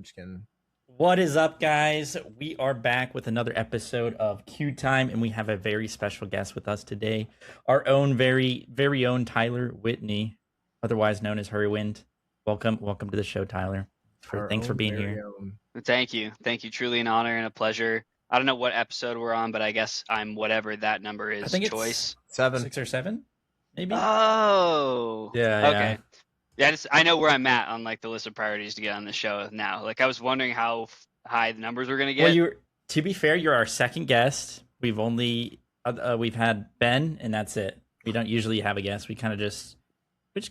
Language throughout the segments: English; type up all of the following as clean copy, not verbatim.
I'm just kidding. What is up, guys? We are back with another episode of Q Time, and we have a very special guest with us today. Our own very own Tyler Whitney, otherwise known as Hurriwind. Welcome to the show, Tyler. Thanks for being here. Thank you. Truly an honor and a pleasure. I don't know what episode we're on, but I guess I'm whatever that number is. I think choice. It's 6 or 7, maybe. Oh. Yeah. Okay. Yeah, I know where I'm at on like the list of priorities to get on the show now. Like I was wondering how high the numbers were gonna get. Well, to be fair, you're our second guest. We've only we've had Ben, and that's it. We don't usually have a guest. We just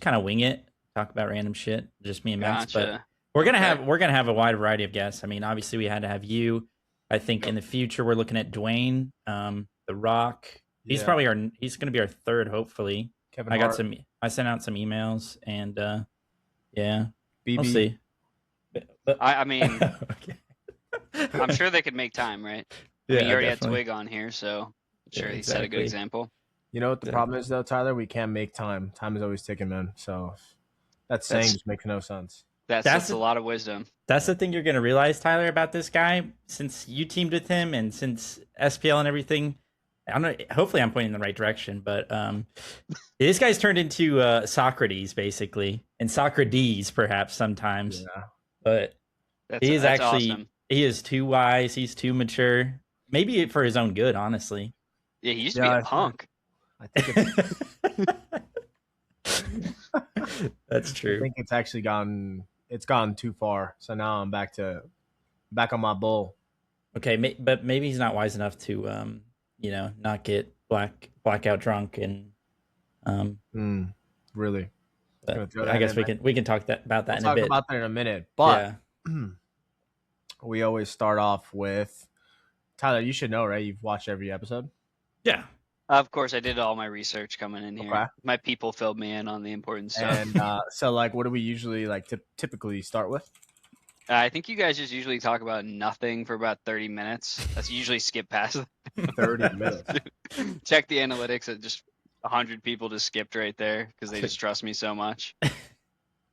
kind of wing it, talk about random shit. Just me and Max. But we're gonna have a wide variety of guests. I mean, obviously we had to have you. I think in the future we're looking at Dwayne, The Rock. He's probably he's gonna be our third, hopefully. Kevin I Hart. I sent out some emails, and yeah, BB. we'll see. But I mean, okay. I'm sure they could make time, right? Yeah, I mean, you already definitely. had Twig on here, so I'm sure Yeah, he set a good exactly. example. You know what the problem is, though, Tyler? We can't make time. Time is always ticking, man. So that saying just makes no sense. That's a lot of wisdom. That's the thing you're going to realize, Tyler, about this guy. Since you teamed with him and since SPL and everything, hopefully I'm pointing in the right direction, but this guy's turned into Socrates, basically, and Socrates, perhaps, sometimes. Yeah. But That's awesome. He is too wise. He's too mature. Maybe for his own good, honestly. Yeah, he used to be a punk. I think That's true. I think it's actually gone too far. So now I'm back on my bull. Okay, but maybe he's not wise enough to, not get blackout drunk and. Really? I guess we can talk about that in a bit. Talk about that in a minute. But we always start off with Tyler. You should know, right? You've watched every episode. Yeah. Of course, I did all my research coming in here. Okay. My people filled me in on the important stuff. And so, like, what do we usually typically start with? I think you guys just usually talk about nothing for about 30 minutes. That's usually skip past 30 minutes. Check the analytics at just 100 people just skipped right there because they just trust me so much. No,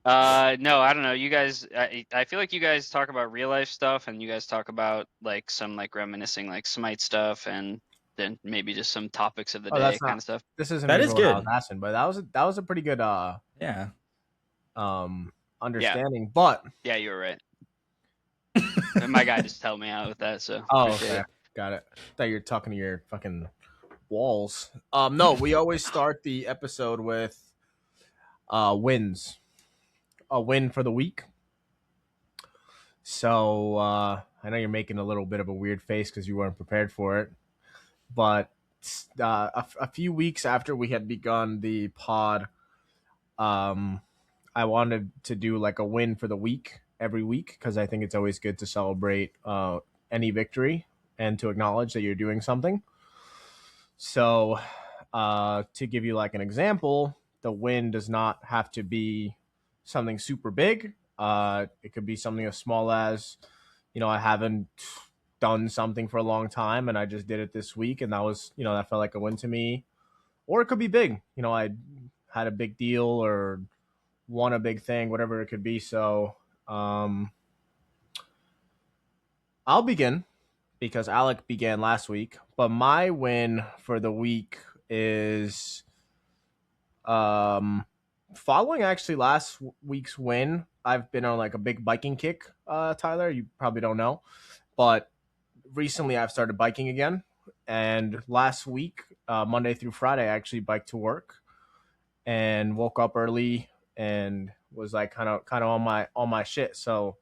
I don't know. You guys, I feel like you guys talk about real life stuff, and you guys talk about like some like reminiscing like Smite stuff, and then maybe just some topics of the day kind of stuff. This isn't that is good. What I was asking, but that was a pretty good understanding. Yeah. But yeah, you were right. My guy just helped me out with that, so okay, got it. I thought you were talking to your fucking walls. No, we always start the episode with wins. A win for the week. So I know you're making a little bit of a weird face because you weren't prepared for it, but a few weeks after we had begun the pod, I wanted to do like a win for the week every week because I think it's always good to celebrate any victory and to acknowledge that you're doing something. So to give you like an example, the win does not have to be something super big. It could be something as small as, I haven't done something for a long time and I just did it this week, and that was, that felt like a win to me. Or it could be big. I had a big deal or won a big thing, whatever it could be. So I'll begin because Alec began last week, but my win for the week is following actually last week's win. I've been on like a big biking kick, Tyler. You probably don't know, but recently I've started biking again. And last week, Monday through Friday, I actually biked to work and woke up early and was like kind of on my shit. So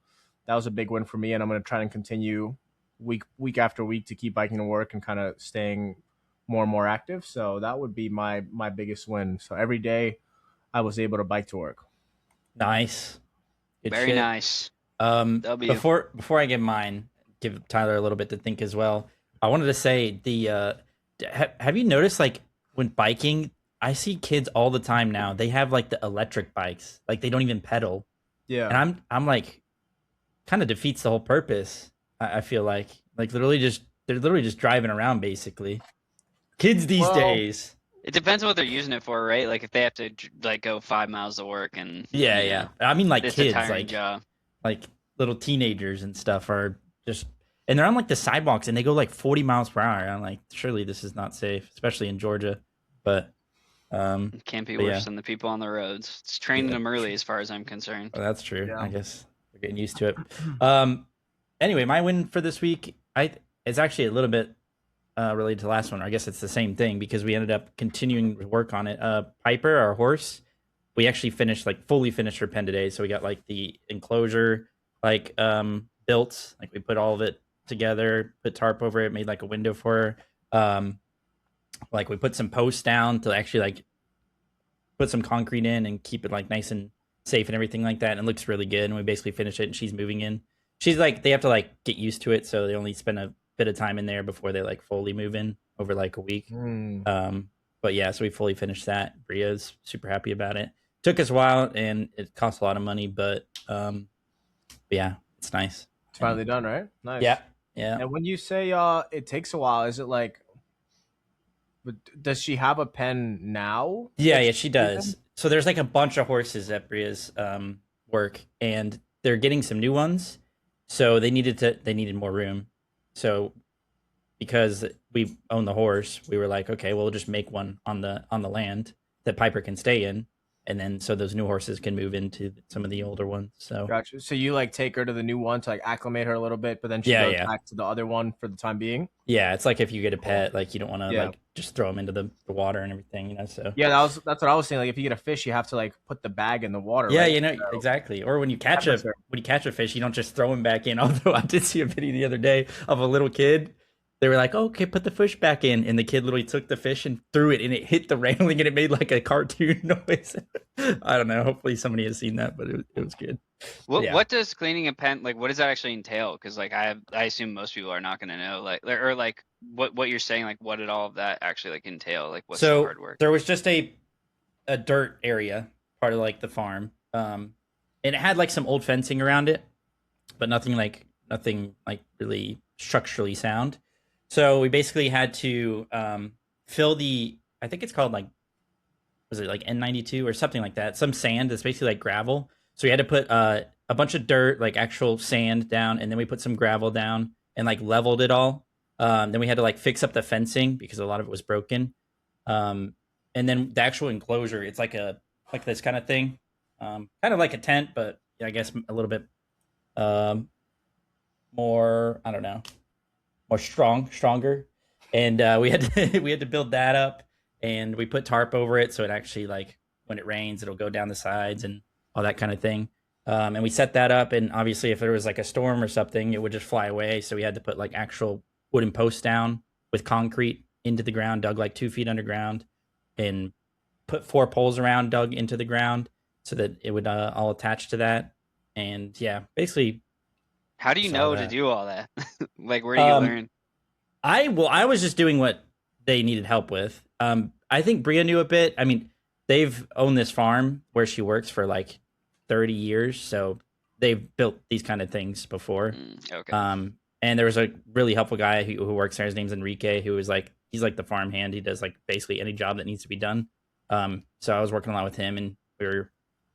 that was a big win for me, and I'm going to try and continue week after week to keep biking to work and kind of staying more and more active. So that would be my biggest win. So every day I was able to bike to work. Nice. Good Very shit. nice. W. Before I give mine, give Tyler a little bit to think as well. I wanted to say have you noticed like when biking, I see kids all the time now. They have like the electric bikes, like they don't even pedal. Yeah. And I'm like, kind of defeats the whole purpose. I feel like they're literally just driving around basically. Kids these days. It depends on what they're using it for, right? Like if they have to like go 5 miles to work and yeah. I mean like it's kids, a tiring like job. like little teenagers and stuff are just, and they're on like the sidewalks and they go like 40 miles per hour. I'm like, surely this is not safe, especially in Georgia. But It can't be but worse yeah, than the people on the roads. It's training yeah, them early, as far as I'm concerned. well, that's true. Yeah. I guess we're getting used to it. Anyway, my win for this week, it's actually a little bit related to the last one. I guess it's the same thing because we ended up continuing to work on it. Piper, our horse, we actually fully finished her pen today. So we got like the enclosure built, like we put all of it together, put tarp over it, made like a window for her. Like we put some posts down to actually like put some concrete in and keep it like nice and safe and everything like that. And it looks really good. And we basically finished it and she's moving in. She's like, they have to like get used to it. So they only spend a bit of time in there before they like fully move in over like a week. But yeah, so we fully finished that. Bria's super happy about it. Took us a while and it cost a lot of money, but yeah, it's nice. It's finally done, right? Nice. Yeah. Yeah. And when you say it takes a while, is it like, does she have a pen now? Yeah, she does. So there's like a bunch of horses at Bria's work, and they're getting some new ones. So they needed more room. So because we own the horse, we were like, okay, well, we'll just make one on the land that Piper can stay in, and then so those new horses can move into some of the older ones. So gotcha. So you like take her to the new one to like acclimate her a little bit, but then she goes back to the other one for the time being. Yeah, it's like if you get a pet, like you don't want to like just throw them into the water and everything, So yeah, that's what I was saying. Like if you get a fish, you have to like put the bag in the water. Yeah, right? Exactly. Or when you catch a fish, you don't just throw him back in. Although I did see a video the other day of a little kid. They were like, oh, okay, put the fish back in. And the kid literally took the fish and threw it, and it hit the railing, and it made like a cartoon noise. I don't know. Hopefully somebody has seen that, but it was good. What does cleaning a pen, like, what does that actually entail? Because, like, I assume most people are not going to know, like, or like what you're saying, like, what did all of that actually, like, entail? Like, what's the hard work? There was just a dirt area, part of, like, the farm. And it had, like, some old fencing around it, but nothing really structurally sound. So we basically had to fill I think it's called like, was it like N92 or something like that? Some sand that's basically like gravel. So we had to put a bunch of dirt, like actual sand down, and then we put some gravel down and like leveled it all. Then we had to like fix up the fencing because a lot of it was broken. And then the actual enclosure, it's like this kind of thing, kind of like a tent, but I guess a little bit more, I don't know, more stronger, and we had to build that up, and we put tarp over it so it actually like when it rains it'll go down the sides and all that kind of thing. And we set that up, and obviously if there was like a storm or something, it would just fly away. So we had to put like actual wooden posts down with concrete into the ground, dug like 2 feet underground, and put 4 poles around, dug into the ground so that it would all attach to that. And yeah, basically. How do you know to do all that? Like, where do you learn? I was just doing what they needed help with. I think Bria knew a bit. I mean, they've owned this farm where she works for like 30 years, so they've built these kind of things before. Okay. And there was a really helpful guy who works there. His name's Enrique, who is like, he's like the farm hand. He does like basically any job that needs to be done. So I was working a lot with him, and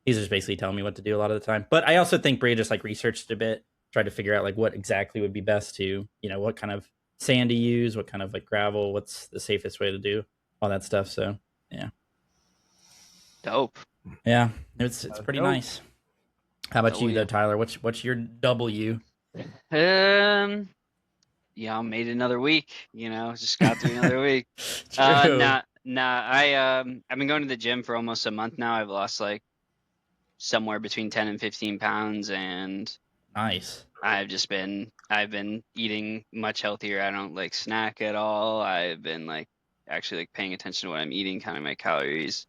he's just basically telling me what to do a lot of the time. But I also think Bria just like researched a bit, tried to figure out like what exactly would be best to, what kind of sand to use, what kind of like gravel, what's the safest way to do all that stuff. So yeah. Dope. Yeah. It's pretty nice. How about you though, Tyler? What's your W? Yeah, I made another week, just got through another week. I've been going to the gym for almost a month now. I've lost like somewhere between 10 and 15 pounds, and nice. I've been eating much healthier. I don't like snack at all. I've been like actually like paying attention to what I'm eating, counting my calories,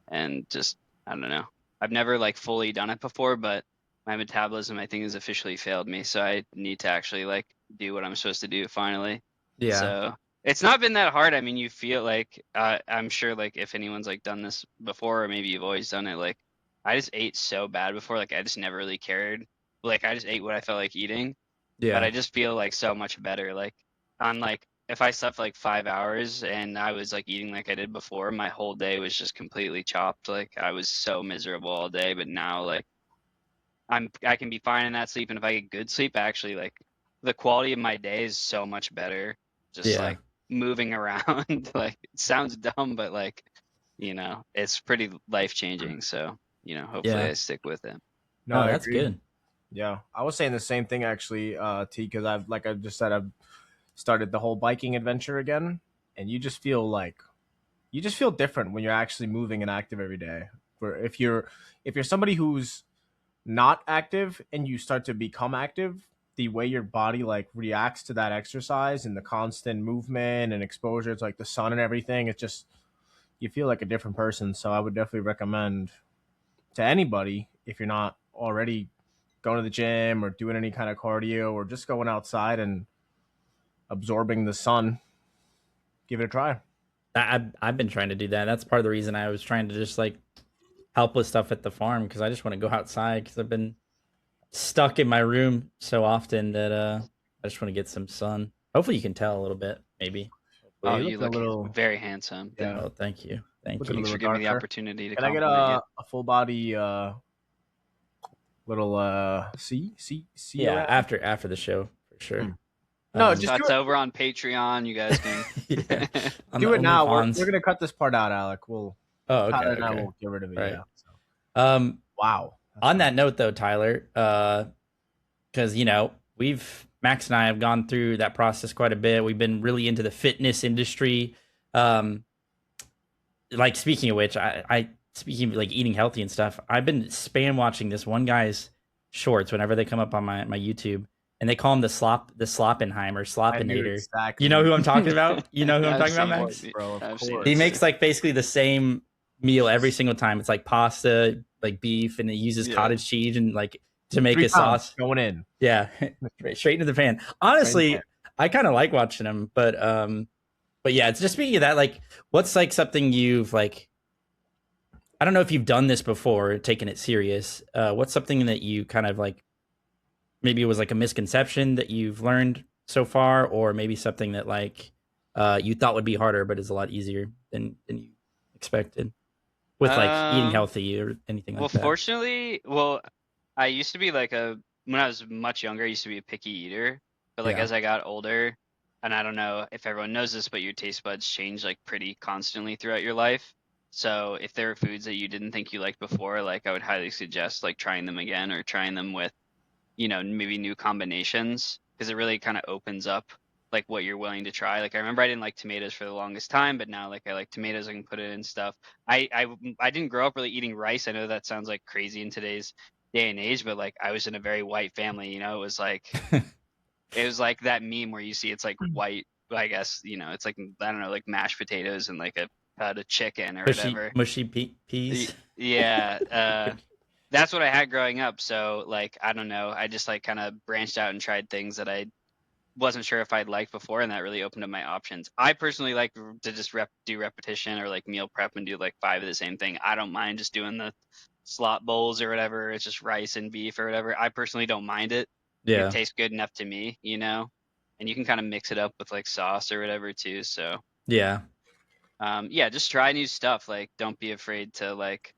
and just, I don't know. I've never like fully done it before, but my metabolism, I think, has officially failed me. So I need to actually like do what I'm supposed to do finally. Yeah. So it's not been that hard. I mean, you feel like, I'm sure like if anyone's like done this before, or maybe you've always done it, like I just ate so bad before. Like I just never really cared. Like I just ate what I felt like eating. Yeah. But I just feel like so much better. Like on like, if I slept for like 5 hours and I was like eating like I did before, my whole day was just completely chopped. Like I was so miserable all day. But now like I can be fine in that sleep, and if I get good sleep, actually, like the quality of my day is so much better. Just Yeah. like moving around, like it sounds dumb, but like it's pretty life changing. So hopefully Yeah. I stick with it. No, Oh, I that's agree. good. Yeah, I was saying the same thing actually, T, because like I just said, I've started the whole biking adventure again, and you just feel different when you're actually moving and active every day. For if you're somebody who's not active and you start to become active, the way your body like reacts to that exercise and the constant movement and exposure to like the sun and everything, it's just you feel like a different person. So I would definitely recommend to anybody, if you're not already going to the gym or doing any kind of cardio or just going outside and absorbing the sun, give it a try. I've been trying to do that. That's part of the reason I was trying to just like help with stuff at the farm, because I just want to go outside, because I've been stuck in my room so often that I just want to get some sun. Hopefully you can tell a little bit, maybe. Yeah, Oh, Hopefully. you you look a look little, very handsome. yeah, Oh, thank you. Thank looking a you. Thanks little for giving me the darker. opportunity to Can I get compliment you. a full body little see Yeah, around? after the show for sure. Hmm. No, just That's over on Patreon. You guys can. Yeah, on the do it now. We're OnlyFans. gonna cut this part out, Alec. Oh, okay, Tyler and I okay. will get rid of it. Right. Yeah. So, Um, wow. That's on nice. that note though, Tyler, because we've Max and I have gone through that process quite a bit. We've been really into the fitness industry. Um, like speaking of which, I speaking of like eating healthy and stuff, I've been spam watching this one guy's shorts whenever they come up on my YouTube, and they call him the Sloppenheimer, I knew Sloppinator. You know exactly. who I'm talking about? You know who I'm I've talking about, seen Max? it. Bro, of I've seen course. it He too. makes like basically the same meal every single time. It's like pasta, like beef, and he uses Yeah. cottage cheese and like to make 3 a pounds sauce. going in. Yeah, straight into the pan. Straight in the Honestly, pan. I kind of like watching him, but yeah, it's just speaking of that. Like, what's like something you've like? I don't know if you've done this before, taken it serious. What's something that you kind of like? Maybe it was like a misconception that you've learned so far, or maybe something that like you thought would be harder, but is a lot easier than you expected with like eating Um. healthy or anything Well, like that. fortunately, I used to be like when I was much younger, I used to be a picky eater. But like Yeah, as I got older, and I don't know if everyone knows this, but your taste buds change like pretty constantly throughout your life. So if there are foods that you didn't think you liked before, like I would highly suggest like trying them again or trying them with, maybe new combinations, because it really kind of opens up like what you're willing to try. Like I remember I didn't like tomatoes for the longest time, but now like I like tomatoes, I can put it in stuff. I didn't grow up really eating rice. I know that sounds like crazy in today's day and age, but like I was in a very white family, it was like that meme where you see it's like white, I guess, it's like I don't know, like mashed potatoes and like a cut of chicken or whatever. mushy peas. Yeah, that's what I had growing up. So like I don't know, I just like kind of branched out and tried things that I wasn't sure if I'd like before, and that really opened up my options. I personally like to just do repetition or like meal prep and do like 5 of the same thing. I don't mind just doing the slot bowls or whatever. It's just rice and beef or whatever. I personally don't mind it. It Yeah, tastes good enough to me. And you can kind of mix it up with like sauce or whatever too. So yeah, yeah, just try new stuff. Like don't be afraid to like,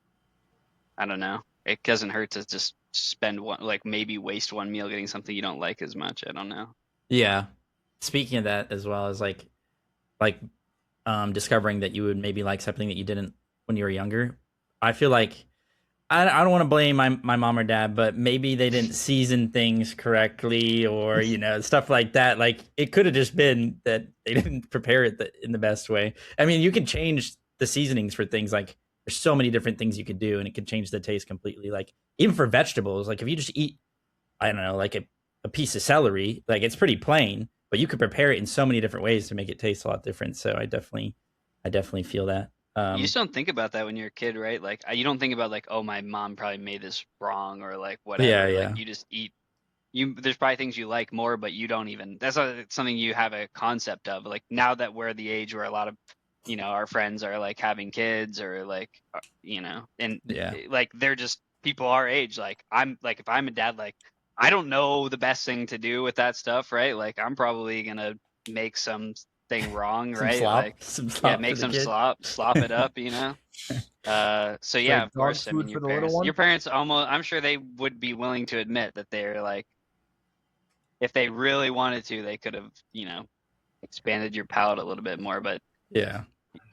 I don't know. It doesn't hurt to just spend one, like maybe waste one meal getting something you don't like as much. I don't know. yeah. Speaking of that, as well as like discovering that you would maybe like something that you didn't when you were younger. I feel like I don't want to blame my mom or dad, but maybe they didn't season things correctly, or stuff like that. Like it could have just been that they didn't prepare it in the best way. I mean, you can change the seasonings for things. Like there's so many different things you could do, and it could change the taste completely. Like even for vegetables, like if you just eat, I don't know, like a piece of celery, like it's pretty plain, but you could prepare it in so many different ways to make it taste a lot different. So I definitely feel that. You just don't think about that when you're a kid, right? Like you don't think about like, oh, my mom probably made this wrong or like Yeah, whatever. Like yeah, you just eat. There's probably things you like more, but you don't even. That's not something you have a concept of. Like now that we're the age where a lot of, our friends are like having kids or like, and yeah, like they're just people our age. Like I'm like if I'm a dad, like I don't know the best thing to do with that stuff, right? Like I'm probably gonna make some thing wrong, Some right? slop, Like, some yeah, slop for make the some kid. slop it up, you know. So yeah, Like of dog course. I mean, food for the little one. your parents almost. I'm sure they would be willing to admit that they're like, if they really wanted to, they could have, expanded your palate a little bit more. But Yeah,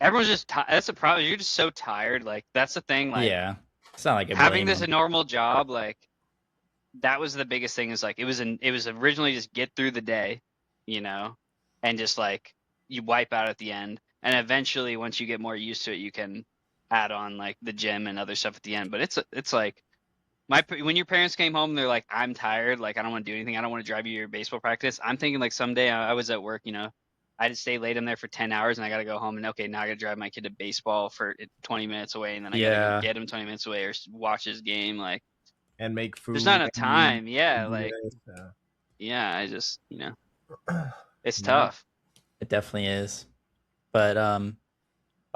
everyone's just that's the problem. You're just so tired. Like that's the thing. Like yeah. It's not like I having blame this a them. normal job, like that was the biggest thing. Is like it was originally just get through the day, you know, and just like you wipe out at the end, and eventually once you get more used to it, you can add on like the gym and other stuff at the end. But it's like when your parents came home, they're like, I'm tired, like I don't want to do anything, I don't want to drive you to your baseball practice. I'm thinking like someday I was at work, I had to stay late in there for 10 hours and I got to go home and okay, now I got to drive my kid to baseball for 20 minutes away and then I got to go Yeah, get him 20 minutes away or watch his game. Like And make there's not food enough and time. Yeah, do like this. yeah, I just, it's Yeah. tough. it definitely is. But a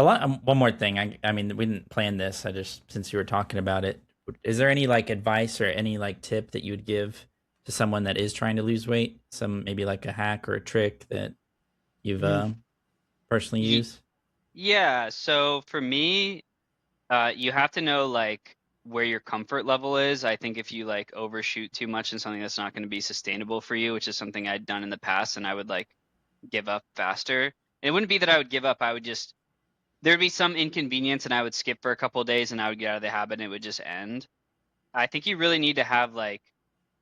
lot. One more thing. I mean, we didn't plan this. I just since you were talking about it, is there any like advice or any like tip that you would give to someone that is trying to lose weight? Some maybe like a hack or a trick that you've personally Ye- used? yeah, so for me, you have to know like where your comfort level is. I think if you like overshoot too much in something that's not going to be sustainable for you, which is something I'd done in the past, and I would like give up faster. It wouldn't be that I would give up. I would just there'd be some inconvenience, and I would skip for a couple of days, and I would get out of the habit, and it would just end. I think you really need to have like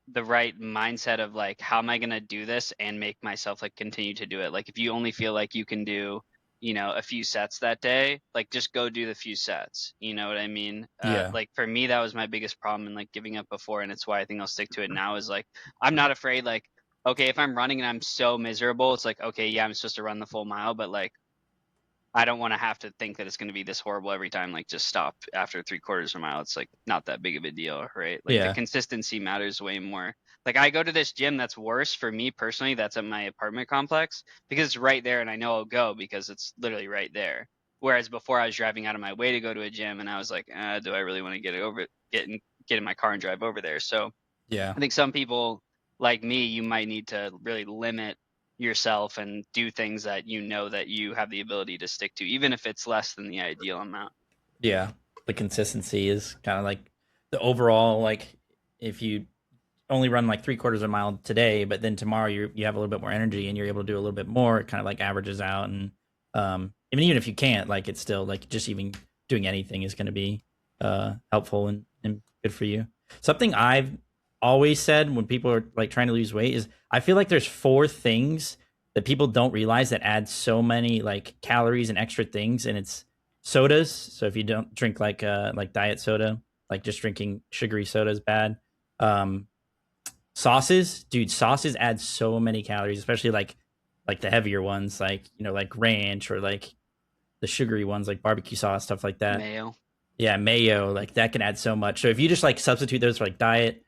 the right mindset of like how am I going to do this and make myself like continue to do it. Like if you only feel like you can do a few sets that day, like just go do the few sets, you know what I mean? Yeah, Like for me that was my biggest problem in like giving up before, and it's why I think I'll stick to it now is like I'm not afraid. Like okay, if I'm running and I'm so miserable, it's like okay, yeah, I'm supposed to run the full mile, but like I don't want to have to think that it's going to be this horrible every time. Like, just stop after 3/4 of a mile. It's like not that big of a deal, right? Like, the yeah, consistency matters way more. Like, I go to this gym that's worse for me personally. That's at my apartment complex because it's right there, and I know I'll go because it's literally right there. Whereas before, I was driving out of my way to go to a gym, and I was like, do I really want to get in my car and drive over there? So yeah, I think some people like me, you might need to really limit yourself and do things that you know that you have the ability to stick to, even if it's less than the ideal amount. yeah. The consistency is kind of like the overall like if you only run like 3/4 of a mile today, but then tomorrow you have a little bit more energy and you're able to do a little bit more. It kind of like averages out, and even if you can't, like it's still like just even doing anything is going to be helpful and good for you. Something I've always said when people are like trying to lose weight is I feel like there's four things that people don't realize that add so many like calories and extra things, and it's sodas. So if you don't drink like diet soda, like just drinking sugary soda is bad. Um, Sauces, dude, sauces add so many calories, especially like the heavier ones, like like ranch or like the sugary ones, like barbecue sauce, stuff like that. Mayo. Yeah, mayo, like that can add so much. So if you just like substitute those for like diet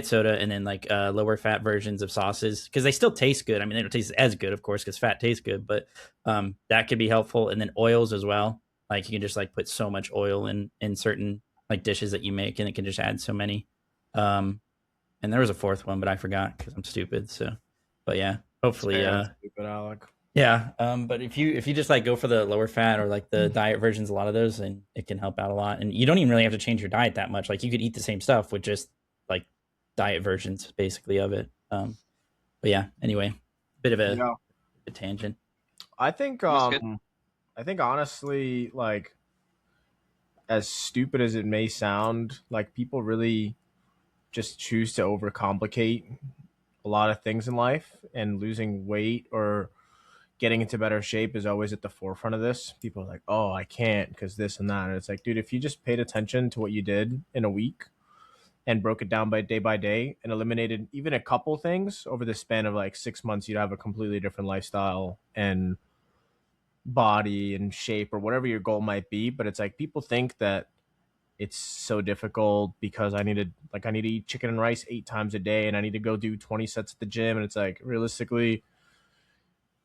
soda and then like lower fat versions of sauces, because they still taste good. I mean, they don't taste as good, of course, because fat tastes good, but that could be helpful. And then oils as well. Like you can just like put so much oil in certain like dishes that you make, and it can just add so many. Um, and there was a fourth one, but I forgot because I'm stupid. So, but yeah, It's hopefully, fair. Stupid Alec. yeah. But if you just like go for the lower fat or like the diet versions, a lot of those, and it can help out a lot. And you don't even really have to change your diet that much. Like you could eat the same stuff with just like diet versions, basically of it. But yeah. Anyway, bit of Yeah, a tangent. I think That's good. I think honestly, like as stupid as it may sound, like people really just choose to overcomplicate a lot of things in life, and losing weight or getting into better shape is always at the forefront of this. People are like, "Oh, I can't because this and that." And it's like, dude, if you just paid attention to what you did in a week and broke it down by day and eliminated even a couple things over the span of like 6 months, you'd have a completely different lifestyle and body and shape or whatever your goal might be. But it's like people think that it's so difficult because I need to eat chicken and rice 8 times a day and I need to go do 20 sets at the gym. And it's like realistically,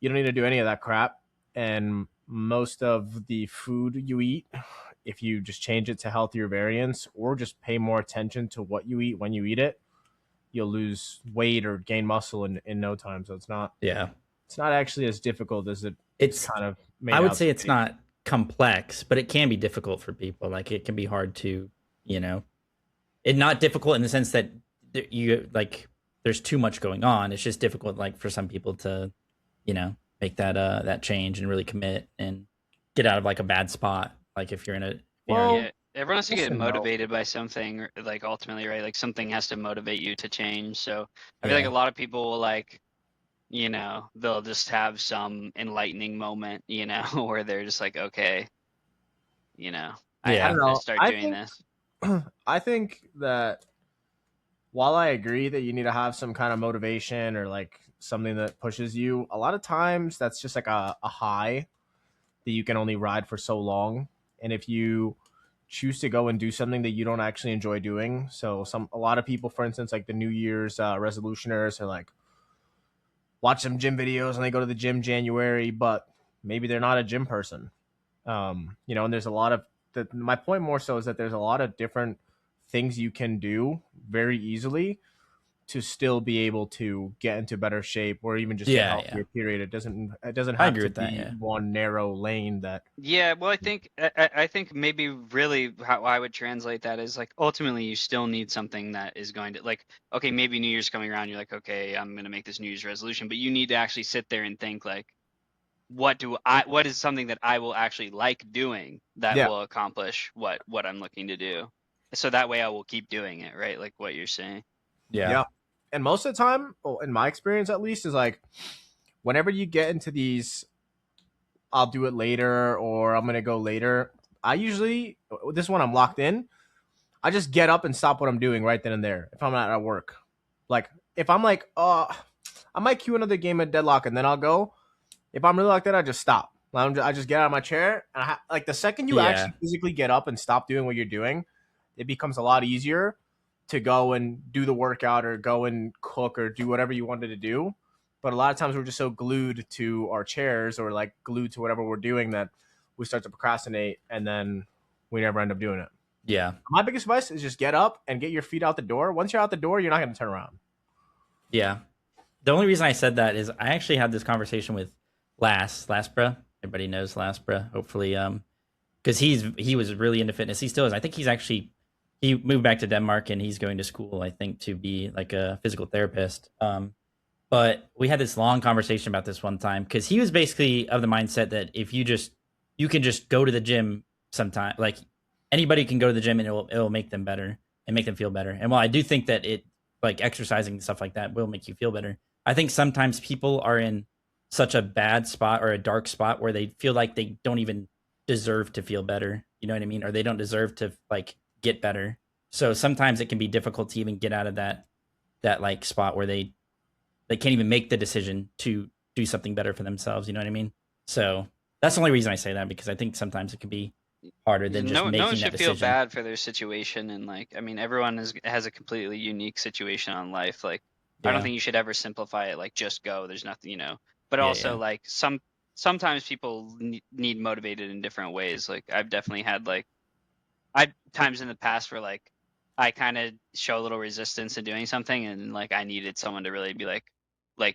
you don't need to do any of that crap. And most of the food you eat, if you just change it to healthier variants or just pay more attention to what you eat when you eat it, you'll lose weight or gain muscle in no time. So Yeah. it's not actually as difficult It's It's kind of made I would out say to it's be. not complex, but it can be difficult for people. Like it can be hard to, you know, it not difficult in the sense that you like there's too much going on. It's just difficult like for some people to, you know, make that change and really commit and get out of like a bad spot. Like if you're in a Well, Yeah, everyone has to yes get and no. motivated by something, like ultimately, right? Like something has to motivate you to change. So I feel like a yeah. lot of people will like, they'll just have some enlightening moment, where they're just like, okay, I I Yeah. don't have to know. start doing this. I think that while I agree that you need to have some kind of motivation or like something that pushes you, a lot of times that's just like a high that you can only ride for so long. And if you choose to go and do something that you don't actually enjoy doing, so a lot of people, for instance, like the New Year's resolutioners, are like watch some gym videos and they go to the gym January, but maybe they're not a gym person. And there's a lot of my point more so is that there's a lot of different things you can do very easily to still be able to get into better shape or even just get Yeah, yeah. healthier. Period. It doesn't I have agree to with that, be yeah. one narrow lane that. Yeah, well, I think maybe really how I would translate that is like ultimately you still need something that is going to like, okay, maybe New Year's coming around, you're like, okay, I'm gonna make this New Year's resolution, but you need to actually sit there and think like, what is something that I will actually like doing that Yeah. will accomplish what I'm looking to do. So that way I will keep doing it, right? Like what you're saying. Yeah. Yeah. And most of the time, well, in my experience at least, is like whenever you get into these, I'll do it later or I'm gonna go later. I usually this one I'm locked in. I just get up and stop what I'm doing right then and there if I'm not at work. Like if I'm like, I might cue another game of Deadlock and then I'll go. If I'm really like that, I just stop. I just get out of my chair and like the second you Yeah. actually physically get up and stop doing what you're doing, it becomes a lot easier to go and do the workout or go and cook or do whatever you wanted to do. But a lot of times we're just so glued to our chairs or like glued to whatever we're doing that we start to procrastinate and then we never end up doing it. Yeah. My biggest advice is just get up and get your feet out the door. Once you're out the door, you're not going to turn around. Yeah. The only reason I said that is I actually had this conversation with Lasbra. Everybody knows Lasbra, hopefully. Because he was really into fitness. He still is. I think he moved back to Denmark and he's going to school, I think, to be like a physical therapist. But we had this long conversation about this one time because he was basically of the mindset that if you can just go to the gym sometime, like anybody can go to the gym and it'll make them better and make them feel better. And while I do think that it like exercising and stuff like that will make you feel better, I think sometimes people are in such a bad spot or a dark spot where they feel like they don't even deserve to feel better. You know what I mean? Or they don't deserve to like get better. So sometimes it can be difficult to even get out of that like spot where they can't even make the decision to do something better for themselves. You know what I mean? So that's the only reason I say that because I think sometimes it can be harder than just No one making that should feel decision. bad for their situation, and like, I mean, everyone has a completely unique situation on life. Like, I don't Yeah, think you should ever simplify it like just go. There's nothing, But yeah, also yeah, like sometimes people need motivated in different ways. Like I've definitely had like I've times in the past where like I kind of show a little resistance to doing something, and like I needed someone to really be like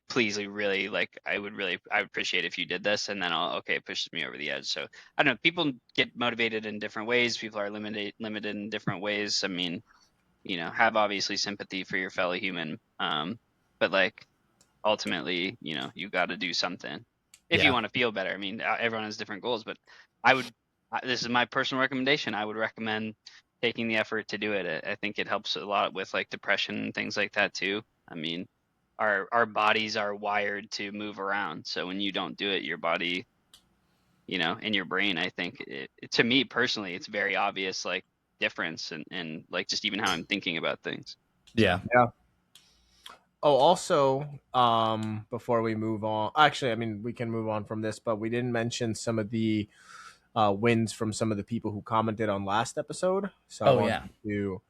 please, like, really, like I would appreciate if you did this, and then okay, it pushes me over the edge. So I don't know. People get motivated in different ways. People are limited in different ways. I mean, have obviously sympathy for your fellow human, but like ultimately, you got to do something if you yeah, want to feel better. I mean, everyone has different goals, but I would. This is my personal recommendation. I would recommend taking the effort to do it. I think it helps a lot with like depression and things like that too. I mean, our bodies are wired to move around, so when you don't do it, your body, in your brain, I think to me personally, it's very obvious like difference and like just even how I'm thinking about things. yeah. So. Yeah. Oh, also, before we move on, actually, I mean, we can move on from this, but we didn't mention some of the wins from some of the people who commented on last episode. So I Oh wanted yeah. to.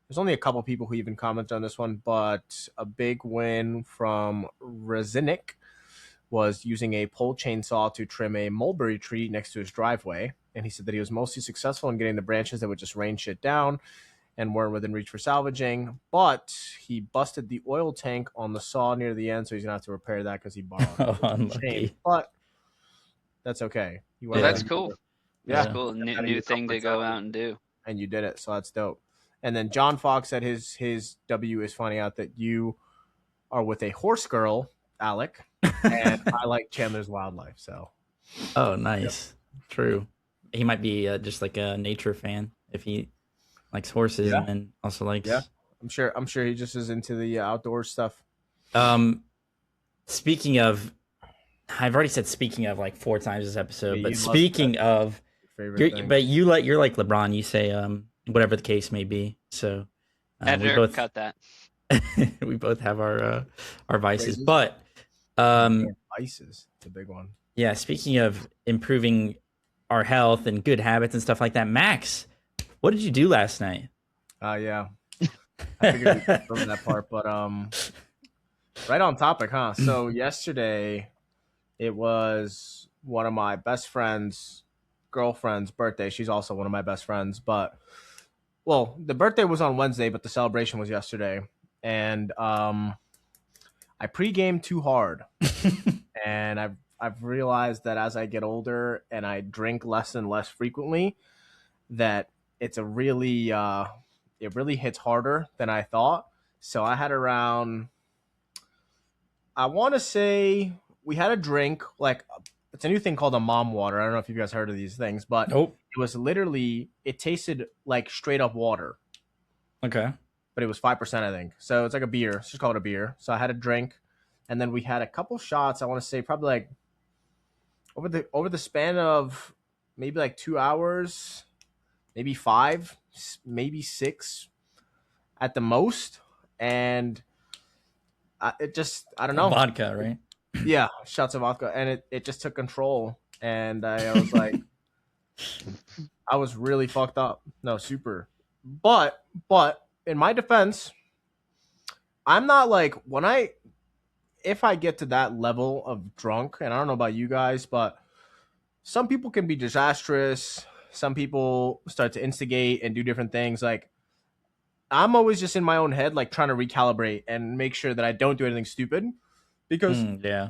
There's only a couple people who even commented on this one, but a big win from Rezinik was using a pole chainsaw to trim a mulberry tree next to his driveway. And he said that he was mostly successful in getting the branches that would just rain shit down and weren't within reach for salvaging. But he busted the oil tank on the saw near the end, so he's gonna have to repair that because he borrowed a chain. Unlucky. But That's okay. You Well, went out that's of cool. yeah, That's cool. out of New your thing to comfort go zone, out and do. and you did it. So that's dope. And then John Fox said his W is finding out that you are with a horse girl, Alec, and I like Chandler's Wildlife. So Oh, nice. True. He might be just like a nature fan if he likes horses yeah, and then also yeah, likes. I'm sure he just is into the outdoor stuff. Um, speaking of, I've already said speaking of like 4 times this episode, Yeah, but you love speaking of, your favorite thing. you're like LeBron. You say whatever the case may be. So we Editor, both cut that. we both have our vices, Phrases? but Vices, it's a big one. yeah. Speaking of improving our health and good habits and stuff like that, Max, what did you do last night? Yeah, I figured we could cover that part, but right on topic, huh? So yesterday, it was one of my best friend's girlfriend's birthday. She's also one of my best friends, but well, the birthday was on Wednesday, but the celebration was yesterday, and I pre-gamed too hard, and I've realized that as I get older and I drink less and less frequently, that it's a really it really hits harder than I thought. So I had around, I want to say we had a drink, like it's a new thing called a mom water. I don't know if you guys heard of these things, but Nope. it was literally, it tasted like straight up water, Okay. but it was 5%, I think. So it's like a beer. Let's just call it a beer. So I had a drink, and then we had a couple shots. I want to say probably like over the span of maybe like 2 hours, maybe five, maybe six at the most, and it just, I don't know. Vodka, right? Yeah, shots of vodka, and it just took control, and I was like, I was really fucked up. No, super. But in my defense, I'm not like if I get to that level of drunk, and I don't know about you guys, but some people can be disastrous. Some people start to instigate and do different things. Like, I'm always just in my own head, like trying to recalibrate and make sure that I don't do anything stupid, because Yeah.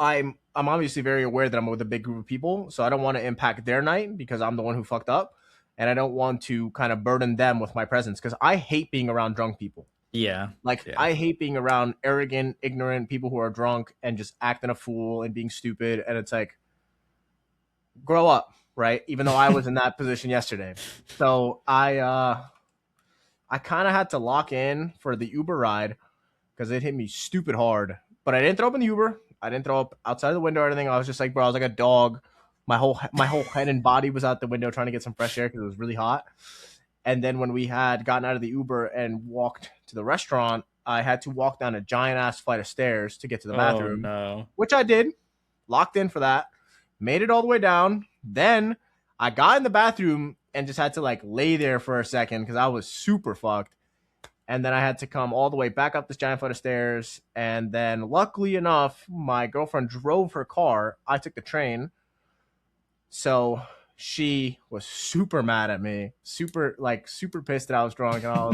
I'm obviously very aware that I'm with a big group of people, so I don't want to impact their night because I'm the one who fucked up, and I don't want to kind of burden them with my presence because I hate being around drunk people. Yeah. Like, Yeah. I hate being around arrogant, ignorant people who are drunk and just acting a fool and being stupid, and it's like, grow up, right? Even though I was in that position yesterday. So I kind of had to lock in for the Uber ride because it hit me stupid hard. But I didn't throw up in the Uber. I didn't throw up outside the window or anything. I was just like, bro, I was like a dog. My whole head and body was out the window trying to get some fresh air because it was really hot. And then when we had gotten out of the Uber and walked to the restaurant, I had to walk down a giant ass flight of stairs to get to the bathroom, no. which I did. Locked in for that. Made it all the way down. Then I got in the bathroom and just had to like lay there for a second because I was super fucked. And then I had to come all the way back up this giant flight of stairs. And then luckily enough, my girlfriend drove her car. I took the train. So she was super mad at me, super pissed that I was drunk. And I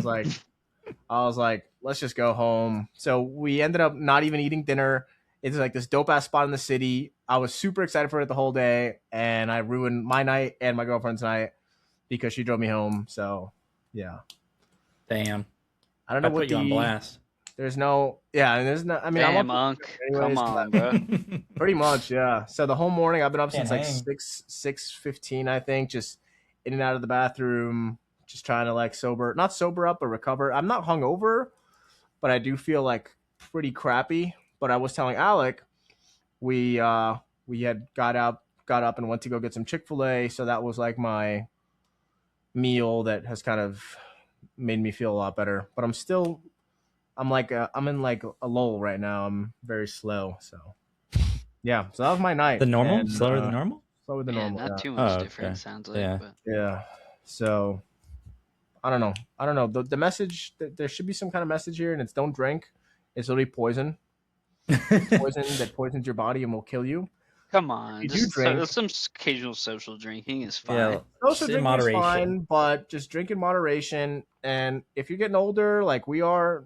was like, let's just go home. So we ended up not even eating dinner. It's like this dope ass spot in the city. I was super excited for it the whole day. And I ruined my night and my girlfriend's night because she drove me home. So yeah. Damn. I don't know what put you on blast. There's no, yeah, and there's no, I mean, Damn, Unc. Come on, bro. Pretty much, yeah. So the whole morning I've been up since like hang. 6:15, I think, just in and out of the bathroom, just trying to like not sober up, but recover. I'm not hungover, but I do feel like pretty crappy. But I was telling Alec, we had got up and went to go get some Chick-fil-A, so that was like my meal that has kind of made me feel a lot better. But I'm in like a lull right now. I'm very slow. So yeah, so that was my night. The normal? And, Slower than normal? Slower than Yeah, normal. not too much okay. different, sounds like. Yeah. But Yeah. So I don't know. The message, there should be some kind of message here, and it's don't drink. It's literally poison. Poison that poisons your body and will kill you. come on, You do just drink. some occasional social drinking is fine. Yeah. Social in drinking is moderation. fine, but just drink in moderation. And if you're getting older, like we are,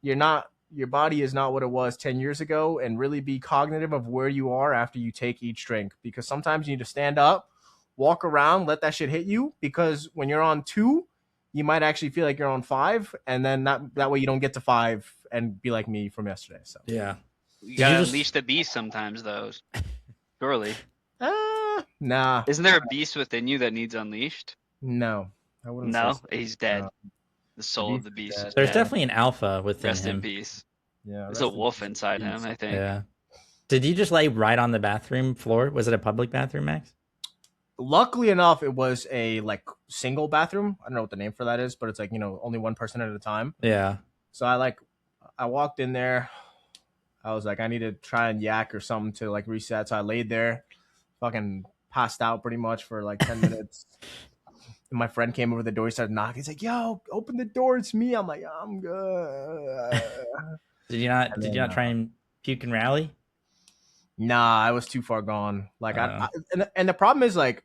you're not your body is not what it was 10 years ago, and really be cognitive of where you are after you take each drink, because sometimes you need to stand up, walk around, let that shit hit you, because when you're on 2, you might actually feel like you're on 5, and then that way you don't get to 5 and be like me from yesterday. So Yeah. You Did gotta you just- unleash the beast sometimes, though. Surely. Nah, Isn't there a beast within you that needs unleashed? no, I wouldn't say No, so. he's dead. No. The soul of beast the is beast dead. is There's dead. definitely an alpha within Rest in him. peace. Yeah, There's a wolf inside him, I think. Yeah. Did you just lay right on the bathroom floor? Was it a public bathroom, Max? Luckily enough, it was a like single bathroom. I don't know what the name for that is, but it's like, only one person at a time. Yeah. So I walked in there. I was like, I need to try and yak or something to like reset. So I laid there, fucking passed out pretty much for like 10 minutes. And my friend came over the door. He started knocking. He's like, "Yo, open the door. It's me." I'm like, "I'm good." Did you not try and puke and rally? Nah, I was too far gone. Like, and the problem is like,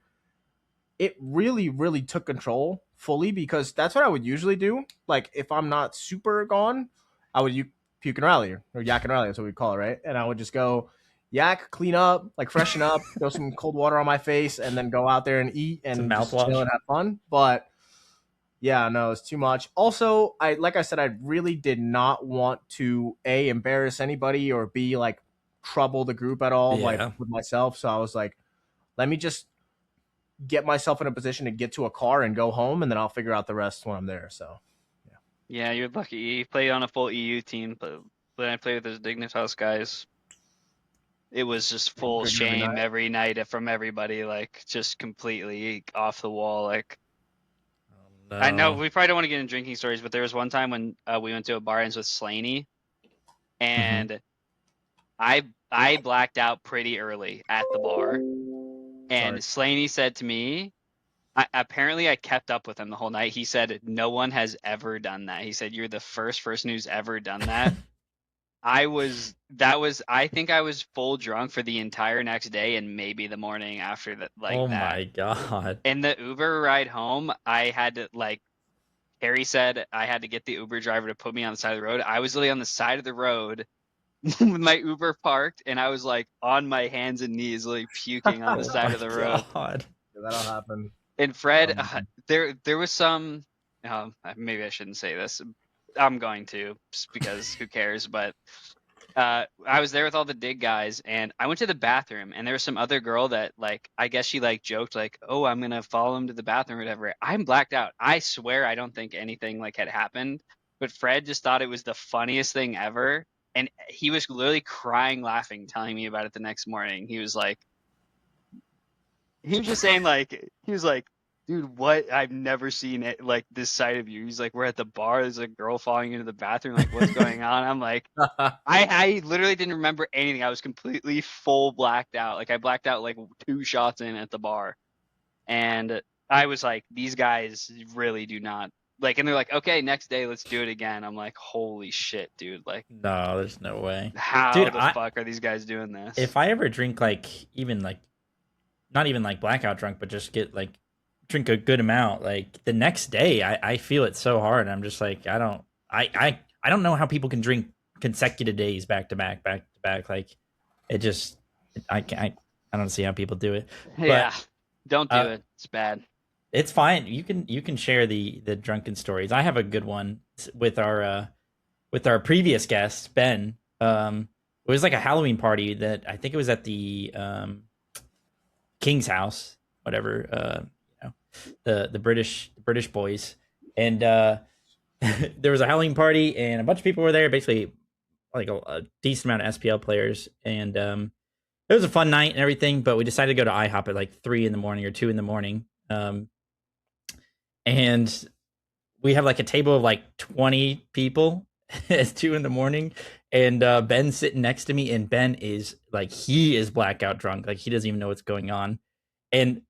it really, really took control fully, because that's what I would usually do. Like, if I'm not super gone, I would puke and rally, or yak and rally. That's what we call it, right? And I would just go yak, clean up, like freshen up, throw some cold water on my face, and then go out there and eat and just chill and have fun. But yeah, no, it's too much. Also, like I said, I really did not want to embarrass anybody, or B, like trouble the group at all, like with myself. So I was like, let me just get myself in a position to get to a car and go home, and then I'll figure out the rest when I'm there. So yeah, you're lucky. You played on a full EU team, but when I played with those Dignitas guys, it was just full shame every night from everybody, like just completely off the wall. Like, no. I know we probably don't want to get into drinking stories, but there was one time when we went to a bar with Slaney, and I blacked out pretty early at the bar, and Slaney said to me, apparently I kept up with him the whole night. He said, "No one has ever done that." He said, "You're the first person who's ever done that." I think I was full drunk for the entire next day and maybe the morning after that. Like, oh my God. And the Uber ride home, I had to, like Harry said, I had to get the Uber driver to put me on the side of the road. I was literally on the side of the road with my Uber parked, and I was like on my hands and knees, like puking on the side of the road. Yeah, that'll happen. And Fred, there was some. Maybe I shouldn't say this. I'm going to, just because who cares? But I was there with all the dig guys, and I went to the bathroom, and there was some other girl that, like, I guess she like joked like, "Oh, I'm gonna follow him to the bathroom," or whatever. I'm blacked out. I swear I don't think anything like had happened, but Fred just thought it was the funniest thing ever, and he was literally crying, laughing, telling me about it the next morning. He was just saying, like, he was like, "Dude, what? I've never seen it like this side of you." He's like, "We're at the bar. There's a girl falling into the bathroom. Like, what's going on?" I'm like, I literally didn't remember anything. I was completely full blacked out. Like, I blacked out like 2 shots in at the bar, and I was like, these guys really do not like. And they're like, "Okay, next day, let's do it again." I'm like, holy shit, dude! Like, no, there's no way. How the fuck are these guys doing this? If I ever drink, like, even like, not even like blackout drunk, but just drink a good amount, like the next day I feel it so hard. I'm just like, I don't know how people can drink consecutive days back to back. Like, it just, I don't see how people do it. Yeah, don't do it. It's bad. It's fine. You can share the drunken stories. I have a good one with our previous guest, Ben. It was like a Halloween party that I think it was at the King's house, whatever, the British boys, and there was a Halloween party, and a bunch of people were there, basically like a decent amount of SPL players, and it was a fun night and everything. But we decided to go to IHOP at like 3 a.m. or 2 a.m, and we have like a table of like 20 people at 2 a.m, and Ben's sitting next to me, and Ben is like, he is blackout drunk, like he doesn't even know what's going on. And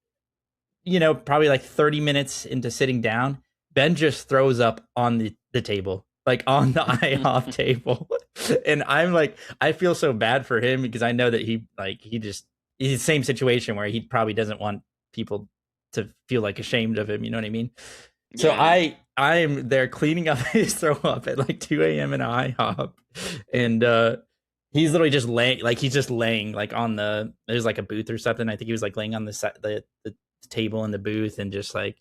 probably like 30 minutes into sitting down, Ben just throws up on the table, like on the IHOP table. And I'm like, I feel so bad for him, because I know that he's the same situation where he probably doesn't want people to feel like ashamed of him. You know what I mean? So Yeah. I'm there cleaning up his throw up at like 2 a.m. in IHOP, and he's literally just laying like on there's like a booth or something. I think he was like laying on the table in the booth and just like,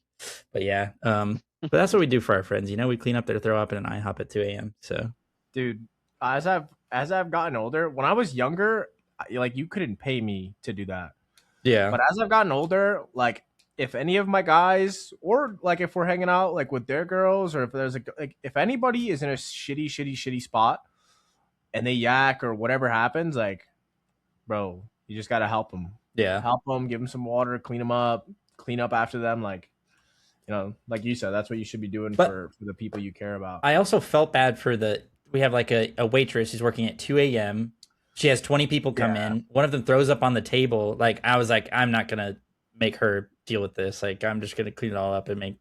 but yeah, but that's what we do for our friends. We clean up their throw up in an IHOP at 2 a.m. So Dude, as I've gotten older, when I was younger, like you couldn't pay me to do that. yeah, But as I've gotten older, like if any of my guys or like if we're hanging out like with their girls or if there's like if anybody is in a shitty spot and they yak or whatever happens, like bro, you just gotta yeah. help them, give them some water, clean them up, clean up after them. Like like you said, that's what you should be doing But for the people you care about. I also felt bad for we have like a waitress who's working at 2 a.m. She has 20 people come Yeah, in. One of them throws up on the table. Like I was like, I'm not gonna make her deal with this. Like I'm just gonna clean it all up and make,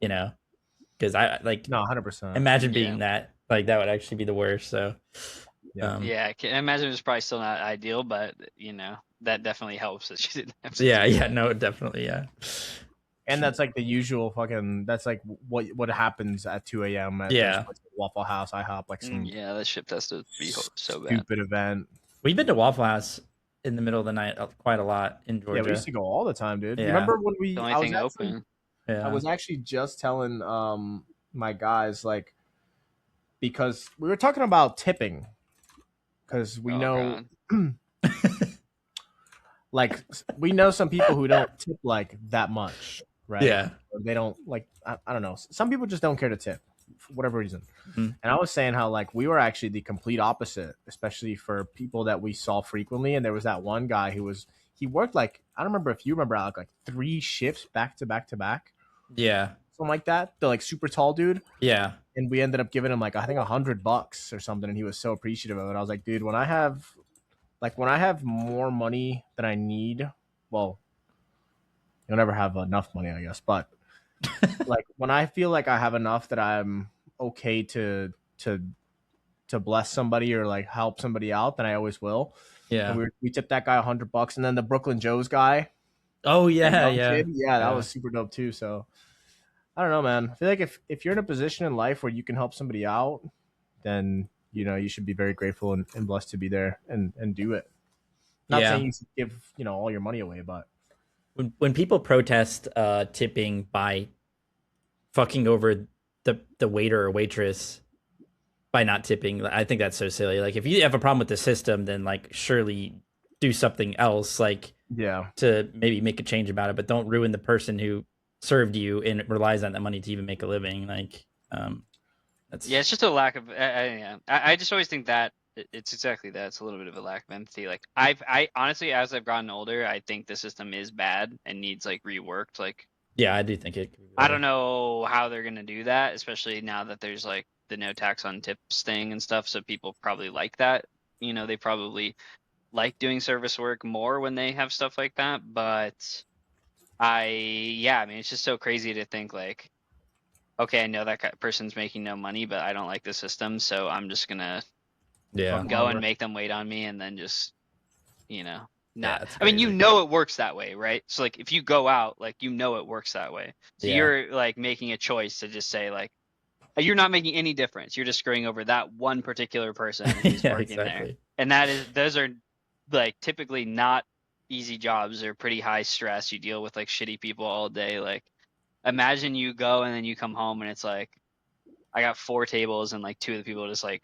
because I like no, 100%. imagine Yeah. being that. Like that would actually be the worst. So Yeah. Yeah, I can imagine it's probably still not ideal, but that definitely helps that she didn't have to yeah, do yeah, that. no, definitely, yeah. And that's like the usual fucking. That's like what happens at 2 a.m. at Yeah. those places, Waffle House, IHOP, like some Yeah, that ship has to be so bad. stupid event. We've been to Waffle House in the middle of the night quite a lot in Georgia. Yeah, we used to go all the time, dude. Yeah. Remember when The only thing open. Yeah. I was actually just telling my guys like because we were talking about tipping because we Oh, know God. like we know some people who don't tip like that much, right? Yeah. Or they don't like I don't know. Some people just don't care to tip for whatever reason. Mhm. And I was saying how like we were actually the complete opposite, especially for people that we saw frequently. And there was that one guy he worked like I don't remember if you remember like 3 shifts back to back to back, Yeah. something like that. The like super tall dude. Yeah. And we ended up giving him like I think $100 or something, and he was so appreciative of it. I was like, dude, when I have more money than I need, well, you'll never have enough money, I guess, but like when I feel like I have enough that I'm okay to bless somebody or like help somebody out, then I always will. Yeah. And we tipped that guy $100, and then the Brooklyn Joe's guy, Oh yeah, young yeah. kid, yeah, that Yeah. was super dope too. So I don't know, man. I feel like if you're in a position in life where you can help somebody out, then you should be very grateful and blessed to be there and do it. Not Yeah. saying you should give all your money away, but When people protest tipping by fucking over the waiter or waitress by not tipping, I think that's so silly. Like if you have a problem with the system, then like surely do something else, like yeah, to maybe make a change about it, but don't ruin the person who served you and relies on that money to even make a living. Like that's Yeah, it's just a lack of. Yeah. I just always think that it's exactly that. It's a little bit of a lack of empathy. Like I honestly, as I've gotten older, I think the system is bad and needs like reworked. Like yeah, I do think it could be I better. don't know how they're gonna do that, especially now that there's like the no tax on tips thing and stuff. So people probably like that. They probably like doing service work more when they have stuff like that. But I mean, it's just so crazy to think like, okay, I know that person's making no money, but I don't like the system, so I'm just gonna Yeah. Fuck go over. and make them wait on me, and then just, not. it's I mean, crazy. it works that way, right? So like, if you go out, like, it works that way. So Yeah. you're like making a choice to just say like, you're not making any difference. You're just screwing over that one particular person who's Yeah, working there, exactly. and those are like typically not easy jobs. They're pretty high stress. You deal with like shitty people all day. Like, imagine you go and then you come home and it's like, I got 4 tables and like 2 of the people just like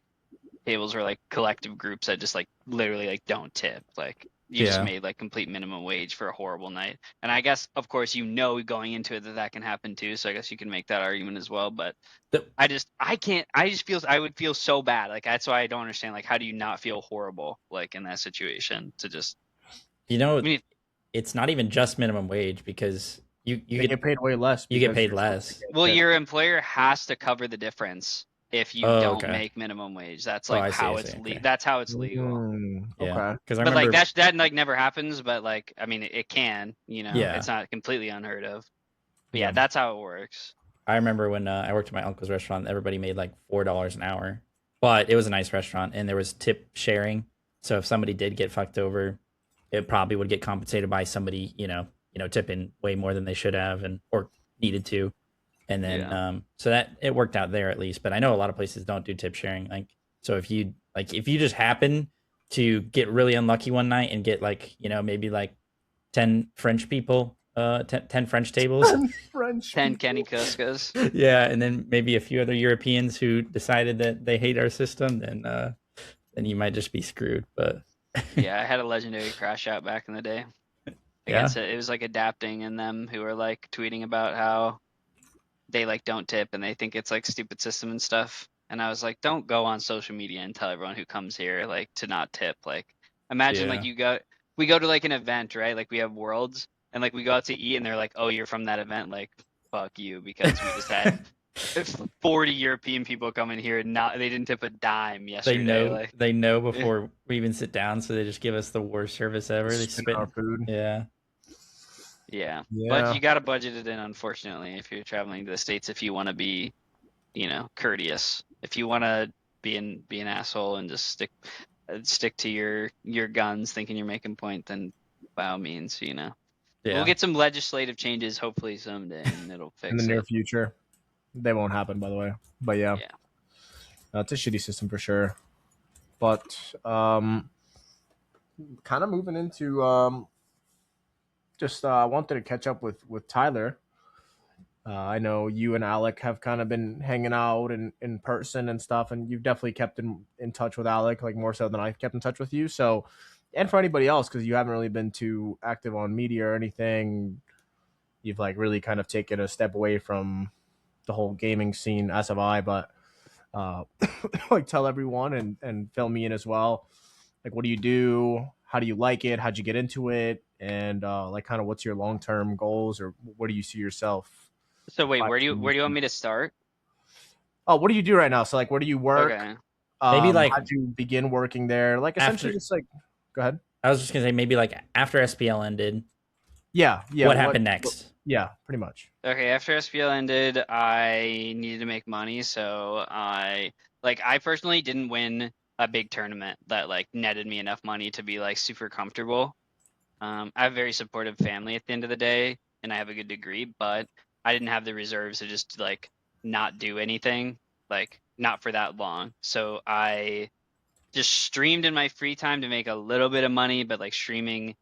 tables are like collective groups that just like literally like don't tip. Like you just Yeah. made like complete minimum wage for a horrible night. And I guess of course going into it that can happen too. So I guess you can make that argument as well. But The- I would feel so bad. Like that's why I don't understand. Like how do you not feel horrible like in that situation to just I mean, it's not even just minimum wage because you you get paid way less. you get because paid you're less. supposed to get well, tipped. your employer has to cover the difference if you Oh, don't okay. make minimum wage. That's Oh, like I see, how I it's see, okay. that's how it's legal. Yeah. Okay. Because I But remember like that like never happens. But like I mean, it can. Yeah. It's not completely unheard of. But Yeah. yeah, that's how it works. I remember when I worked at my uncle's restaurant, everybody made like $4 an hour, but it was a nice restaurant and there was tip sharing. So if somebody did get fucked over, it probably would get compensated by somebody, tipping way more than they should have or needed to. And then Yeah. so that it worked out there at least. But I know a lot of places don't do tip sharing. Like so if you just happen to get really unlucky one night and get like, maybe like 10 French people, 10 French tables. French 10 Kenny people. Kuskas. Yeah, and then maybe a few other Europeans who decided that they hate our system, then you might just be screwed. But Yeah, I had a legendary crash out back in the day yeah, against it. It was like adapting and them who were like tweeting about how they like don't tip and they think it's like stupid system and stuff. And I was like, don't go on social media and tell everyone who comes here like to not tip. Like imagine like yeah, we go to like an event, right? Like we have worlds and like we go out to eat and they're like, oh, you're from that event. Like fuck you because we just had 40 European people coming here and not they didn't tip a dime yesterday. Like they know yeah. before we even sit down, so they just give us the worst service ever. They Spit spit. our food. Yeah, Yeah. But Yeah. you got to budget it in, unfortunately, if you're traveling to the States, if you want to be, courteous. If you want to be an asshole and just stick to your guns thinking you're making point, then by all means, We'll yeah, get some legislative changes hopefully someday and it'll In the fix near it. future, they won't happen, by the way. But yeah, Yeah. it's a shitty system for sure. But kind of moving into just I wanted to catch up with Tyler. I know you and Alec have kind of been hanging out in person and stuff, and you've definitely kept in touch with Alec, like more so than I kept in touch with you. So, and for anybody else, because you haven't really been too active on media or anything, you've like really kind of taken a step away from the whole gaming scene, as have I. But uh, like, tell everyone and fill me in as well. Like, what do you do? How do you like it? How'd you get into it? And like, kind of, what's your long term goals, or where do you see yourself So wait, 5 10 where years do you from want now? me to start? Oh, what do you do right now? So like, where do you work? Okay. maybe like How'd you begin working there? Like, essentially, after. just like, go ahead. I was just gonna say maybe like after SPL ended, Yeah, yeah. what happened What next? yeah, pretty much. Okay, after SPL ended, I needed to make money, so I personally didn't win a big tournament that like netted me enough money to be like super comfortable. I have a very supportive family at the end of the day, and I have a good degree, but I didn't have the reserves to just like not do anything, like not for that long. So I just streamed in my free time to make a little bit of money, but like streaming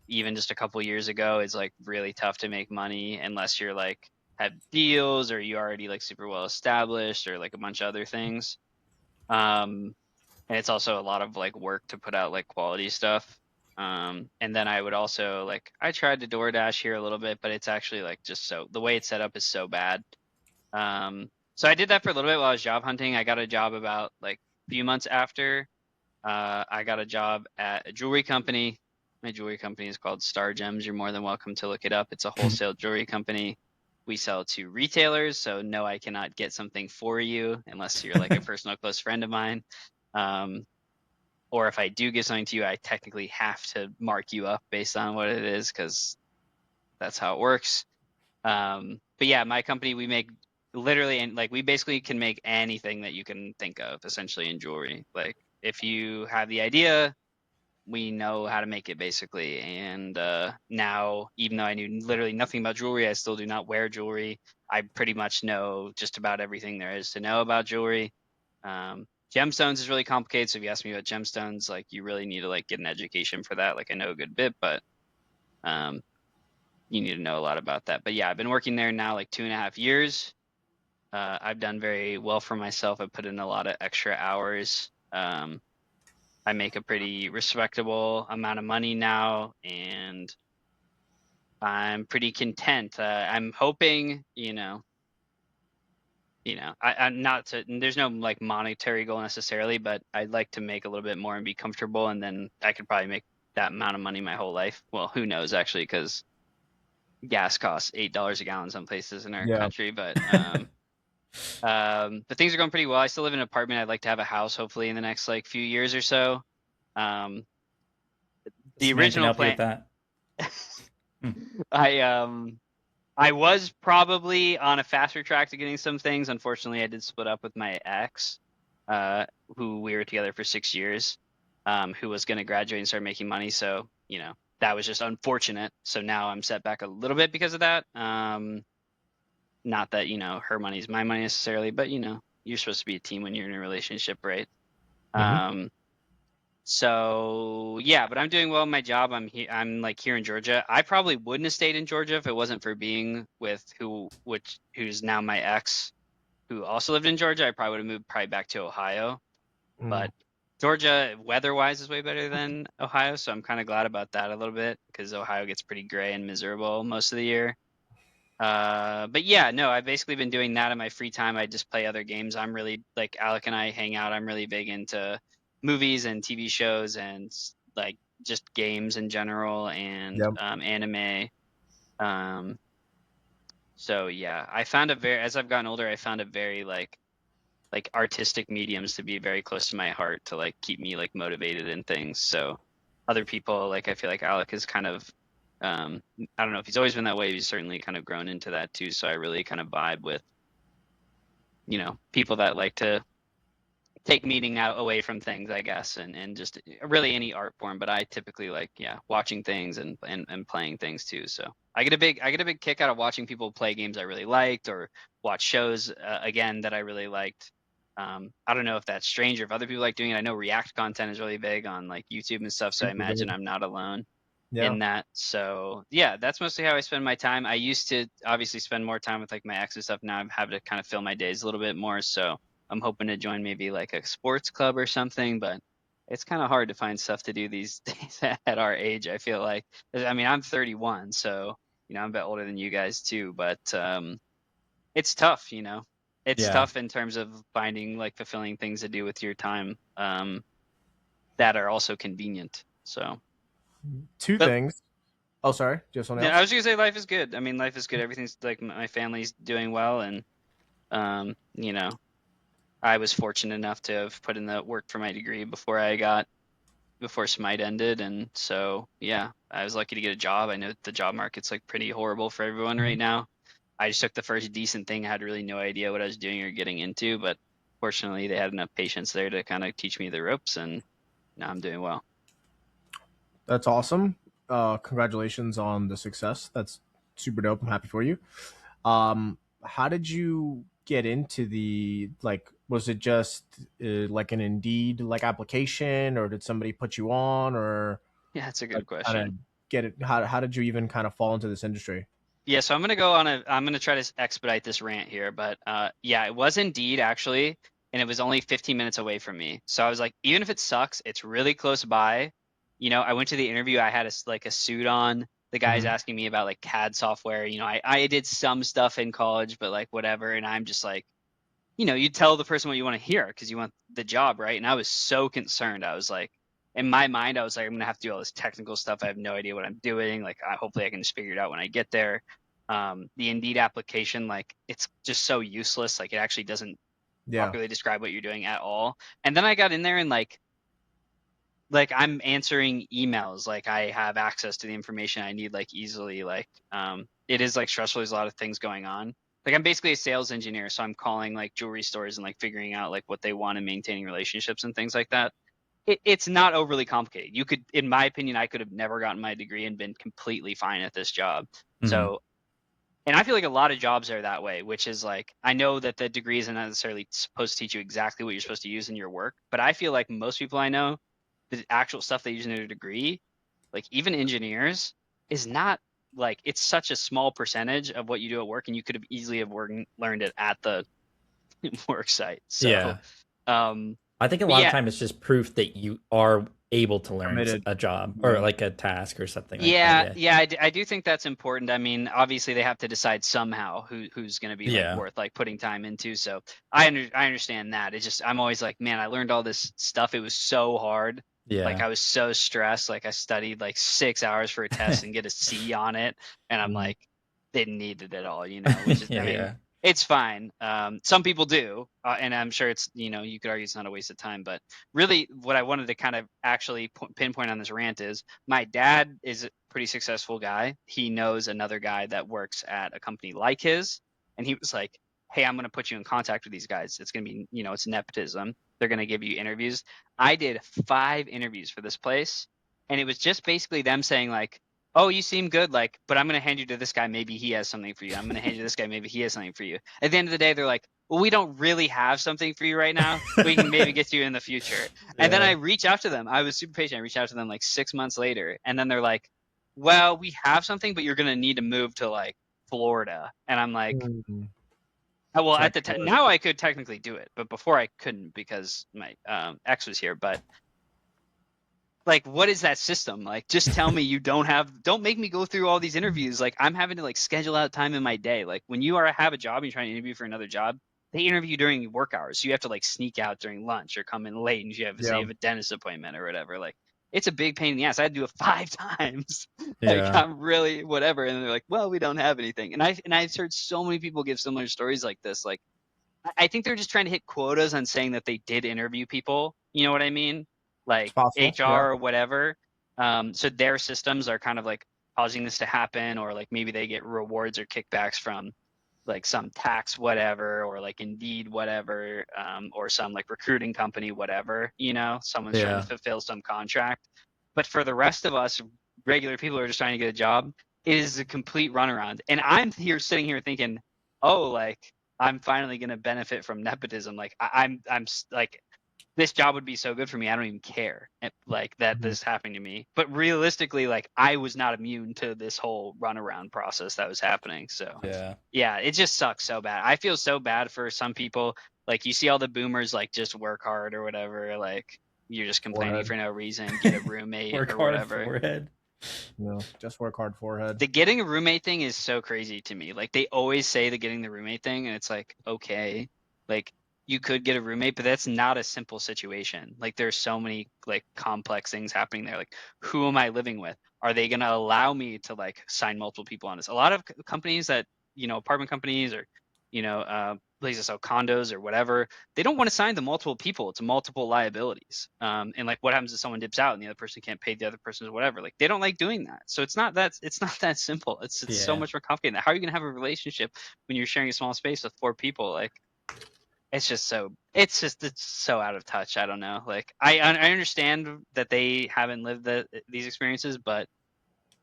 even just a couple years ago is like really tough to make money unless you're like have deals or you already like super well established or like a bunch of other things. And it's also a lot of like work to put out like quality stuff. And then I would also like I tried to DoorDash here a little bit, but it's actually like just so the way it's set up is so bad. So I did that for a little bit while I was job hunting. I got a job about like a few months after. I got a job at a jewelry company. My jewelry company is called Star Gems. You're more than welcome to look it up. It's a wholesale jewelry company. We sell to retailers, so no, I cannot get something for you unless you're like a personal close friend of mine. Um, or if I do give something to you, I technically have to mark you up based on what it is because that's how it works. But yeah, my company, we make literally and like we basically can make anything that you can think of essentially in jewelry. Like if you have the idea, we know how to make it basically. And now, even though I knew literally nothing about jewelry, I still do not wear jewelry. I pretty much know just about everything there is to know about jewelry. Gemstones is really complicated. So if you ask me about gemstones, like you really need to like get an education for that. Like I know a good bit, but um, you need to know a lot about that. But yeah, I've been working there now like 2.5 years. I've done very well for myself. I've put in a lot of extra hours. I make a pretty respectable amount of money now, and I'm pretty content. I'm hoping, I'm not to. There's no like monetary goal necessarily, but I'd like to make a little bit more and be comfortable, and then I could probably make that amount of money my whole life. Well, who knows actually, because gas costs $8 a gallon some places in our Yeah. country, but things are going pretty well. I still live in an apartment. I'd like to have a house hopefully in the next like few years or so. Um, This the man can original help you with plan. that. Hmm. I was probably on a faster track to getting some things. Unfortunately, I did split up with my ex, uh, who we were together for 6 years, who was going to graduate and start making money. So, that was just unfortunate. So now I'm set back a little bit because of that. not that, her money's my money necessarily, but you're supposed to be a team when you're in a relationship, right? Hmm. Um, so yeah, but I'm doing well in my job. I'm like here in Georgia. I probably wouldn't have stayed in Georgia if it wasn't for being with who's now my ex, who also lived in Georgia. I probably would have moved probably back to Ohio. Mm. But Georgia, weather-wise, is way better than Ohio, so I'm kind of glad about that a little bit because Ohio gets pretty gray and miserable most of the year. But yeah, no, I've basically been doing that in my free time. I just play other games. I'm really like Alec and I hang out. I'm really big into movies and TV shows and like just games in general and Yep. anime. Um, so yeah, I found as I've gotten older, I found a very like artistic mediums to be very close to my heart to like keep me like motivated in things. So other people, like I feel like Alec is kind of I don't know if he's always been that way. He's certainly kind of grown into that too. So I really kind of vibe with, people that like to take meaning out away from things, I guess, and just really any art form. But I typically like, yeah, watching things and playing things too. So I get a big kick out of watching people play games I really liked or watch shows again that I really liked. I don't know if that's strange or if other people like doing it. I know React content is really big on like YouTube and stuff, so I Super imagine big. I'm not alone Yeah. in that. So yeah, that's mostly how I spend my time. I used to obviously spend more time with like my ex and stuff. Now I have to kind of fill my days a little bit more. So I'm hoping to join maybe like a sports club or something, but it's kind of hard to find stuff to do these days at our age, I feel like. I mean, I'm 31, so I'm a bit older than you guys too, but it's tough. It's Yeah. tough in terms of finding like fulfilling things to do with your time that are also convenient. So, Two but things. Oh, sorry. Do you have something yeah, I else? was gonna say life is good. I mean, life is good. Everything's like my family's doing well, and um, you know, I was fortunate enough to have put in the work for my degree before Smite ended, and so yeah, I was lucky to get a job. I know the job market's like pretty horrible for everyone Mhm. right now. I just took the first decent thing. I had really no idea what I was doing or getting into, but fortunately, they had enough patience there to kind of teach me the ropes, and now I'm doing well. That's awesome. Congratulations on the success. That's super dope. I'm happy for you. How did you get into the like? Was it just like an Indeed like application, or did somebody put you on, or Yeah, that's a like good kind of question. get it? How did you even kind of fall into this industry? Yeah, so I'm gonna try to expedite this rant here, but yeah, it was Indeed actually, and it was only 15 minutes away from me. So I was like, even if it sucks, it's really close by. I went to the interview, I had like a suit on. The guy's Hmm. asking me about like CAD software. I did some stuff in college, but like whatever, and I'm just like, you tell the person what you want to hear because you want the job, right? And I was so concerned. I was like, in my mind, I was like, I'm gonna have to do all this technical stuff. I have no idea what I'm doing. Like, hopefully, I can just figure it out when I get there. The Indeed application, like, it's just so useless. Like, it actually doesn't Yeah. properly describe what you're doing at all. And then I got in there and like I'm answering emails. Like, I have access to the information I need like easily. Like, it is like stressful. There's a lot of things going on. Like I'm basically a sales engineer, so I'm calling like jewelry stores and like figuring out like what they want and maintaining relationships and things like that. It's not overly complicated. You could, in my opinion, I could have never gotten my degree and been completely fine at this job. Hmm. So, and I feel like a lot of jobs are that way, which is like, I know that the degree isn't necessarily supposed to teach you exactly what you're supposed to use in your work, but I feel like most people I know, the actual stuff they use in their degree, like even engineers, is not like, it's such a small percentage of what you do at work, and you could have easily have learned it at the work site. So, Yeah. um, I think a but lot of yeah, time it's just proof that you are able to learn Committed. a job or Yeah. like a task or something like that. Yeah, Yeah. yeah, I do think that's important. I mean, obviously they have to decide somehow who's going to be like Yeah. worth like putting time into. So I understand that. It's just I'm always like, man, I learned all this stuff. It was so hard. Like Yeah. I was so stressed. Like I studied like 6 hours for a test and get a C on it, and I'm Mhm. like, didn't need it at all, which is, Yeah. I mean, Yeah. it's fine. Some people do, and I'm sure it's, you could argue it's not a waste of time, but really what I wanted to kind of actually pinpoint on this rant is my dad is a pretty successful guy. He knows another guy that works at a company like his, and he was like, hey, I'm going to put you in contact with these guys. It's going to be, it's nepotism. They're going to give you interviews. I did 5 interviews for this place, and it was just basically them saying like, oh, you seem good, like, but I'm gonna hand you to this guy, maybe he has something for you. I'm gonna hand you to this guy, maybe he has something for you. At the end of the day, they're like, well, we don't really have something for you right now. We can maybe get to you in the future. And then I reach out to them. I was super patient. I reached out to them like 6 months later, and then they're like, well, we have something, but you're gonna need to move to like Florida. And I'm like, Mhm. well, at Check the time the- now I could technically do it, but before I couldn't because my ex was here. But like, what is that system? Like, just tell me you don't make me go through all these interviews. Like, I'm having to like schedule out time in my day. Like, when you have a job and you're trying to interview for another job, they interview during work hours. So you have to like sneak out during lunch or come in late and you have to say Yeah. you have a dentist appointment or whatever. Like, it's a big pain in the ass. I had to do it 5 times. Like, Yeah. I'm really whatever. And they're like, well, we don't have anything. And I've heard so many people give similar stories like this. Like, I think they're just trying to hit quotas on saying that they did interview people. You know what I mean? It's Like possible. Yeah. HR or whatever. So their systems are kind of like causing this to happen, or like maybe they get rewards or kickbacks from like some tax whatever, or like Indeed whatever, or some like recruiting company whatever. Someone's trying to Yeah. fulfill some contract. But for the rest of us, regular people who are just trying to get a job, it is a complete runaround. And I'm here sitting here thinking, oh, like I'm finally gonna benefit from nepotism. Like like this job would be so good for me. I don't even care like that Mhm. this is happening to me. But realistically, like I was not immune to this whole runaround process that was happening. So yeah, it just sucks so bad. I feel so bad for some people. Like you see all the boomers like just work hard or whatever. Like you're just complaining Forehead. for no reason. Get a roommate Work or hard whatever. forehead. No, just work hard forehead. The getting a roommate thing is so crazy to me. Like they always say the getting the roommate thing, and it's like, okay, like you could get a roommate, but that's not a simple situation. Like there's so many like complex things happening there. Like who am I living with? Are they gonna allow me to like sign multiple people on this? A lot of companies that apartment companies or places sell condos or whatever, they don't want to sign the multiple people. It's multiple liabilities. And like what happens if someone dips out and the other person can't pay the other person or whatever? Like they don't like doing that. So it's not that simple. It's so Yeah. much more complicated than that. How are you gonna have a relationship when you're sharing a small space with 4 people? Like it's so out of touch. I don't know. Like I understand that they haven't lived these experiences, but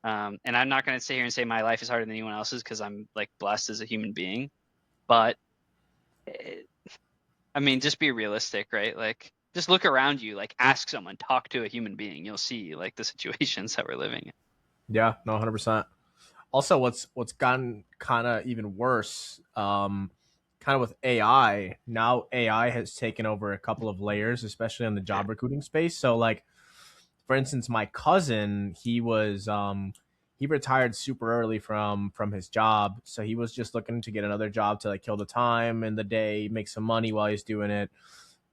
and I'm not gonna sit here and say my life is harder than anyone else's because I'm like blessed as a human being. But I mean, just be realistic, right? Like, just look around you, like, ask someone, talk to a human being. You'll see, like, the situations that we're living in. Yeah, no, 100%. Also, what's gotten kind of even worse, kind of with AI. Now AI has taken over a couple of layers, especially on the job recruiting space. So, like, for instance, my cousin, he retired super early from his job, so he was just looking to get another job to like kill the time in the day, make some money while he's doing it.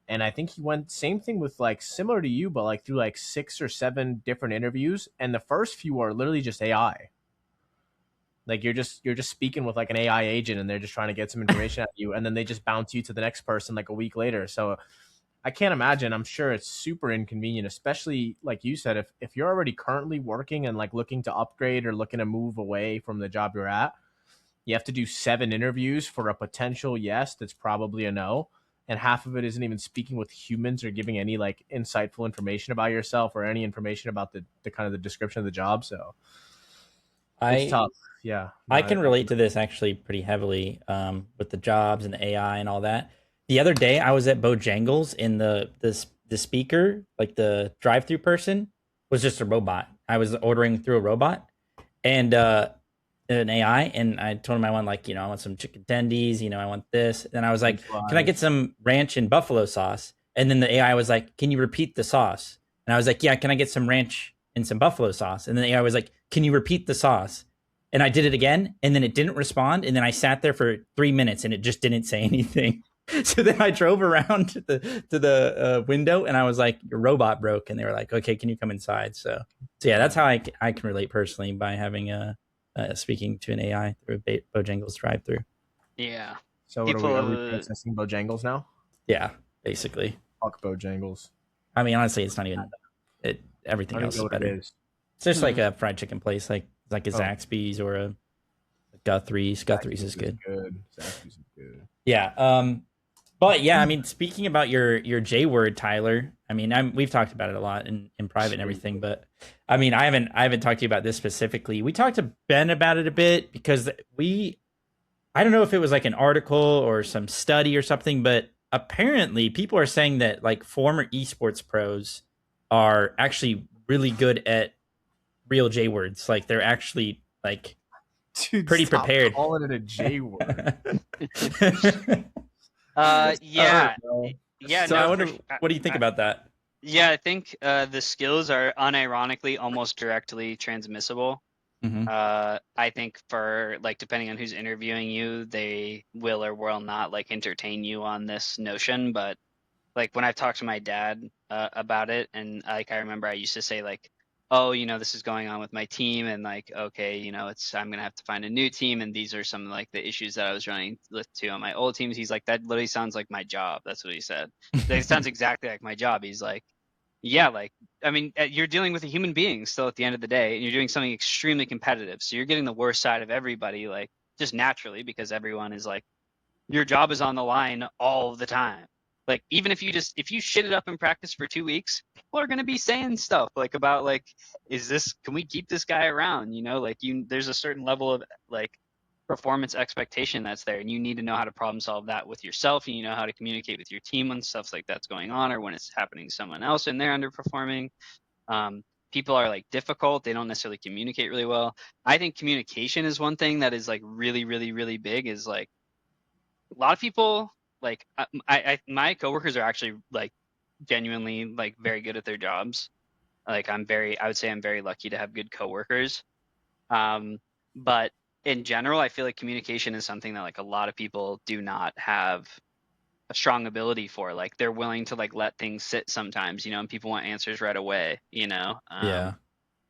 And I think he went same thing with like similar to you, but like through like 6 or 7 different interviews, and the first few are literally just AI. Like you're just speaking with like an AI agent, and they're just trying to get some information out of you, and then they just bounce you to the next person like a week later. So I can't imagine. I'm sure it's super inconvenient, especially like you said, if you're already currently working and like looking to upgrade or looking to move away from the job you're at, you have to do 7 interviews for a potential yes that's probably a no. And half of it isn't even speaking with humans or giving any like insightful information about yourself or any information about the kind of the description of the job. So it's I tough. Yeah. I can relate to this actually pretty heavily with the jobs and the AI and all that. The other day, I was at Bojangles, and the speaker, like the drive-through person, was just a robot. I was ordering through a robot and an AI, and I told him I want like I want some chicken tendies, I want this, and I was like, can I get some ranch and buffalo sauce? And then the AI was like, can you repeat the sauce? And I was like, yeah, can I get some ranch and some buffalo sauce? And then the AI was like, can you repeat the sauce? And I did it again, and then it didn't respond. And then I sat there for 3 minutes, and it just didn't say anything. So then I drove around to the window, and I was like, "Your robot broke." And they were like, "Okay, can you come inside?" So yeah, that's how I can relate personally by having speaking to an AI through a Bojangles drive-through. Yeah. So are we processing Bojangles now? Yeah, basically. Fuck Bojangles. I mean, honestly, it's not even it. Everything else is better. It's just like a fried chicken place, like a Zaxby's or a Guthrie's. Guthrie's is good. Zaxby's is good. Yeah. But yeah, I mean, speaking about your J word, Tyler, I mean, we've talked about it a lot in private and everything, but I mean, I haven't talked to you about this specifically. We talked to Ben about it a bit because I don't know if it was like an article or some study or something, but apparently people are saying that like former esports pros are actually really good at real J words. Like they're actually like Dude, pretty stop prepared. calling it a J word. Yeah, Bro. yeah, So I no, wonder, what do you think about that? yeah, I think the skills are unironically almost directly transmissible. Mm-hmm. I think for like depending on who's interviewing you, they will or will not like entertain you on this notion. But like when I've talked to my dad about it, and like I remember I used to say like, oh, this is going on with my team, and like, okay, it's I'm gonna have to find a new team, and these are some of like the issues that I was running with too on my old teams. He's like, that literally sounds like my job. That's what he said. It sounds exactly like my job. He's like, yeah, like I mean, you're dealing with a human being still at the end of the day, and you're doing something extremely competitive. So you're getting the worst side of everybody, like just naturally, because everyone is like your job is on the line all the time. Like even if you shit it up in practice for 2 weeks, people are gonna be saying stuff like about like, can we keep this guy around? Like there's a certain level of like performance expectation that's there, and you need to know how to problem solve that with yourself, and you know how to communicate with your team when stuff like that's going on or when it's happening to someone else and they're underperforming. People are like difficult, they don't necessarily communicate really well. I think communication is one thing that is like really really really big, is like a lot of people like my coworkers are actually like genuinely like very good at their jobs. Like I would say I'm very lucky to have good coworkers. But in general, I feel like communication is something that like a lot of people do not have a strong ability for. Like they're willing to like let things sit sometimes, and people want answers right away. Yeah.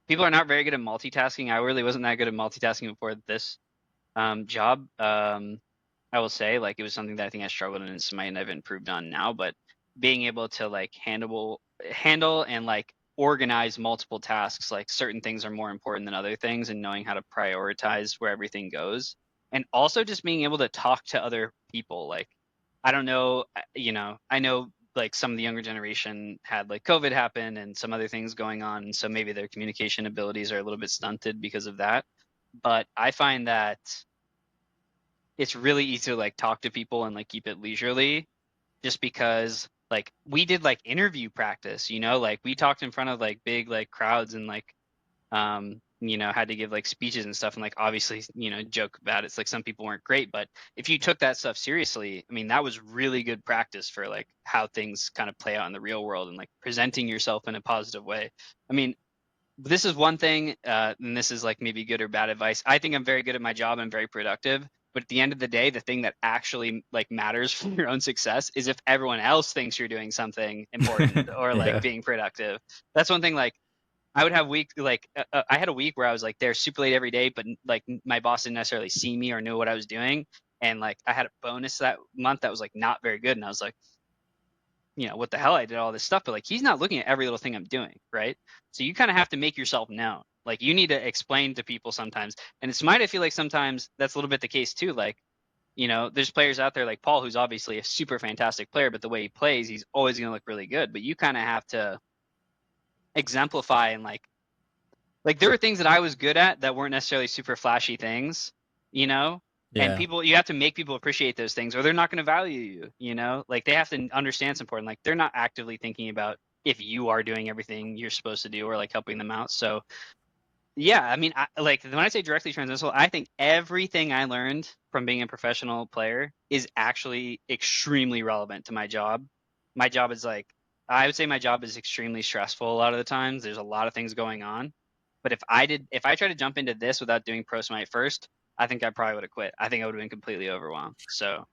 People are not very good at multitasking. I really wasn't that good at multitasking before this job. I will say like it was something that I think I struggled in, and something I've improved on now. But being able to like handle and like organize multiple tasks, like certain things are more important than other things, and knowing how to prioritize where everything goes, and also just being able to talk to other people. Like I don't know, I know like some of the younger generation had like COVID happen and some other things going on, and so maybe their communication abilities are a little bit stunted because of that. But I find that it's really easy to like talk to people and like keep it leisurely, just because like we did like interview practice, like we talked in front of like big like crowds, and like had to give like speeches and stuff, and like obviously joke about it. It's like some people weren't great, but if you took that stuff seriously, I mean that was really good practice for like how things kind of play out in the real world and like presenting yourself in a positive way. I mean, this is one thing, and this is like maybe good or bad advice. I think I'm very good at my job. I'm very productive. But at the end of the day, the thing that actually like matters for your own success is if everyone else thinks you're doing something important or like Yeah. being productive. That's one thing. Like I would have I had a week where I was like there super late every day, but like my boss didn't necessarily see me or know what I was doing. And like I had a bonus that month that was like not very good, and I was like, what the hell, I did all this stuff, but like he's not looking at every little thing I'm doing, right? So you kind of have to make yourself known. Like you need to explain to people sometimes. And it's might I feel like sometimes that's a little bit the case too. Like, there's players out there like Paul, who's obviously a super fantastic player, but the way he plays, he's always going to look really good. But you kind of have to exemplify, and like there were things that I was good at that weren't necessarily super flashy things, you know? And Yeah. you have to make people appreciate those things, or they're not going to value you. Like they have to understand it's important. Like they're not actively thinking about if you are doing everything you're supposed to do or like helping them out. So yeah, I mean, like when I say directly transmissible, I think everything I learned from being a professional player is actually extremely relevant to my job. My job is like, I would say my job is extremely stressful a lot of the times. There's a lot of things going on. But if I tried to jump into this without doing Pro Smite first, I think I probably would have quit. I think I would have been completely overwhelmed. So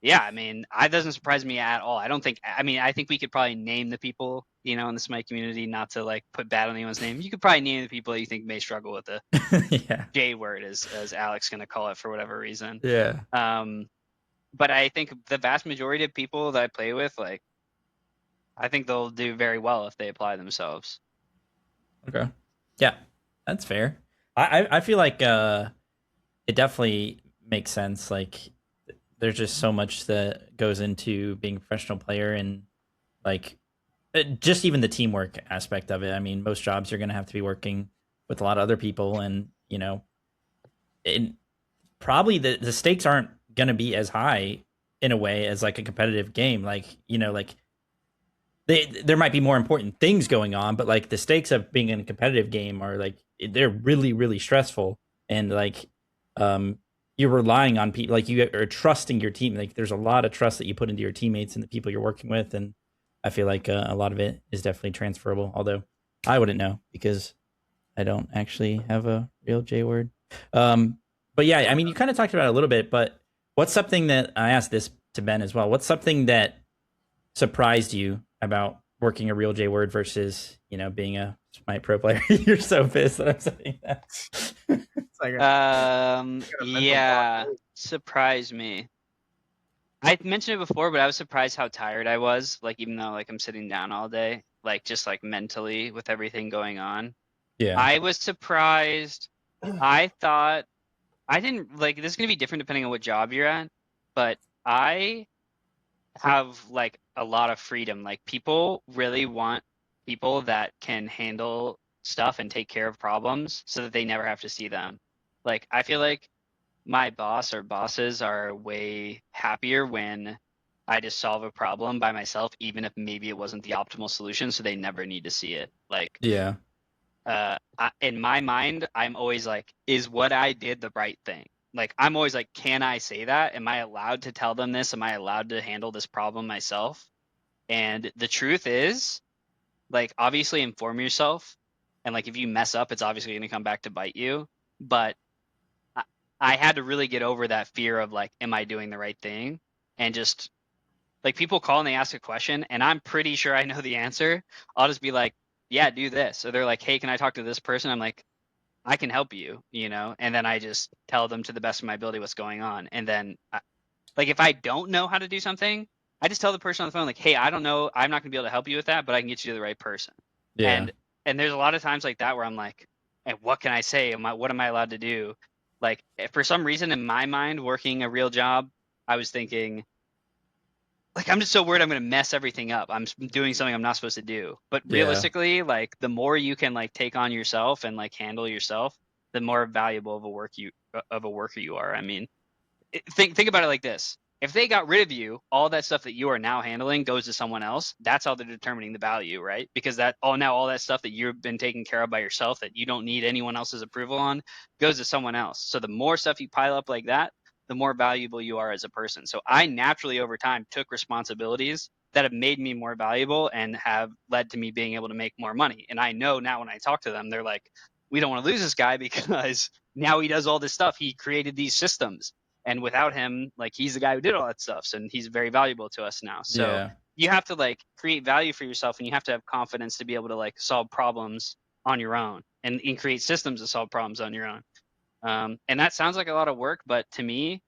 yeah, I mean, it doesn't surprise me at all. I think we could probably name the people, in the Smite community, not to like put bad on anyone's name. You could probably name the people that you think may struggle with the Yeah. J word, as Alex gonna call it for whatever reason. Yeah. But I think the vast majority of people that I play with, like, I think they'll do very well if they apply themselves. Okay. Yeah, that's fair. I feel like it definitely makes sense. Like there's just so much that goes into being a professional player, and like just even the teamwork aspect of it. I mean, most jobs you're going to have to be working with a lot of other people, and it, probably the stakes aren't going to be as high in a way as like a competitive game. Like like there might be more important things going on, but like the stakes of being in a competitive game are like they're really really stressful, and like you're relying on people, like you are trusting your team. Like there's a lot of trust that you put into your teammates and the people you're working with, and I feel like a lot of it is definitely transferable. Although I wouldn't know because I don't actually have a real J word. But yeah, I mean, you kind of talked about it a little bit, but what's something that I asked this to Ben as well? What's something that surprised you about working a real J word versus being a Smite pro player? You're so pissed that I'm saying that. It's like Yeah, surprised me. I mentioned it before, but I was surprised how tired I was. Like, even though like I'm sitting down all day, like just like mentally with everything going on. Yeah. I was surprised. I thought I didn't like this is gonna be different depending on what job you're at, but I have like a lot of freedom. Like people really want people that can handle stuff and take care of problems so that they never have to see them. Like I feel like my boss or bosses are way happier when I just solve a problem by myself, even if maybe it wasn't the optimal solution, so they never need to see it. Like, Yeah. in my mind, I'm always like, is what I did the right thing? Like, I'm always like, can I say that? Am I allowed to tell them this? Am I allowed to handle this problem myself? And the truth is, like, obviously inform yourself. And like, if you mess up, it's obviously going to come back to bite you. But I had to really get over that fear of like, am I doing the right thing? And just like people call and they ask a question and I'm pretty sure I know the answer. I'll just be like, yeah, do this. Or they're like, hey, can I talk to this person? I'm like, I can help you, and then I just tell them to the best of my ability what's going on. And then like if I don't know how to do something, I just tell the person on the phone like, hey, I don't know, I'm not gonna be able to help you with that, but I can get you to the right person. Yeah. And there's a lot of times like that where I'm like, and what can I say? What am I allowed to do? Like for some reason in my mind, working a real job, I was thinking, like I'm just so worried I'm gonna mess everything up. I'm doing something I'm not supposed to do. But Yeah. realistically, like the more you can like take on yourself and like handle yourself, the more valuable of a worker you are. I mean, think about it like this. If they got rid of you, all that stuff that you are now handling goes to someone else. That's how they're determining the value, right? Because all that stuff that you've been taking care of by yourself that you don't need anyone else's approval on goes to someone else. So the more stuff you pile up like that, the more valuable you are as a person. So I naturally over time took responsibilities that have made me more valuable and have led to me being able to make more money. And I know now when I talk to them, they're like, we don't want to lose this guy because now he does all this stuff. He created these systems. And without him, like he's the guy who did all that stuff. And he's very valuable to us now. So Yeah. you have to like create value for yourself and you have to have confidence to be able to like solve problems on your own and create systems to solve problems on your own. And that sounds like a lot of work, but to me,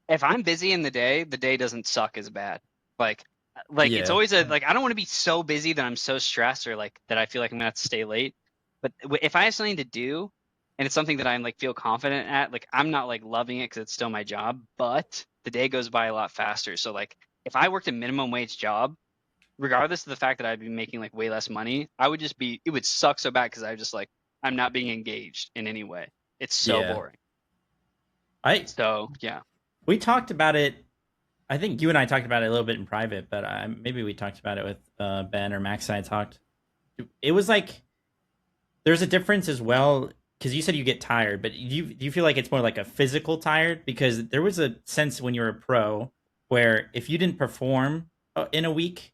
if I'm busy in the day doesn't suck as bad. Like it's Yeah. always I don't want to be so busy that I'm so stressed or like that I feel like I'm gonna have to stay late. But if I have something to do and it's something that I'm like feel confident at, like I'm not like loving it because it's still my job, but the day goes by a lot faster. So like if I worked a minimum wage job, regardless of the fact that I'd be making like way less money, it would suck so bad because I'm not being engaged in any way. It's so Yeah. boring. So yeah. We talked about it. I think you and I talked about it a little bit in private, but maybe we talked about it with Ben or Max and I talked. It was like there's a difference as well because you said you get tired, but do you feel like it's more like a physical tired? Because there was a sense when you were a pro where if you didn't perform in a week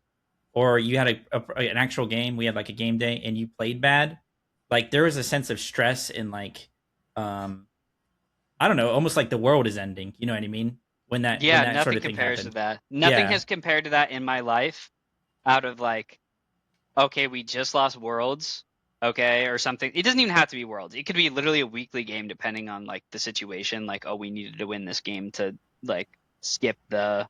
or you had an actual game, we had like a game day and you played bad, like there was a sense of stress and like I don't know, almost like the world is ending. You know what I mean? When that Nothing sort of thing compares to happened. that. Nothing Yeah. has compared to that in my life out of like, okay, we just lost Worlds, okay, or something. It doesn't even have to be Worlds. It could be literally a weekly game depending on like the situation. Like, oh, we needed to win this game to like skip the,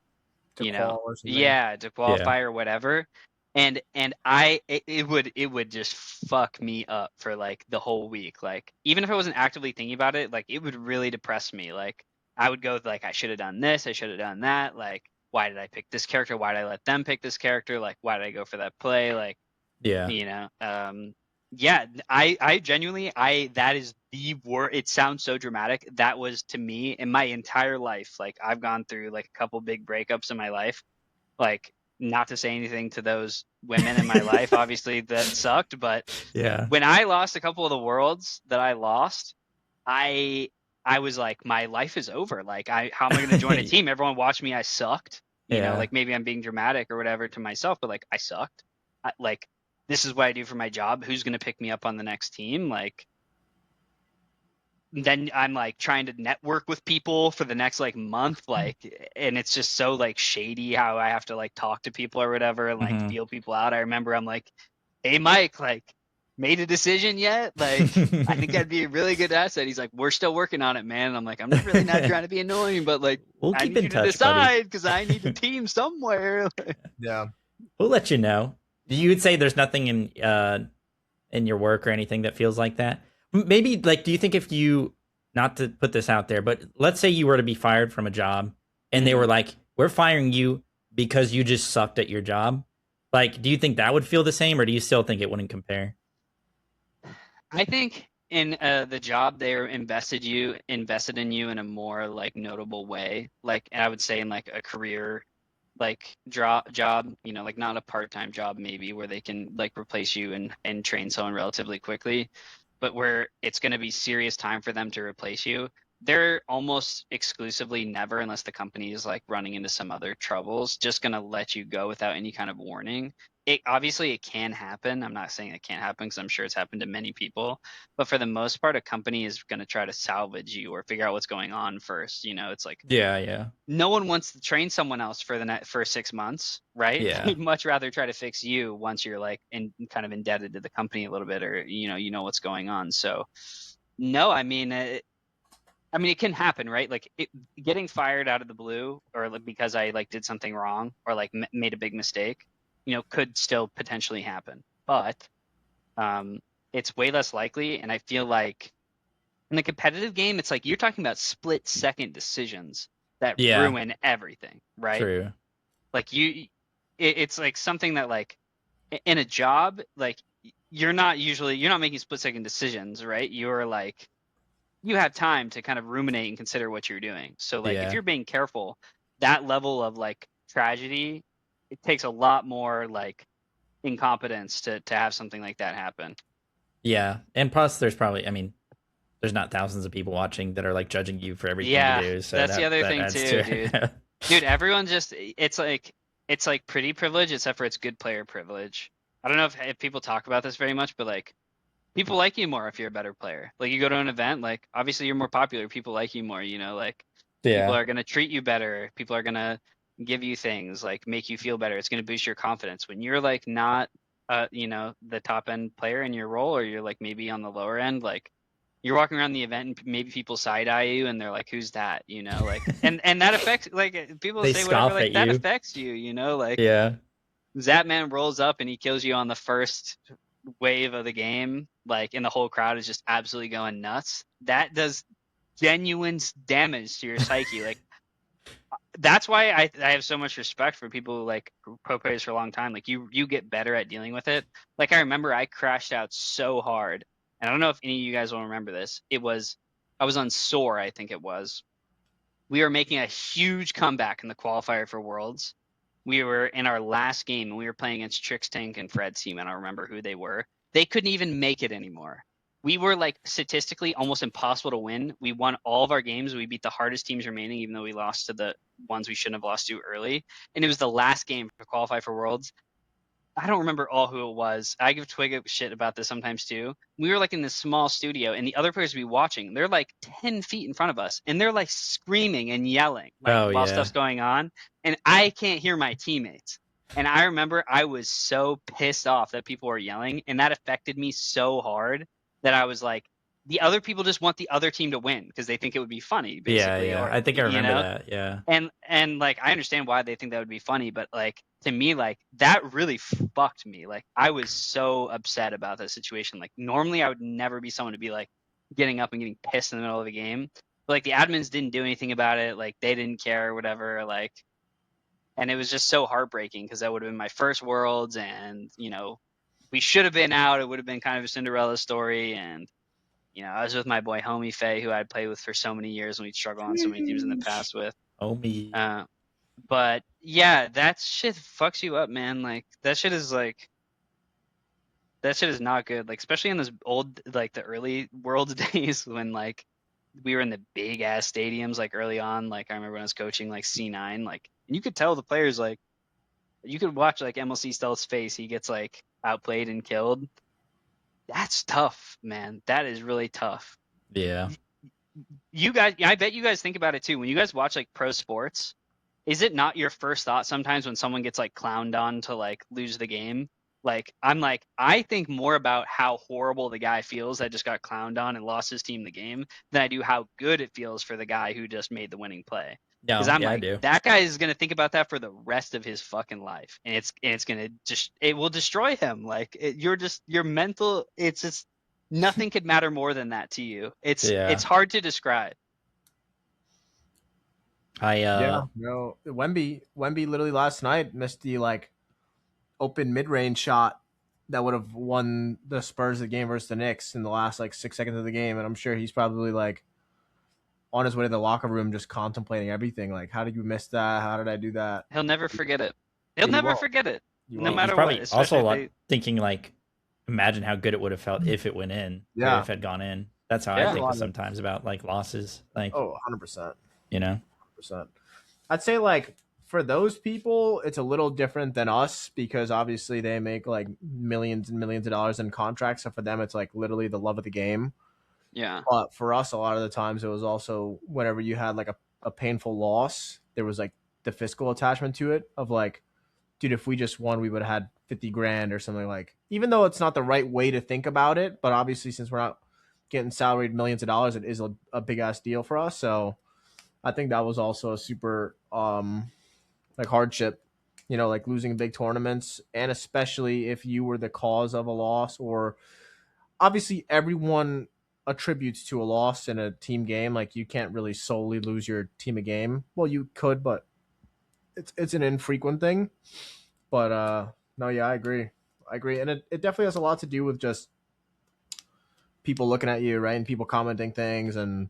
to you know, qual or something. yeah, to Yeah. qualify or whatever. And it would just fuck me up for like the whole week. Like even if I wasn't actively thinking about it, like it would really depress me. Like I would go like I should have done this, I should have done that. Like why did I pick this character? Why did I let them pick this character? Like, why did I go for that play? Like, Yeah. Yeah, I genuinely, that is the word. It sounds so dramatic. That was, to me, in my entire life, like, I've gone through like a couple big breakups in my life. Like, not to say anything to those women in my life, obviously that sucked, but Yeah. when I lost a couple of the worlds that I lost, I I was like, my life is over. Like, how am I going to join a team? Everyone watched me. I sucked. Yeah. Like, maybe I'm being dramatic or whatever to myself, but like, I sucked. Like, this is what I do for my job. Who's going to pick me up on the next team? Like, then I'm like trying to network with people for the next like month, like, and it's just so like shady how I have to like talk to people or whatever and like feel people out. I remember I'm like, hey Mike, like, made a decision yet? Like, I think I'd be a really good asset. He's like, we're still working on it, man. And I'm like, I'm really not trying to be annoying, but like, We'll I keep need in you to touch, decide because I need a team somewhere. Yeah. We'll let you know. You would say there's nothing in your work or anything that feels like that? Maybe, like, do you think if you, not to put this out there, but let's say you were to be fired from a job and they were like, we're firing you because you just sucked at your job. Like, do you think that would feel the same, or do you still think it wouldn't compare? I think in the job they're invested in you in a more like notable way. Like, and I would say in like a career like job, like not a part-time job maybe where they can like replace you and train someone relatively quickly, but where it's going to be serious time for them to replace you. They're almost exclusively never, unless the company is like running into some other troubles, just going to let you go without any kind of warning. It obviously it can happen. I'm not saying it can't happen because I'm sure it's happened to many people, but for the most part, a company is going to try to salvage you or figure out what's going on first. It's like Yeah, yeah, no one wants to train someone else for for 6 months, right? yeah, They'd much rather try to fix you once you're like kind of indebted to the company a little bit, or what's going on. So no, I mean it can happen, right? Like getting fired out of the blue, or like because I like did something wrong or like made a big mistake, could still potentially happen, but it's way less likely. And I feel like in the competitive game, it's like you're talking about split second decisions that yeah. ruin everything, right? True. Like it's like something that like in a job, like you're not making split second decisions, right? You're like you have time to kind of ruminate and consider what you're doing. So like if Yeah, you're being careful, that level of like tragedy, it takes a lot more like incompetence to have something like that happen. yeah. And plus, there's probably, I mean, there's not thousands of people watching that are like judging you for everything you Yeah, do. So that's the other that thing adds too, to dude. it. Dude, everyone just it's like pretty privilege except for it's good player privilege. I don't know if people talk about this very much, but like people like you more if you're a better player. Like you go to an event, like obviously you're more popular, people like you more, like people Yeah, are gonna treat you better, people are gonna give you things, like make you feel better. It's gonna boost your confidence. When you're like not the top end player in your role, or you're like maybe on the lower end, like you're walking around the event and maybe people side eye you and they're like, who's that? Like, and that affects, like, people they say whatever, scoff like at that you. affects you, like Yeah, Zapman rolls up and he kills you on the first wave of the game, like, and the whole crowd is just absolutely going nuts. That does genuine damage to your psyche. Like, that's why I have so much respect for people who like pro players for a long time. Like you get better at dealing with it. Like I remember I crashed out so hard, and I don't know if any of you guys will remember this. I was on sore, I think it was. We were making a huge comeback in the qualifier for Worlds. We were in our last game and we were playing against Trix Tank and Fred's team. I don't remember who they were. They couldn't even make it anymore. We were like statistically almost impossible to win. We won all of our games. We beat the hardest teams remaining, even though we lost to the ones we shouldn't have lost to early. And it was the last game to qualify for Worlds. I don't remember all who it was. I give Twig a shit about this sometimes too. We were like in this small studio, and the other players would be watching. They're like 10 feet in front of us, and they're like screaming and yelling, like oh while yeah, stuff's going on, and I can't hear my teammates. And I remember I was so pissed off that people were yelling, and that affected me so hard that I was like, the other people just want the other team to win because they think it would be funny, yeah, basically, yeah. or I think I remember that. Yeah, and like I understand why they think that would be funny, but like to me, like that really fucked me. Like I was so upset about the situation. Like normally I would never be someone to be like getting up and getting pissed in the middle of the game. But like the admins didn't do anything about it. Like they didn't care or whatever. Like And it was just so heartbreaking because that would have been my first Worlds, and we should have been out. It would have been kind of a Cinderella story, and I was with my boy Homie Faye, who I'd played with for so many years, and we'd struggle on so many teams in the past with. Homie. But yeah, that shit fucks you up, man. Like that shit is not good. Like especially in those old, like the early Worlds days when like we were in the big ass stadiums, like early on. Like I remember when I was coaching like C9, like, and you could tell the players, like you could watch like MLC Stealth's face. He gets like outplayed and killed. That's tough, man. That is really tough. Yeah. You guys, I bet you guys think about it too. When you guys watch like pro sports, is it not your first thought sometimes when someone gets like clowned on to like lose the game? Like I think more about how horrible the guy feels that just got clowned on and lost his team the game than I do how good it feels for the guy who just made the winning play. No, Because I'm yeah, I like, do. that guy is gonna think about that for the rest of his fucking life, and it's gonna it will destroy him. Like your mental. It's just nothing could matter more than that to you. It's hard to describe. Wemby literally last night missed the like open mid-range shot that would have won the Spurs the game versus the Knicks in the last like 6 seconds of the game, and I'm sure he's probably like on his way to the locker room just contemplating everything. Like, how did you miss that? How did I do that? He'll never forget it. He'll never forget it. No matter he's probably what. Also thinking like, imagine how good it would have felt if it went in. Yeah, if it had gone in. That's how I think sometimes about like losses. Like 100%. 100%. I'd say like for those people, it's a little different than us because obviously they make like millions and millions of dollars in contracts. So for them, it's like literally the love of the game. Yeah. But for us, a lot of the times it was also whenever you had like a painful loss, there was like the fiscal attachment to it of like, dude, if we just won, we would have had 50 grand or something. Like, even though it's not the right way to think about it, but obviously since we're not getting salaried millions of dollars, it is a big ass deal for us. So I think that was also a super like hardship, like losing big tournaments, and especially if you were the cause of a loss, or obviously everyone attributes to a loss in a team game. Like you can't really solely lose your team a game. Well, you could, but it's an infrequent thing. But no, yeah, I agree, and it definitely has a lot to do with just people looking at you, right, and people commenting things, and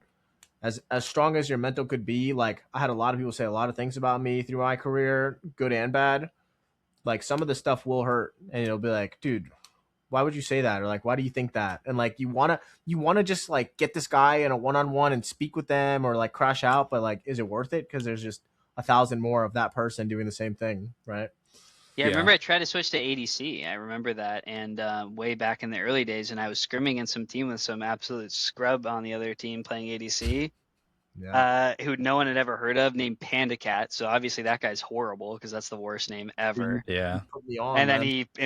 as strong as your mental could be, like I had a lot of people say a lot of things about me through my career, good and bad. Like some of the stuff will hurt, and it'll be like, dude, why would you say that? Or like, why do you think that? And like, you wanna just like get this guy in a one-on-one and speak with them, or like crash out, but like, is it worth it? Because there's just 1,000 more of that person doing the same thing, right? Yeah, I remember I tried to switch to ADC. I remember that, and way back in the early days, and I was scrimming in some team with some absolute scrub on the other team playing ADC, who no one had ever heard of, named Panda Cat. So obviously that guy's horrible because that's the worst name ever. Yeah. Put me on, and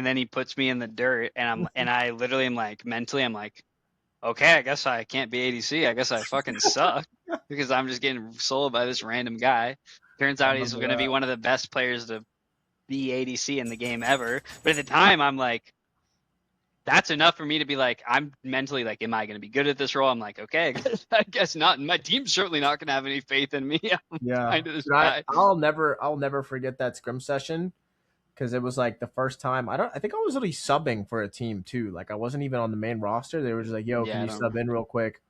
then he puts me in the dirt, and I literally am like mentally I'm like, okay, I guess I can't be ADC. I guess I fucking suck because I'm just getting soloed by this random guy. Turns out he's going to be one of the best players to be ADC in the game ever. But at the time, I'm like, that's enough for me to be like, I'm mentally like, am I going to be good at this role? I'm like, okay, I guess not. And my team's certainly not going to have any faith in me. I'll never forget that scrim session because it was like the first time. I think I was really subbing for a team too. Like I wasn't even on the main roster. They were just like, yo, can you sub in real quick?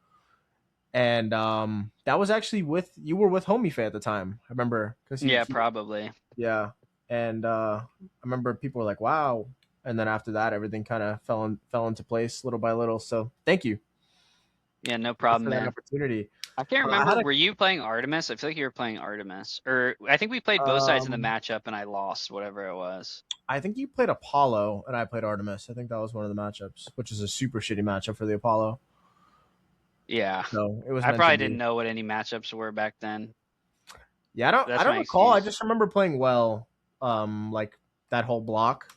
And that was actually you were with Homie Faye at the time. I remember. Probably. Yeah. And I remember people were like, wow. And then after that, everything kind of fell into place little by little. So thank you. Yeah, no problem, man. That opportunity. I can't remember. Were you playing Artemis? I feel like you were playing Artemis. Or I think we played both sides in the matchup and I lost, whatever it was. I think you played Apollo and I played Artemis. I think that was one of the matchups, which is a super shitty matchup for the Apollo. Yeah. So it was. I probably didn't know what any matchups were back then. Yeah, I don't recall. I just remember playing well, like that whole block,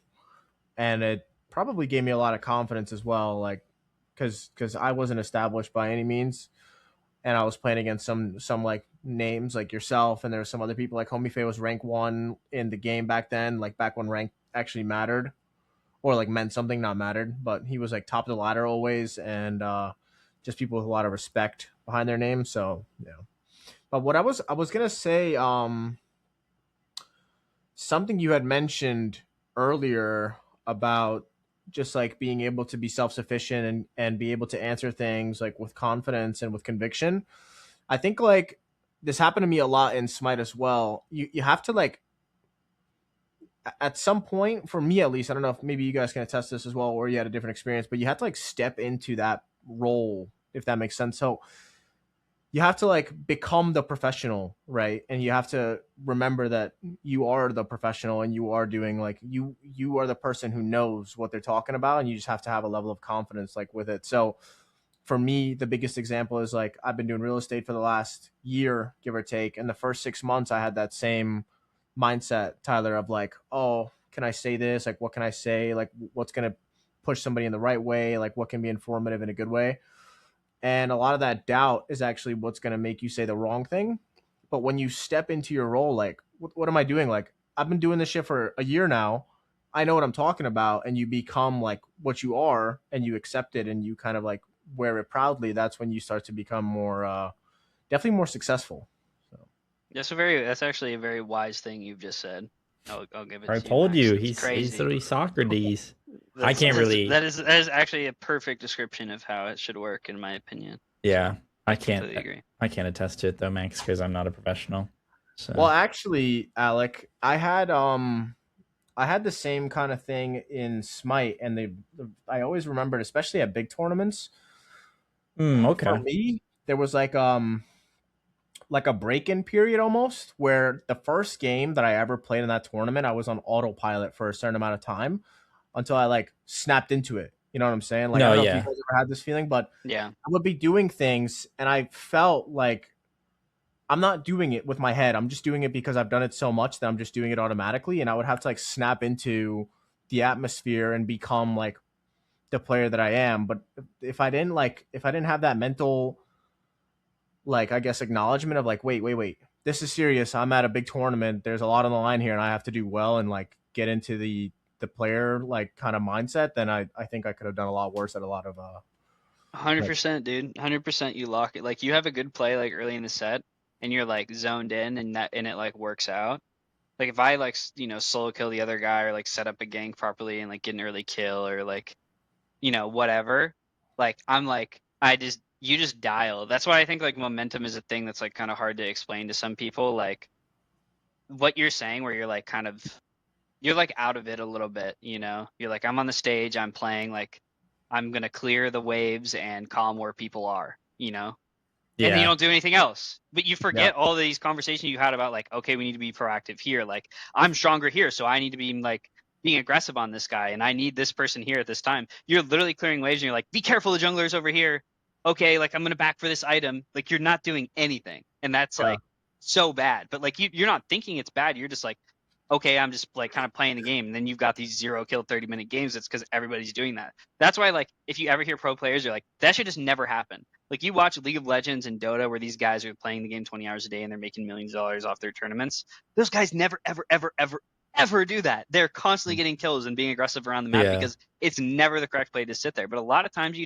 and it probably gave me a lot of confidence as well, like because I wasn't established by any means, and I was playing against some like names like yourself, and there were some other people like Homie Faye was rank 1 in the game back then, like back when rank actually mattered, or like meant something, not mattered, but he was like top of the ladder always, and just people with a lot of respect behind their name. So yeah. But what I was gonna say, something you had mentioned earlier about just like being able to be self-sufficient and be able to answer things like with confidence and with conviction. I think like this happened to me a lot in Smite as well. You have to like at some point, for me at least, I don't know if maybe you guys can attest to this as well, or you had a different experience, but you have to like step into that role, if that makes sense. So you have to like become the professional, right? And you have to remember that you are the professional and you are doing like you are the person who knows what they're talking about, and you just have to have a level of confidence like with it. So for me, the biggest example is like I've been doing real estate for the last year, give or take. And the first 6 months, I had that same mindset, Tyler, of like, oh, can I say this? Like, what can I say? Like, what's going to push somebody in the right way? Like, what can be informative in a good way? And a lot of that doubt is actually what's going to make you say the wrong thing. But when you step into your role, like, what am I doing? Like, I've been doing this shit for a year now. I know what I'm talking about. And you become like what you are and you accept it and you kind of like wear it proudly. That's when you start to become more, definitely more successful. So. That's actually a very wise thing you've just said. I'll give it I to told Max. you, It's he's crazy. literally Socrates. That's, I can't really. That is actually a perfect description of how it should work, in my opinion. Yeah, So, I can't. completely agree. I can't attest to it though, Max, because I'm not a professional. So. Well, actually, Alec, I had the same kind of thing in Smite, and I always remembered, especially at big tournaments. Okay. For me, there was like a break-in period almost, where the first game that I ever played in that tournament, I was on autopilot for a certain amount of time until I like snapped into it. You know what I'm saying? Like, I don't know if you guys ever had this feeling, but yeah, I would be doing things and I felt like I'm not doing it with my head. I'm just doing it because I've done it so much that I'm just doing it automatically. And I would have to like snap into the atmosphere and become like the player that I am. But if I didn't have that mental, like, I guess, acknowledgement of like, wait, this is serious. I'm at a big tournament. There's a lot on the line here and I have to do well and like get into the player like kind of mindset, then I think I could have done a lot worse at a lot of 100%, dude. 100%. You lock it. Like, you have a good play like early in the set, and you're like zoned in, and it like works out. Like, if I like solo kill the other guy or like set up a gank properly and like get an early kill or like whatever, like I'm like you just dial. That's why I think like momentum is a thing that's like kind of hard to explain to some people. Like what you're saying, where you're like kind of you're like out of it a little bit, you're like, I'm on the stage, I'm playing, like I'm gonna clear the waves and calm where people are, and then you don't do anything else, but you forget all these conversations you had about like, okay, we need to be proactive here, like I'm stronger here, so I need to be like being aggressive on this guy, and I need this person here at this time. You're literally clearing waves and you're like, be careful, the jungler's over here. Okay, like I'm gonna back for this item. Like, you're not doing anything, and that's like so bad. But like you're not thinking it's bad, you're just like, okay, I'm just like kind of playing the game. And then you've got these 0 kill 30-minute games. It's because everybody's doing that. That's why, like, if you ever hear pro players, you're like, that should just never happen. Like, you watch League of Legends and Dota where these guys are playing the game 20 hours a day and they're making millions of dollars off their tournaments. Those guys never, ever, ever, ever, ever do that. They're constantly getting kills and being aggressive around the map because it's never the correct play to sit there. But a lot of times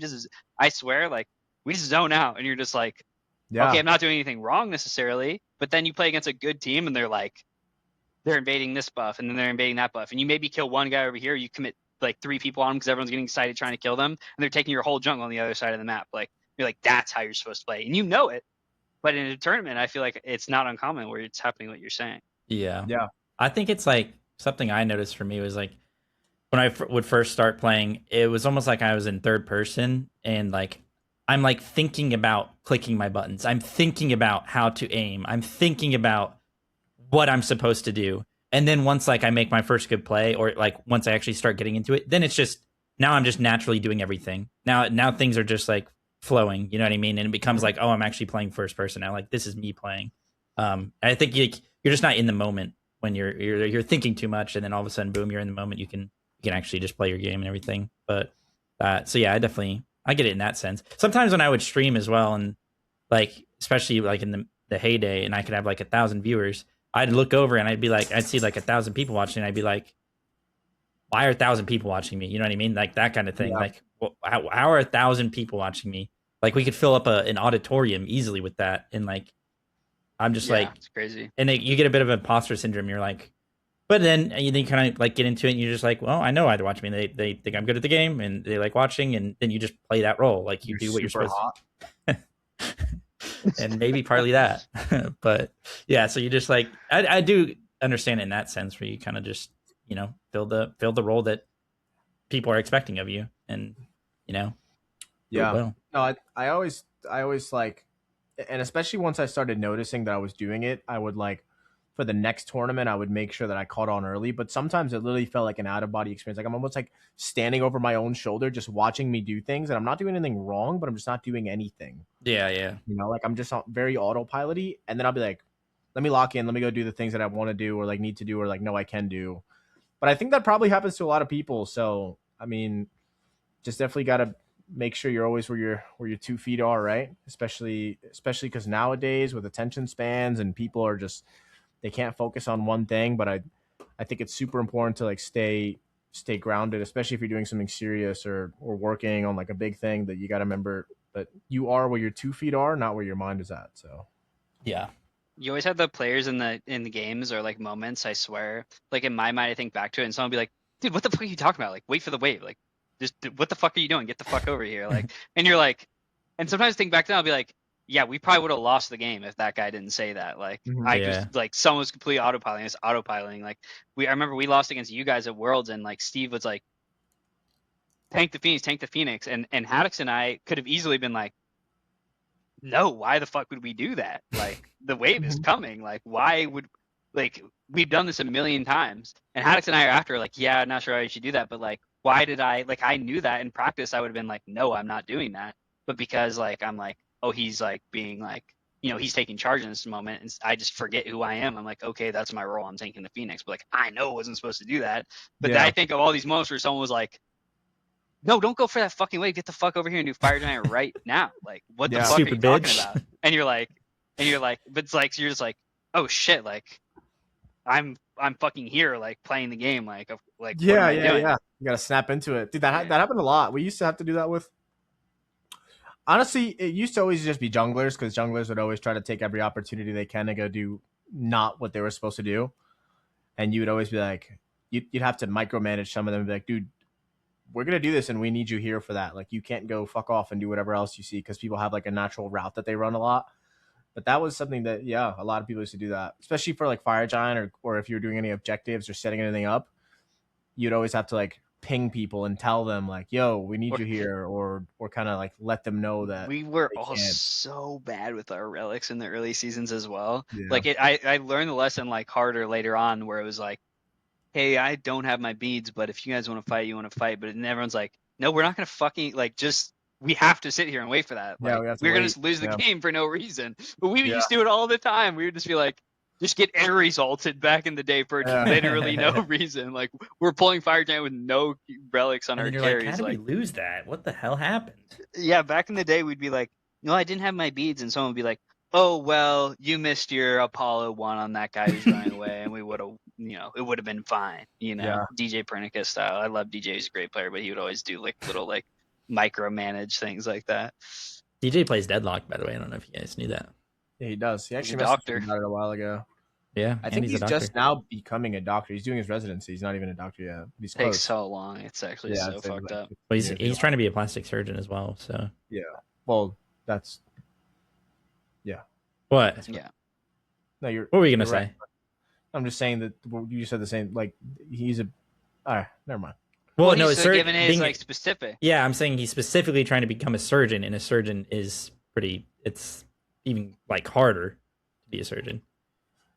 I swear, like, we just zone out and you're just like, okay, I'm not doing anything wrong necessarily. But then you play against a good team and they're invading this buff and then they're invading that buff, and you maybe kill one guy over here, you commit like 3 people on them because everyone's getting excited trying to kill them, and they're taking your whole jungle on the other side of the map. Like, you're like, that's how you're supposed to play, and you know it. But in a tournament, I feel like it's not uncommon where it's happening what you're saying. Yeah. I think it's like something I noticed for me was like when I would first start playing, it was almost like I was in third person, and like I'm like thinking about clicking my buttons, I'm thinking about how to aim, I'm thinking about what I'm supposed to do. And then once like I make my first good play, or like once I actually start getting into it, then it's just, now I'm just naturally doing everything. Now things are just like flowing, you know what I mean? And it becomes like, oh, I'm actually playing first person now. Like, this is me playing. I think you're just not in the moment when you're thinking too much, and then all of a sudden, boom, you're in the moment. You can actually just play your game and everything. But so yeah, I get it in that sense. Sometimes when I would stream as well, and like, especially like in the heyday, and I could have like 1,000 viewers, I'd look over and I'd see like 1,000 people watching, and I'd be like, why are 1,000 people watching me? You know what I mean? Like that kind of thing. Yeah. Like, how are 1,000 people watching me? Like, we could fill up an auditorium easily with that. And like, I'm just like, it's crazy. And you get a bit of imposter syndrome. You're like, But then you kind of like get into it, and you're just like, well, I know I'd watch me. They think I'm good at the game, and they like watching, and then you just play that role, like you You're do what you're super supposed hot. to. And maybe partly that, but yeah. So you just like I do understand it in that sense, where you kind of just fill the role that people are expecting of you, and do it Yeah. well. No, I always like, and especially once I started noticing that I was doing it, I would like, for the next tournament, I would make sure that I caught on early. But sometimes it literally felt like an out of body experience. Like I'm almost like standing over my own shoulder, just watching me do things, and I'm not doing anything wrong, but I'm just not doing anything. Yeah. Like I'm just very autopilot-y, and then I'll be like, let me lock in, let me go do the things that I want to do or like need to do or like no, I can do. But I think that probably happens to a lot of people. So I mean, just definitely got to make sure you're always where your 2 feet are, right? Especially because nowadays with attention spans and people are just they can't focus on one thing. But I think it's super important to like stay grounded, especially if you're doing something serious or working on like a big thing, that you got to remember that you are where your 2 feet are, not where your mind is at. So Yeah. You always have the players in the games or like moments, I swear. Like in my mind, I think back to it and someone will be like, dude, what the fuck are you talking about? Like, wait for the wave. Like, just what the fuck are you doing? Get the fuck over here. Like, and you're like, and sometimes think back then, I'll be like, yeah, we probably would have lost the game if that guy didn't say that. Like, I Yeah. just like someone was completely autopiloting. It's autopiloting. Like, I remember we lost against you guys at Worlds, and like Steve was like, tank the Phoenix, and Haddix and I could have easily been like, no, why the fuck would we do that? Like the wave is coming. Like why would we've done this a million times. And Haddix and I are after like, yeah, I'm not sure how you should do that, but like why did I knew that in practice I would have been like, no, I'm not doing that. But because like I'm like, oh, he's like being like, he's taking charge in this moment, and I just forget who I am. I'm like, okay, that's my role. I'm taking the Phoenix. But like I know I wasn't supposed to do that. But then I think of all these moments where someone was like, no, don't go for that fucking wave. Get the fuck over here and do Fire Giant right now. Like, what the fuck are you talking about? And you're like, but it's like you're just like, oh shit, like, I'm fucking here, like playing the game, like yeah. You gotta snap into it, dude. That happened a lot. We used to have to do that with. Honestly, it used to always just be junglers, because junglers would always try to take every opportunity they can to go do not what they were supposed to do, and you would always be like, you'd have to micromanage some of them and be like, dude, we're gonna do this and we need you here for that. Like you can't go fuck off and do whatever else you see, because people have like a natural route that they run a lot. But that was something that a lot of people used to do that, especially for like Fire Giant or if you're doing any objectives or setting anything up, you'd always have to like ping people and tell them like, yo, we need you here, or kind of like let them know that we were all so bad with our relics in the early seasons as well. Like I learned the lesson like harder later on, where it was like, hey, I don't have my beads, but if you guys want to fight, you want to fight. But everyone's like, no, we're not going to fucking, like, just, we have to sit here and wait for that. Like, we're going to just lose the game for no reason. But we used to do it all the time. We would just be like, just get Ares ulted back in the day for literally no reason. Like, we're pulling Fire Giant with no relics on our carries. Like, how did we lose that? What the hell happened? Yeah, back in the day, we'd be like, no, I didn't have my beads. And someone would be like, oh, well, you missed your Apollo 1 on that guy who's running away, and we would have, it would have been fine, DJ Pernicus style. I love DJ. He's a great player, but he would always do like little like micromanage things like that. DJ plays Deadlock, by the way. I don't know if you guys knew that. Yeah, he does. He actually messaged me about it a while ago. Yeah, I think he's just now becoming a doctor. He's doing his residency. He's not even a doctor yet. He's close. Takes so long. It's actually so fucked up. Well, he's trying to be a plastic surgeon as well. So yeah. Well, that's what? Yeah. No, you're. What were you gonna say? Right. I'm just saying that you said the same. Like he's a. All right, never mind. Well, no, it's given his like specific. Yeah, I'm saying he's specifically trying to become a surgeon, and a surgeon is pretty. It's even like harder to be a surgeon.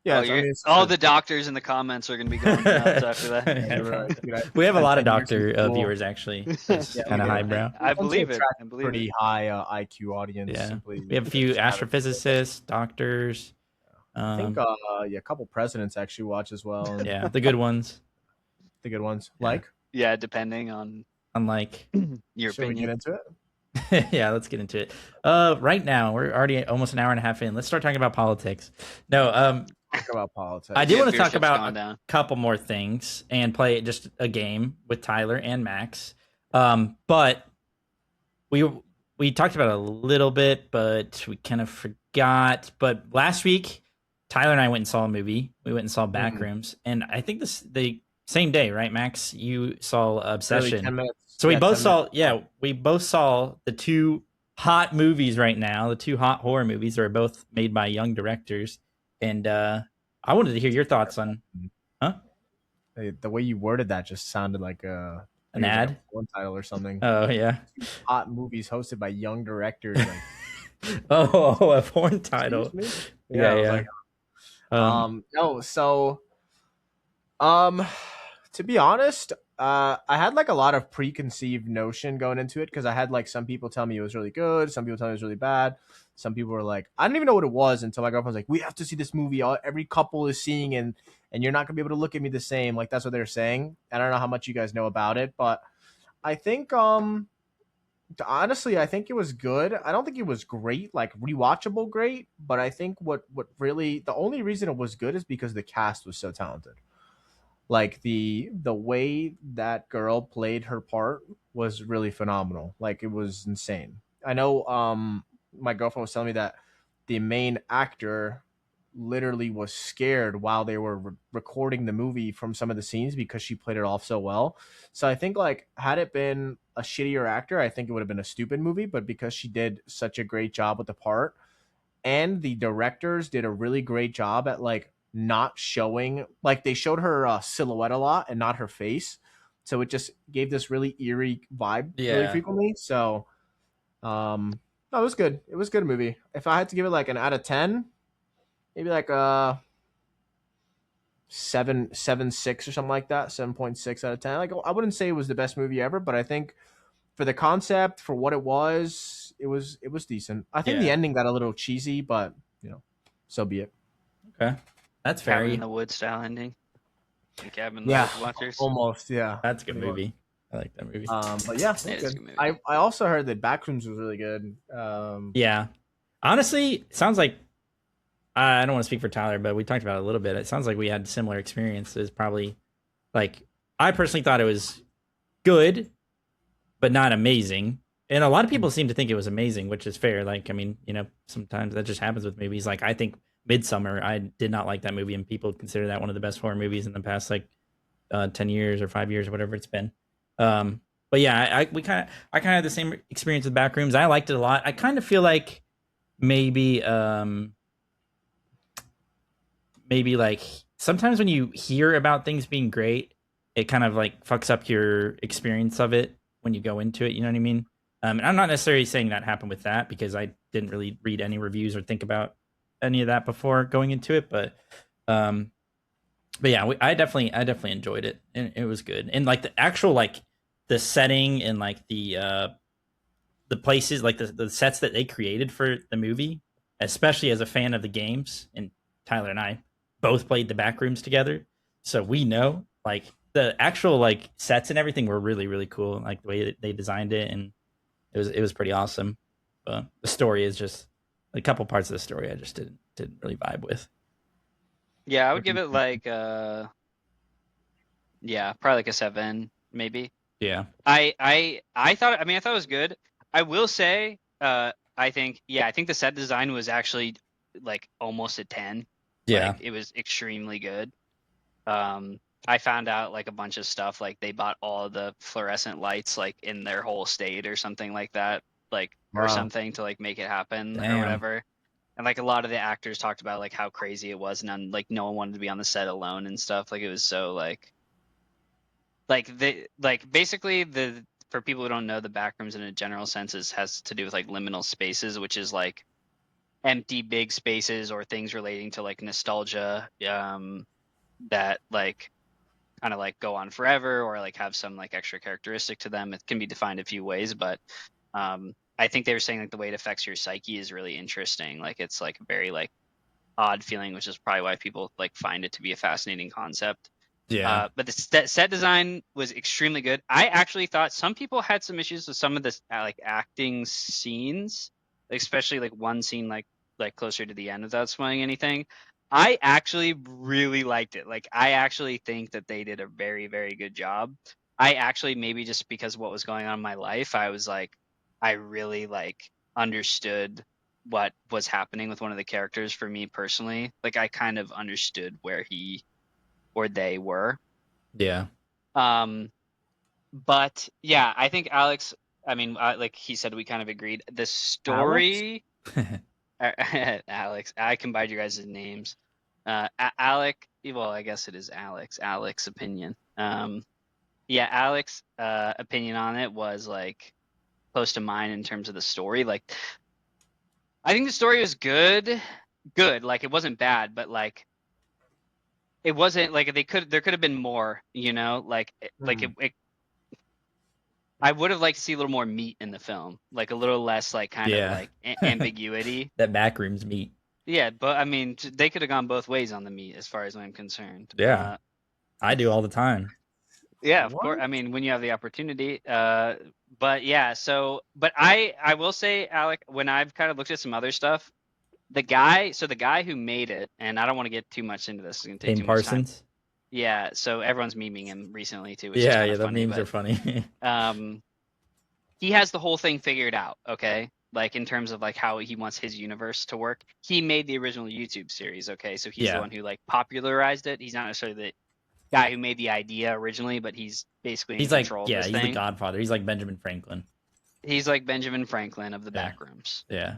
Yeah, all the doctors in the comments are going to be going nuts after that. Yeah, we have a lot of doctor viewers actually. It's kind of highbrow. I believe it. Pretty high IQ audience. Yeah, we have a few astrophysicists, doctors. I think a couple presidents actually watch as well. Yeah, the good ones. The good ones, depending on like your Should opinion. We get into it? Yeah, let's get into it. Right now, we're already almost an hour and a half in. Let's start talking about politics. No, talk about politics. I do want to talk about a couple more things and play just a game with Tyler and Max. But we talked about it a little bit, but we kind of forgot. But last week Tyler and I went and saw a movie. We went and saw Mhm. Backrooms, and I think the same day, right, Max? You saw Literally Obsession. 10 minutes. So we Yeah, both 10 minutes. saw, yeah, we both saw the two hot movies right now, the two hot horror movies that are both made by young directors. And I wanted to hear your thoughts on, huh? The way you worded that just sounded An like it was like a ad? porn title or something. Oh yeah. Hot movies hosted by young directors. Like, Oh, a porn excuse title. me. Yeah, Yeah, I was yeah. like, Um, no. So, um, to be honest, I had like a lot of preconceived notion going into it because I had like some people tell me it was really good, some people tell me it was really bad. Some people were like, I didn't even know what it was until my girlfriend was like, "We have to see this movie. Every couple is seeing, and you're not gonna be able to look at me the same." Like that's what they're saying. I don't know how much you guys know about it, but I think honestly, I think it was good. I don't think it was great, like rewatchable great, but I think what really the only reason it was good is because the cast was so talented. Like the way that girl played her part was really phenomenal. Like it was insane. I know my girlfriend was telling me that the main actor literally was scared while they were recording the movie from some of the scenes because she played it off so well. So I think like had it been a shittier actor, I think it would have been a stupid movie, but because she did such a great job with the part and the directors did a really great job at like not showing, like they showed her silhouette a lot and not her face, so it just gave this really eerie vibe really yeah. frequently. So no, it was good. It was a good movie. If I had to give it like an out of 10, maybe like a 7.6 or something like that, 7.6 out of 10. Like I wouldn't say it was the best movie ever, but I think for the concept, for what it was decent. I think the Yeah. ending got a little cheesy, but so be it. Okay. That's Cabin in very, the Woods style ending. The Cabin in the Yeah, Woods watchers. almost. Yeah, that's a good pretty much. movie. I like that movie. But yeah, Yeah, that's it's a good. good movie. I also heard that Backrooms was really good. Yeah. Honestly, sounds like I don't want to speak for Tyler, but we talked about it a little bit. It sounds like we had similar experiences. Probably, like I personally thought it was good, but not amazing. And a lot of people seem to think it was amazing, which is fair. Like, I mean, sometimes that just happens with movies. Like, I think Midsummer, I did not like that movie, and people consider that one of the best horror movies in the past, like 10 years or 5 years or whatever it's been. But yeah, I kind of had the same experience with Backrooms. I liked it a lot. I kind of feel like maybe maybe like sometimes when you hear about things being great, it kind of like fucks up your experience of it when you go into it. You know what I mean? And I'm not necessarily saying that happened with that because I didn't really read any reviews or think about any of that before going into it. Um, but yeah, I definitely enjoyed it, and it was good. And like the actual like the setting and like the places, like the sets that they created for the movie, especially as a fan of the games, and Tyler and I both played the Backrooms together, so we know like the actual like sets and everything were really really cool, like the way that they designed it, and it was pretty awesome. But the story is just a couple parts of the story I just didn't really vibe with. Yeah, I would give it like yeah, probably like a 7, maybe. Yeah, I thought, I mean, I thought it was good. I will say, I think the set design was actually like almost a 10. yeah, Like it was extremely good. I found out like a bunch of stuff, like they bought all of the fluorescent lights like in their whole state or something like that, like or wow. something to like make it happen or damn, whatever. And like a lot of the actors talked about like how crazy it was, and like no one wanted to be on the set alone and stuff. Like it was so like basically the for people who don't know, the backrooms in a general sense has to do with like liminal spaces, which is like empty big spaces or things relating to like nostalgia, that like kind of like go on forever or like have some like extra characteristic to them. It can be defined a few ways, but I think they were saying like the way it affects your psyche is really interesting. Like it's like a very like odd feeling, which is probably why people like find it to be a fascinating concept. yeah, But the set design was extremely good. I actually thought some people had some issues with some of the like acting scenes, especially like one scene like closer to the end without spoiling anything. I actually really liked it. Like I actually think that they did a very very good job. I actually maybe just because of what was going on in my life, I was like I really like understood what was happening with one of the characters for me personally. Like I kind of understood where he or they were. Yeah. But yeah, I think Alex. I mean, like he said, we kind of agreed. The story, Alex. I combined your guys' names. Alec. Well, I guess it is Alex. Alex opinion. Yeah, Alex opinion on it was like close to mine in terms of the story. Like, I think the story was good. Like it wasn't bad, but like it wasn't like there could have been more. Like I would have liked to see a little more meat in the film, like a little less like kind of Yeah. like ambiguity. That backrooms meat. Yeah, but I mean, they could have gone both ways on the meat, as far as I'm concerned. Yeah. I do all the time. Yeah, of course. I mean, when you have the opportunity. But yeah, but I will say, Alec, when I've kind of looked at some other stuff, the guy who made it, and I don't want to get too much into this, it's gonna take Dane too much time. Parsons. Yeah, so everyone's memeing him recently too, which is Yeah, kind yeah, of the funny. memes are funny. He has the whole thing figured out, okay? Like in terms of like how he wants his universe to work. He made the original YouTube series, okay? So he's the Yeah. one who like popularized it. He's not necessarily the guy who made the idea originally, but he's basically in control of this he's thing. the godfather. He's like Benjamin Franklin. He's like Benjamin Franklin of the backrooms. Yeah.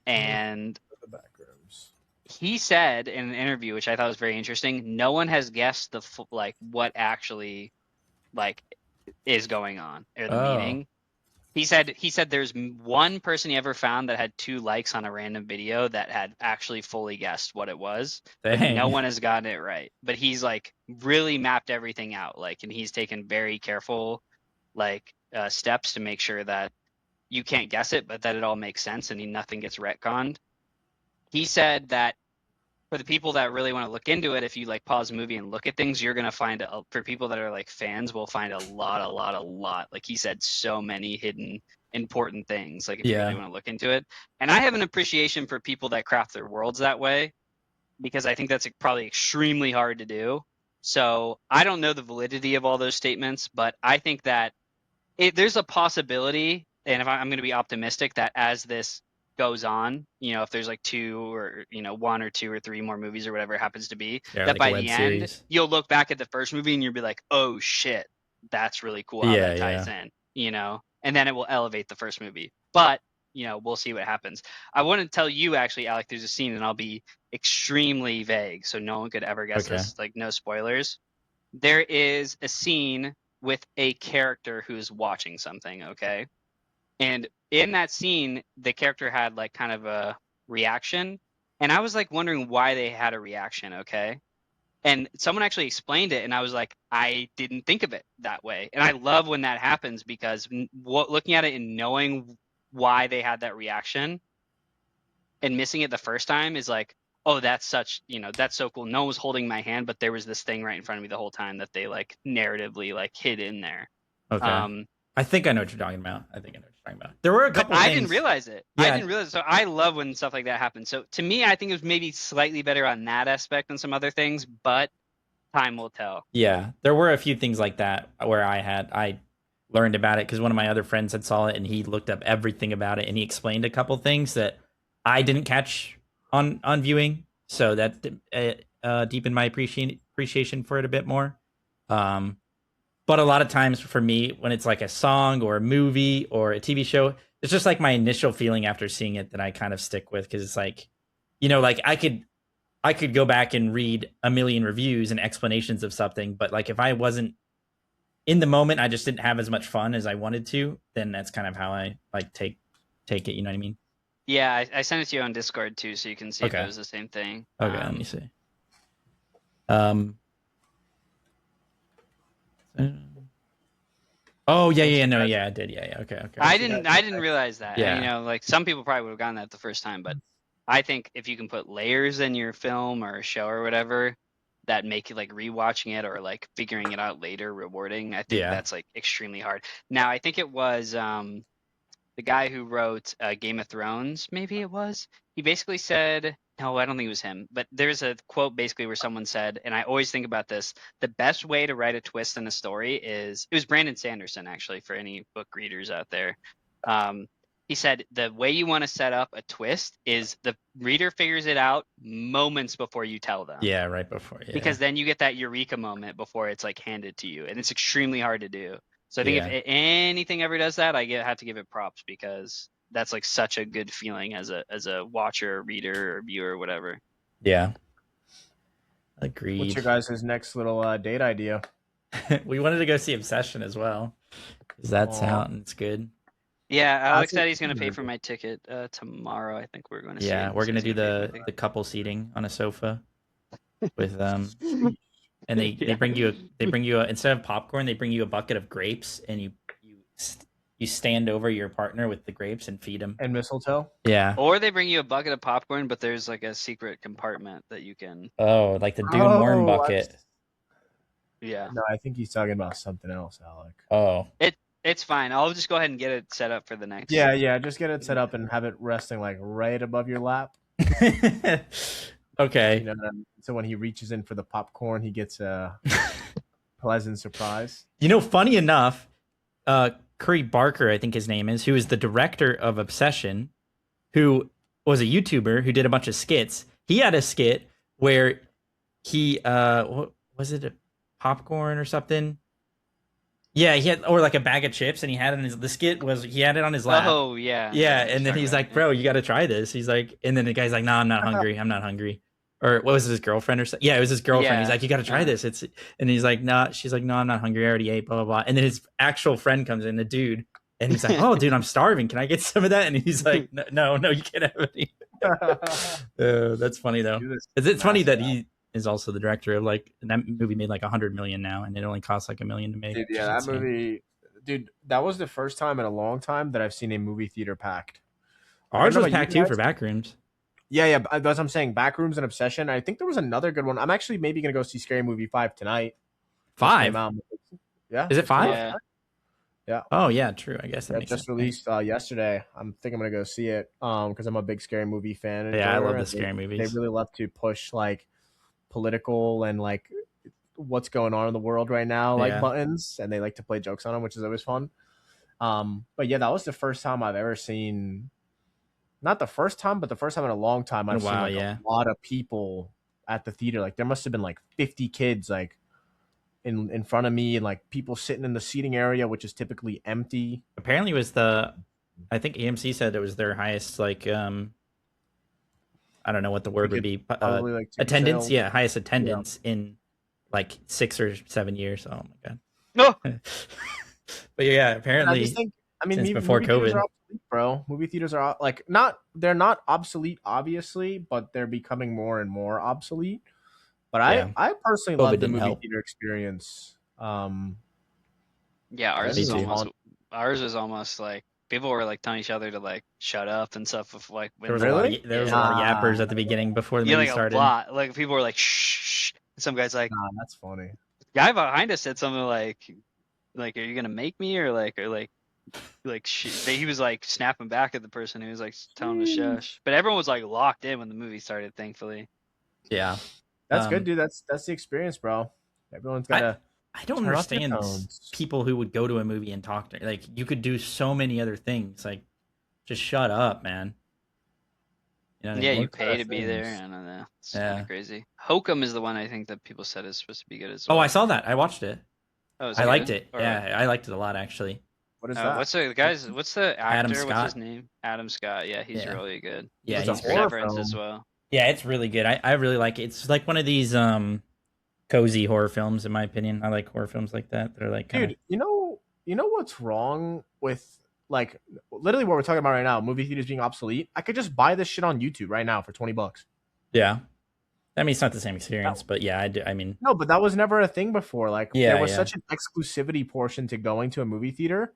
And The backrooms. he said in an interview, which I thought was very interesting, no one has guessed like what actually like is going on or the meaning. He said there's one person he ever found that had 2 likes on a random video that had actually fully guessed what it was. But no one has gotten it right. But he's like really mapped everything out, like, and he's taken very careful like steps to make sure that you can't guess it, but that it all makes sense and nothing gets retconned. He said that for the people that really want to look into it, if you like pause the movie and look at things, you're gonna find for people that are like fans, will find a lot. Like he said, so many hidden important things. Like if you really want to look into it, and I have an appreciation for people that craft their worlds that way, because I think that's probably extremely hard to do. So I don't know the validity of all those statements, but I think that there's a possibility, and if I'm going to be optimistic, that as this goes on, if there's like 2 or 1 or 2 or 3 more movies or whatever it happens to be, that like by the end you'll look back at the first movie and you'll be like, oh shit, that's really cool how that ties in, and then it will elevate the first movie. But we'll see what happens. I want to tell you actually, Alec, there's a scene, and I'll be extremely vague so no one could ever guess this, like no spoilers. There is a scene with a character who's watching something, okay? And in that scene, the character had like kind of a reaction. And I was like wondering why they had a reaction, okay? And someone actually explained it, and I was like, I didn't think of it that way. And I love when that happens, because looking at it and knowing why they had that reaction and missing it the first time is like, oh, that's that's so cool. No one was holding my hand, but there was this thing right in front of me the whole time that they like narratively like hid in there. Okay. I think I know what you're talking about. There were a couple things. I didn't realize it. Yeah. So I love when stuff like that happens. So to me, I think it was maybe slightly better on that aspect than some other things, but time will tell. Yeah, there were a few things like that where I learned about it because one of my other friends had saw it, and he looked up everything about it, and he explained a couple things that I didn't catch on viewing. So that deepened my appreciation for it a bit more. But a lot of times for me, when it's like a song or a movie or a TV show, it's just like my initial feeling after seeing it that I kind of stick with, because it's like, like I could go back and read a million reviews and explanations of something, but like if I wasn't in the moment, I just didn't have as much fun as I wanted to, then that's kind of how I like take it. You know what I mean? Yeah, I sent it to you on Discord too, so you can see if it was the same thing. Okay, let me see. Oh yeah, no, yeah, I did, yeah, okay. I didn't realize that. Yeah, like some people probably would have gotten that the first time, but I think if you can put layers in your film or a show or whatever that make you like rewatching it or like figuring it out later rewarding, I think that's like extremely hard. Now I think it was the guy who wrote Game of Thrones, maybe it was. He basically said, no, I don't think it was him, but there's a quote basically where someone said, and I always think about this, the best way to write a twist in a story is, it was Brandon Sanderson actually, for any book readers out there. He said the way you want to set up a twist is the reader figures it out moments before you tell them. Yeah, right before. Yeah. Because then you get that eureka moment before it's like handed to you, and it's extremely hard to do. So I think if anything ever does that, have to give it props, because that's like such a good feeling as a watcher, reader, or viewer, or whatever. Yeah. Agreed. What's your guys' next little date idea? We wanted to go see Obsession as well. Because that's out and it's good. Yeah, Alex said he's going to pay for my ticket tomorrow. I think we're going to see it. We're going to do the couple seating on a sofa with and they bring you instead of popcorn, they bring you a bucket of grapes, and you stand over your partner with the grapes and feed them. And mistletoe? Yeah. Or they bring you a bucket of popcorn, but there's like a secret compartment that you can. Oh, like the Dune worm bucket. Yeah. No, I think he's talking about something else, Alec. Oh. It's fine. I'll just go ahead and get it set up for the next. Yeah. Just get it set up and have it resting like right above your lap. Okay. You know, so when he reaches in for the popcorn, he gets a pleasant surprise. You know, funny enough, Curry Barker, I think his name is, who is the director of Obsession, who was a YouTuber who did a bunch of skits. He had a skit where he what was it, a popcorn or something? Yeah, he had, or like a bag of chips, and he had it in the skit was he had it on his lap. Oh yeah. Yeah, and then he's like, "Bro, you got to try this." He's like, and then the guy's like, "No, I'm not hungry. I'm not hungry." Or what was it, his girlfriend or something? Yeah, it was his girlfriend. Yeah. He's like, "You got to try this." And he's like, "No." She's like, "No, I'm not hungry. I already ate." Blah blah blah. And then his actual friend comes in, the dude, and he's like, "Oh, dude, I'm starving. Can I get some of that?" And he's like, "No, you can't have any." That's funny though. It's funny that he is also the director of like that movie made like 100 million now, and it only costs like $1 million to make. Dude, yeah, that movie. Dude, that was the first time in a long time that I've seen a movie theater packed. Ours was packed too for Backrooms. Yeah, that's what I'm saying. Backrooms and Obsession. I think there was another good one. I'm actually maybe gonna go see Scary Movie 5 tonight. 5? Yeah. Is it 5? Yeah. Oh yeah, true. I guess that makes just sense. Released yesterday. I'm gonna go see it because I'm a big Scary Movie fan. Yeah, I love the scary movies. They really love to push like political and like what's going on in the world right now, like buttons, and they like to play jokes on them, which is always fun. But yeah, that was the first time I've ever seen, not the first time, but the first time in a long time I've seen like a lot of people at the theater. Like there must have been like 50 kids like in front of me, and like people sitting in the seating area, which is typically empty. Apparently it was I think AMC said it was their highest like I don't know what the word would be, like attendance. Sales. Yeah, highest attendance in like 6 or 7 years. Oh my god. No. But yeah, apparently. I mean, since before COVID, obsolete, bro. Movie theaters are like they're not obsolete, obviously, but they're becoming more and more obsolete. But I personally love the movie theater experience. Yeah, ours is almost like people were like telling each other to like shut up and stuff. With like there was a lot of yappers at the beginning before the movie started. A lot. Like people were like shh. Some guy's like, nah, that's funny. The guy behind us said something like, are you gonna make me or he was like snapping back at the person who was like telling him to shush. But everyone was like locked in when the movie started, thankfully. Yeah, that's good, dude. That's the experience, bro. Everyone's gotta. I don't understand people who would go to a movie and talk to like you could do so many other things. Like, just shut up, man. You know you pay to be there. I don't know. It's kind of crazy. Hokum is the one I think that people said is supposed to be good as well. Oh, I saw that. I watched it. Oh, I liked it. Yeah, I liked it a lot actually. What is that? What's the actor? Adam Scott. What's his name? Adam Scott. Yeah, he's really good. Yeah, he's Severance as well. Yeah, it's really good. I really like it. It's like one of these cozy horror films, in my opinion. I like horror films like that. They're like dude, you know what's wrong with like literally what we're talking about right now, movie theaters being obsolete. I could just buy this shit on YouTube right now for $20. Yeah. I mean, it's not the same experience, but yeah, I mean, no, but that was never a thing before. Like, there was such an exclusivity portion to going to a movie theater,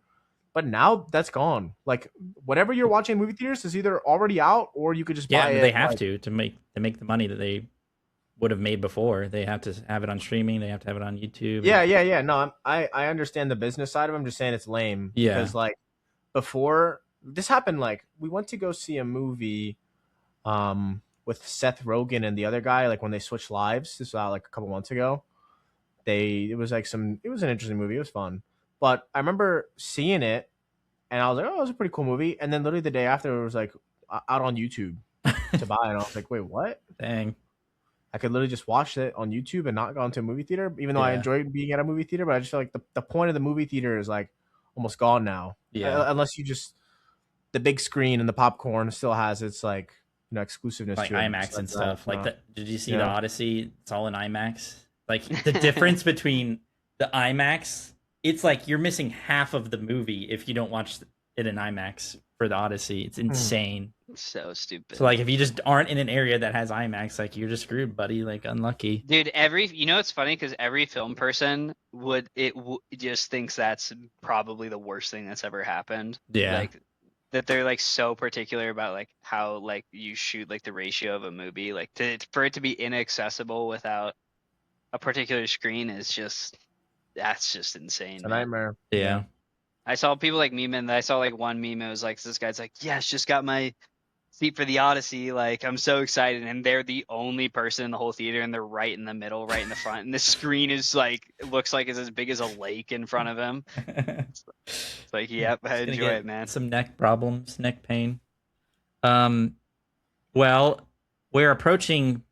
but now that's gone. Like, whatever you're watching in movie theaters is either already out or you could just buy it. Yeah, they have to make the money that they would have made before. They have to have it on streaming. They have to have it on YouTube. Yeah. No, I understand the business side of it. I'm just saying it's lame. Yeah, because like before this happened, like we went to go see a movie, with Seth Rogen and the other guy, like when they switched lives. This was out like a couple months ago. It was an interesting movie. It was fun. But I remember seeing it and I was like, oh, it was a pretty cool movie. And then literally the day after, it was like out on YouTube to buy, and I was like, wait, what? Dang. I could literally just watch it on YouTube and not go into a movie theater, even though I Yeah. enjoyed being at a movie theater. But I just feel like the point of the movie theater is like almost gone now. Yeah. Unless you just the big screen and the popcorn still has its like exclusiveness Like to it. IMAX and stuff. Like did you see Yeah. the Odyssey? It's all in IMAX. Like the difference between the IMAX, it's like you're missing half of the movie if you don't watch it in IMAX for the Odyssey. It's insane. So stupid. So like if you just aren't in an area that has IMAX, like you're just screwed, buddy. Like unlucky. Dude, it's funny because every film person just thinks that's probably the worst thing that's ever happened. Yeah. Like that they're like so particular about like how like you shoot like the ratio of a movie, like for it to be inaccessible without a particular screen is just insane. It's a nightmare. Yeah. I saw people like memeing. I saw like one meme. It was like this guy's like, yes, just got my seat for the Odyssey. Like I'm so excited, and they're the only person in the whole theater, and they're right in the middle, right in the front, and the screen is like looks like it's as big as a lake in front of him. It's like, yep, I enjoy it, man. Some neck problems, neck pain. Well, we're approaching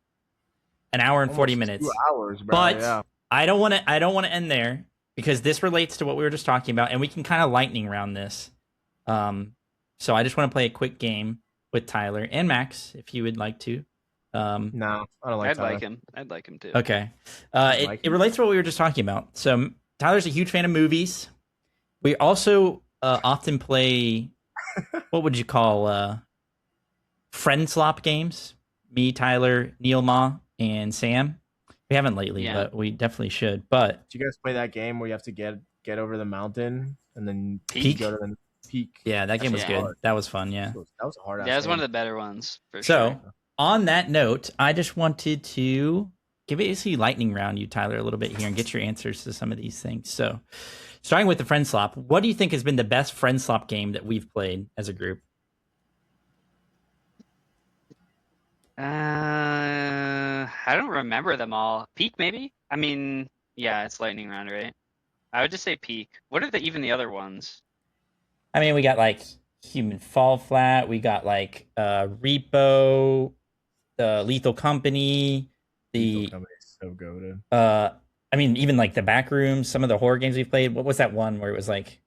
an hour and 40 minutes. 2 hours, bro. But yeah. I don't want to end there because this relates to what we were just talking about, and we can kind of lightning round this. So I just want to play a quick game with Tyler and Max, if you would like to. No, I don't like I'd Tyler. like him. I'd like him too. Okay. It relates to what we were just talking about. So Tyler's a huge fan of movies. We also often play, what would you call, friend slop games? Me, Tyler, Neil Ma, and Sam. We haven't lately, but we definitely should. But do you guys play that game where you have to get over the mountain and then peak? Go to the peak? Yeah, that game was good. Hard. That was fun. Yeah, that was a hard. Yeah, it was one of the better ones for so, sure. On that note, I just wanted to give basically lightning round you, Tyler, a little bit here and get your answers to some of these things. So, starting with the friend slop, what do you think has been the best friend slop game that we've played as a group? I don't remember them all. Peak, maybe? I mean, yeah, it's lightning round, right? I would just say peak. What are even the other ones? I mean, we got like Human Fall Flat. We got like Repo, the Lethal Company. Lethal Company's so goated. I mean, even like the back rooms, some of the horror games we played. What was that one where it was like?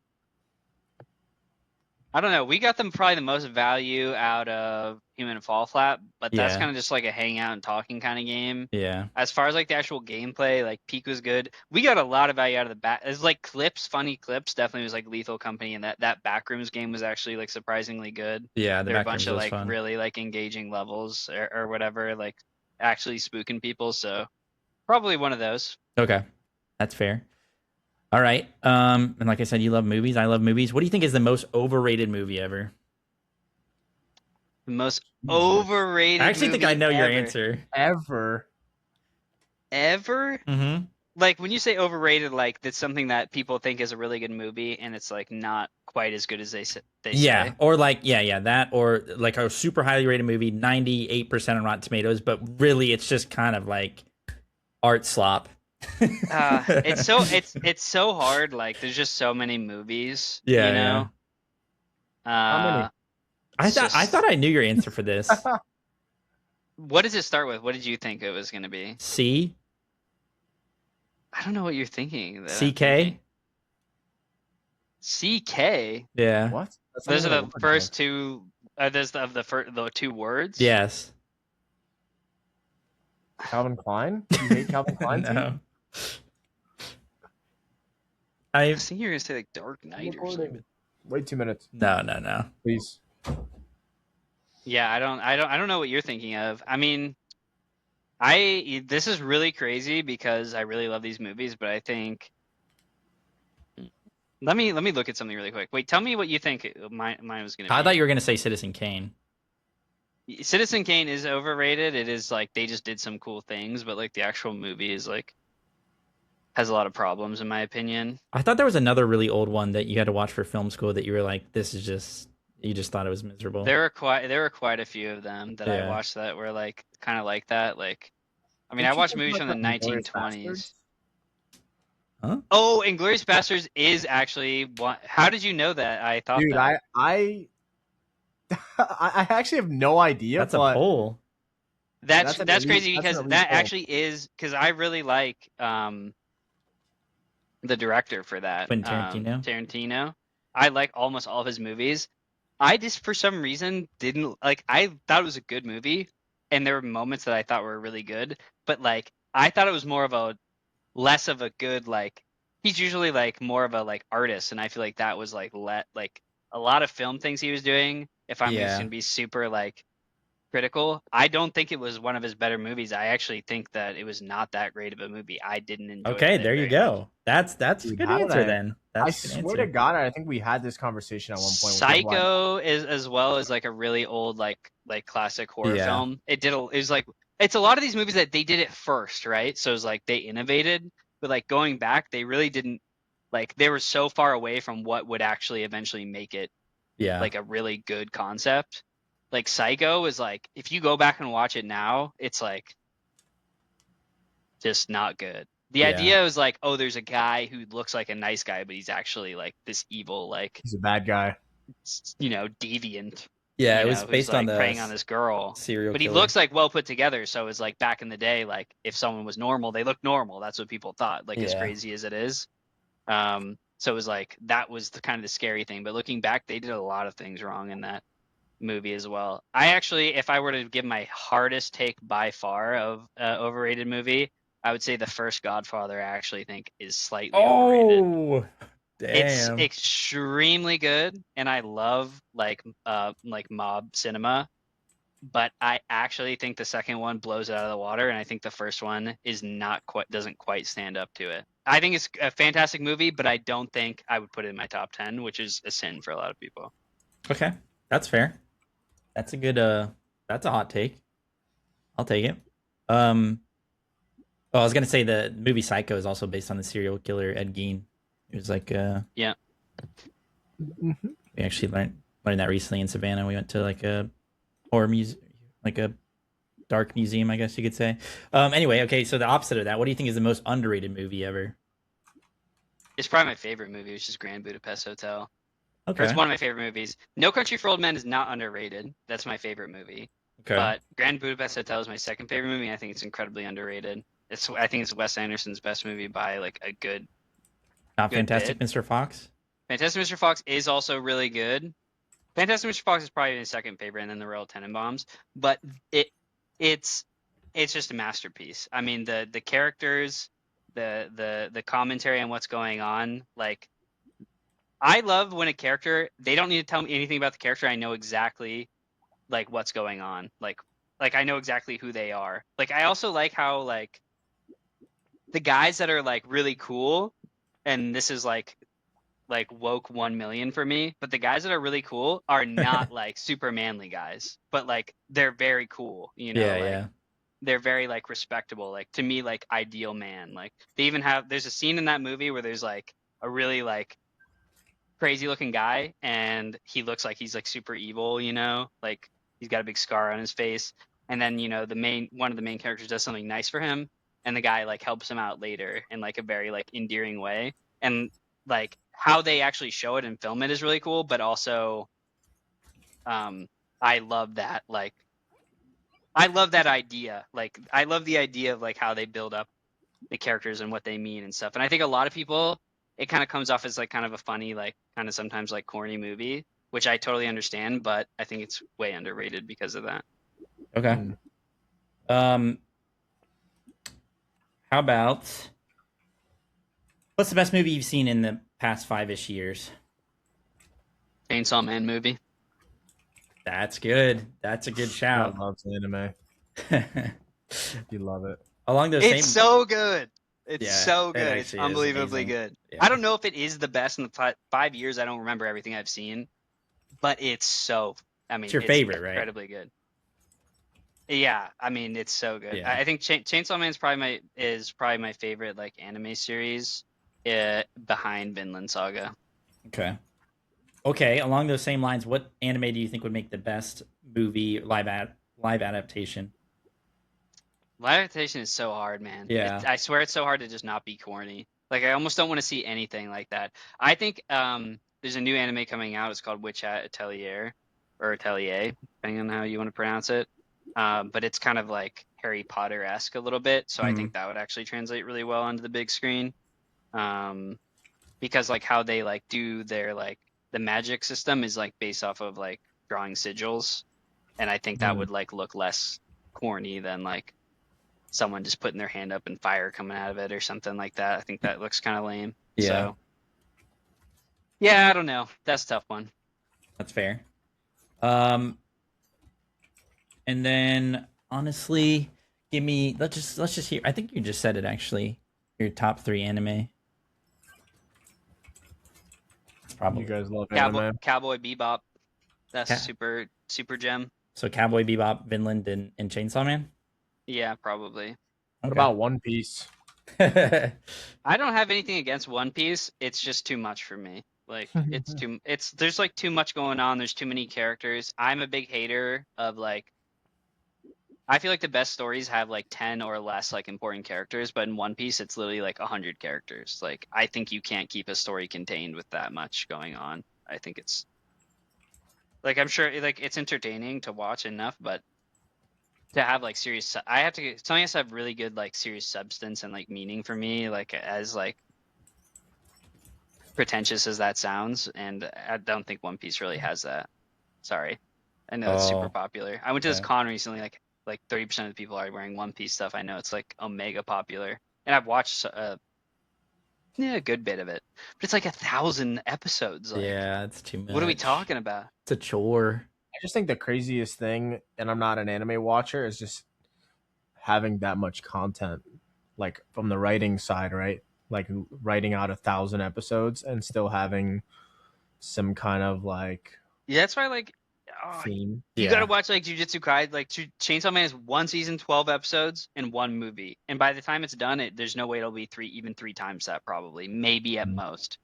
I don't know. We got them probably the most value out of Human Fall Flat, but that's kind of just like a hangout and talking kind of game. Yeah. As far as like the actual gameplay, like Peak was good. We got a lot of value out of the back. It's like clips, funny clips. Definitely was like Lethal Company, and that Backrooms game was actually like surprisingly good. Yeah, there were a bunch of like fun. really like engaging levels or whatever, like actually spooking people. So probably one of those. Okay, that's fair. All right. And like I said, you love movies. I love movies. What do you think is the most overrated movie ever? The most overrated. I actually think I know your answer. Ever? Mm-hmm. Like when you say overrated, like that's something that people think is a really good movie, and it's like not quite as good as they say. Yeah, or like that, or like a super highly rated movie, 98% on Rotten Tomatoes, but really it's just kind of like art slop. It's so hard. Like there's just so many movies. Yeah, you know. How many? I thought I knew your answer for this. What does it start with? What did you think it was going to be? C. I don't know what you're thinking. CK. CK. Yeah. What? Those are the first two. Those of the two words. Yes. Calvin Klein? You hate Calvin Klein? No. I was thinking you were gonna say like Dark Knight or something. Wait 2 minutes. No. Please. Yeah, I don't know what you're thinking of. I mean, this is really crazy because I really love these movies, but I think let me look at something really quick. Wait, tell me what you think mine was gonna be. I thought you were gonna say Citizen Kane. Citizen Kane is overrated. It is like they just did some cool things, but like the actual movie is like has a lot of problems in my opinion. I thought there was another really old one that you had to watch for film school that you were like, this is just, you just thought it was miserable. There were quite a few of them that I watched that were like kind of like that. Like, I mean, I watched movies from the 1920s. Huh? Oh, Inglourious Basterds is actually one. How did you know that? I thought Dude, that. I actually have no idea, That's a but poll. That's crazy that's an because elite that film. actually is because I really like the director for that, Quentin Tarantino. Tarantino. I like almost all of his movies. I just for some reason didn't like. I thought it was a good movie, and there were moments that I thought were really good, but like I thought it was more of a less of a good like. He's usually like more of a like artist, and I feel like that was like like a lot of film things he was doing. If I'm just Yeah. gonna be super like critical. I don't think it was one of his better movies. I actually think that it was not that great of a movie. I didn't enjoy Okay, it there you very much. go. That's a Dude, good how did answer then. I That's a good swear to answer. God, I think we had this conversation at one point with people. Psycho is as well as like a really old like classic horror Yeah. film. It was like it's a lot of these movies that they did it first, right? So it's like they innovated, but like going back, they really didn't like they were so far away from what would actually eventually make it Yeah. like a really good concept. Like Psycho is like if you go back and watch it now, it's like just not good. The Yeah. idea was like, oh, there's a guy who looks like a nice guy, but he's actually like this evil, like He's a bad guy. deviant, Yeah, it was who's based on like the preying on this girl. serial But he killer. looks like well put together. So it's like back in the day, like if someone was normal, they looked normal. That's what people thought. Like as Yeah. crazy as it is. So it was like that was the kind of the scary thing. But looking back, they did a lot of things wrong in that movie as well. I actually, if I were to give my hardest take by far of overrated movie, I would say the first Godfather. I actually think is slightly overrated. Oh, It's damn. extremely good, and I love like mob cinema. But I actually think the second one blows it out of the water, and I think the first one is not quite doesn't quite stand up to it. I think it's a fantastic movie, but I don't think I would put it in my top 10, which is a sin for a lot of people. Okay, that's fair. That's a good. That's a hot take. I'll take it. Oh, I was gonna say the movie Psycho is also based on the serial killer Ed Gein. It was like Yeah. Mm-hmm. we actually learned that recently in Savannah. We went to like a horror museum, like a dark museum, I guess you could say. Anyway, okay, so the opposite of that, what do you think is the most underrated movie ever? It's probably my favorite movie, which is Grand Budapest Hotel. Or it's Okay. one of my favorite movies. No Country for Old Men is not underrated. That's my favorite movie. Okay. But Grand Budapest Hotel is my second favorite movie. And I think it's incredibly underrated. I think it's Wes Anderson's best movie by like a good Not good Fantastic bit. Mr. Fox? Fantastic Mr. Fox is also really good. Fantastic Mr. Fox is probably my second favorite, and then the Royal Tenenbaums. But it's just a masterpiece. I mean the characters, the commentary on what's going on, like I love when a character they don't need to tell me anything about the character. I know exactly like what's going on. Like I know exactly who they are. Like I also like how like the guys that are like really cool, and this is like woke 1 million for me, but the guys that are really cool are not like super manly guys, but like they're very cool, Yeah, like yeah. they're very like respectable, like to me like ideal man. Like they even have there's a scene in that movie where there's like a really like crazy looking guy and he looks like he's like super evil, like he's got a big scar on his face, and then one of the main characters does something nice for him, and the guy like helps him out later in like a very like endearing way, and like how they actually show it and film it is really cool, but also I love that like I love that idea, like I love the idea of like how they build up the characters and what they mean and stuff. And I think a lot of people, it kind of comes off as like kind of a funny, like kind of sometimes like corny movie, which I totally understand, but I think it's way underrated because of that. Okay. Mm. How about what's the best movie you've seen in the past 5-ish years? Chainsaw Man movie. That's good. That's a good God shout. loves anime. You love it. Along those It's same so good. It's Yeah, so it good. It's actually is unbelievably amazing. good. Yeah. I don't know if it is the best in the 5 years. I don't remember everything I've seen, but it's your favorite, right? incredibly good. Yeah, I mean it's so good. Yeah. I think Chainsaw Man is probably my favorite like anime series, behind Vinland Saga. Okay. Okay, along those same lines, what anime do you think would make the best movie live adaptation? Live adaptation is so hard, man. Yeah. I swear it's so hard to just not be corny. Like I almost don't want to see anything like that. I think there's a new anime coming out. It's called Witch Hat Atelier or Atelier, depending on how you want to pronounce it. But it's kind of like Harry Potter-esque a little bit, so I think that would actually translate really well onto the big screen. Because like how they like do their like the magic system is like based off of like drawing sigils, and I think that would like look less corny than like someone just putting their hand up and fire coming out of it or something like that. I think that looks kind of lame. Yeah. So yeah, I don't know. That's a tough one. That's fair. And then honestly, give me let's just hear. I think you just said it actually. Your top 3 anime. Probably. You guys love anime. Cowboy Bebop. That's Ca- super gem. So Cowboy Bebop, Vinland, and Chainsaw Man. Yeah, probably. What about One Piece? I don't have anything against One Piece. It's just too much for me. Like there's like too much going on. There's too many characters. I'm a big hater of like I feel like the best stories have like 10 or less like important characters, but in One Piece it's literally like 100 characters. Like I think you can't keep a story contained with that much going on. I think it's like I'm sure like it's entertaining to watch enough, but to have like serious something has to have really good like serious substance and like meaning for me, like as like pretentious as that sounds, and I don't think One Piece really has that. Sorry. I know it's super popular. I went to this con recently, like 30% of the people are wearing One Piece stuff. I know it's like omega popular, and I've watched a good bit of it, but it's like 1,000 episodes. Like, yeah, it's too much. What are we talking about? It's a chore. I just think the craziest thing, and I'm not an anime watcher, is just having that much content, like from the writing side, right? Like writing out 1,000 episodes and still having some kind of like that's why like theme. You gotta watch like Jujutsu Kaisen. Like Chainsaw Man is 1 season, 12 episodes, and 1 movie. And by the time it's done, there's no way it'll be even three times that, probably, maybe at most.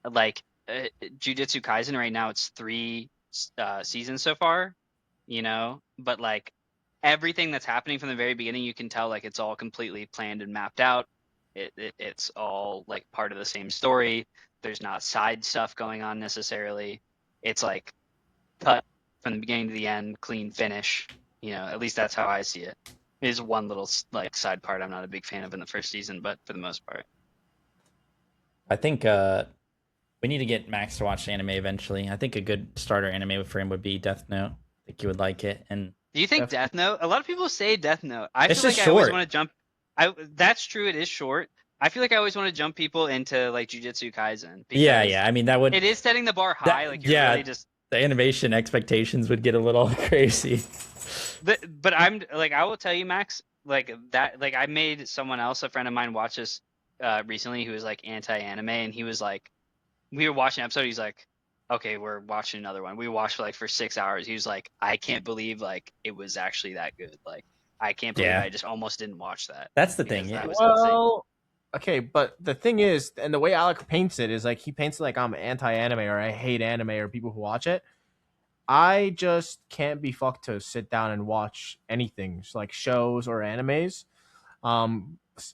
Like Jujutsu Kaisen right now, it's 3 seasons so far, but like everything that's happening from the very beginning, you can tell like it's all completely planned and mapped out. It's all like part of the same story. There's not side stuff going on necessarily. It's like cut from the beginning to the end, clean finish. At least that's how I see it. It is one little like side part I'm not a big fan of in the first season, but for the most part, I think we need to get Max to watch anime eventually. I think a good starter anime for him would be Death Note. I think you would like it. And do you think Death Note? A lot of people say Death Note. I it's feel just like short. I always want to jump. That's true. It is short. I feel like I always want to jump people into like Jujutsu Kaisen. Yeah. I mean, that would. It is setting the bar high. Like you're really just. The animation expectations would get a little crazy. But I'm like, I will tell you, Max, like that, like I made someone else, a friend of mine, watch this recently who was like anti-anime, and he was like, we were watching an episode, he's like, okay, we're watching another one. We watched for 6 hours. He was like, I can't believe like it was actually that good. Like I can't believe I just almost didn't watch that. That's the thing. That was insane. Okay, but the thing is, and the way Alec paints it is like he paints it like I'm anti-anime or I hate anime or people who watch it. I just can't be fucked to sit down and watch anything, like shows or animes.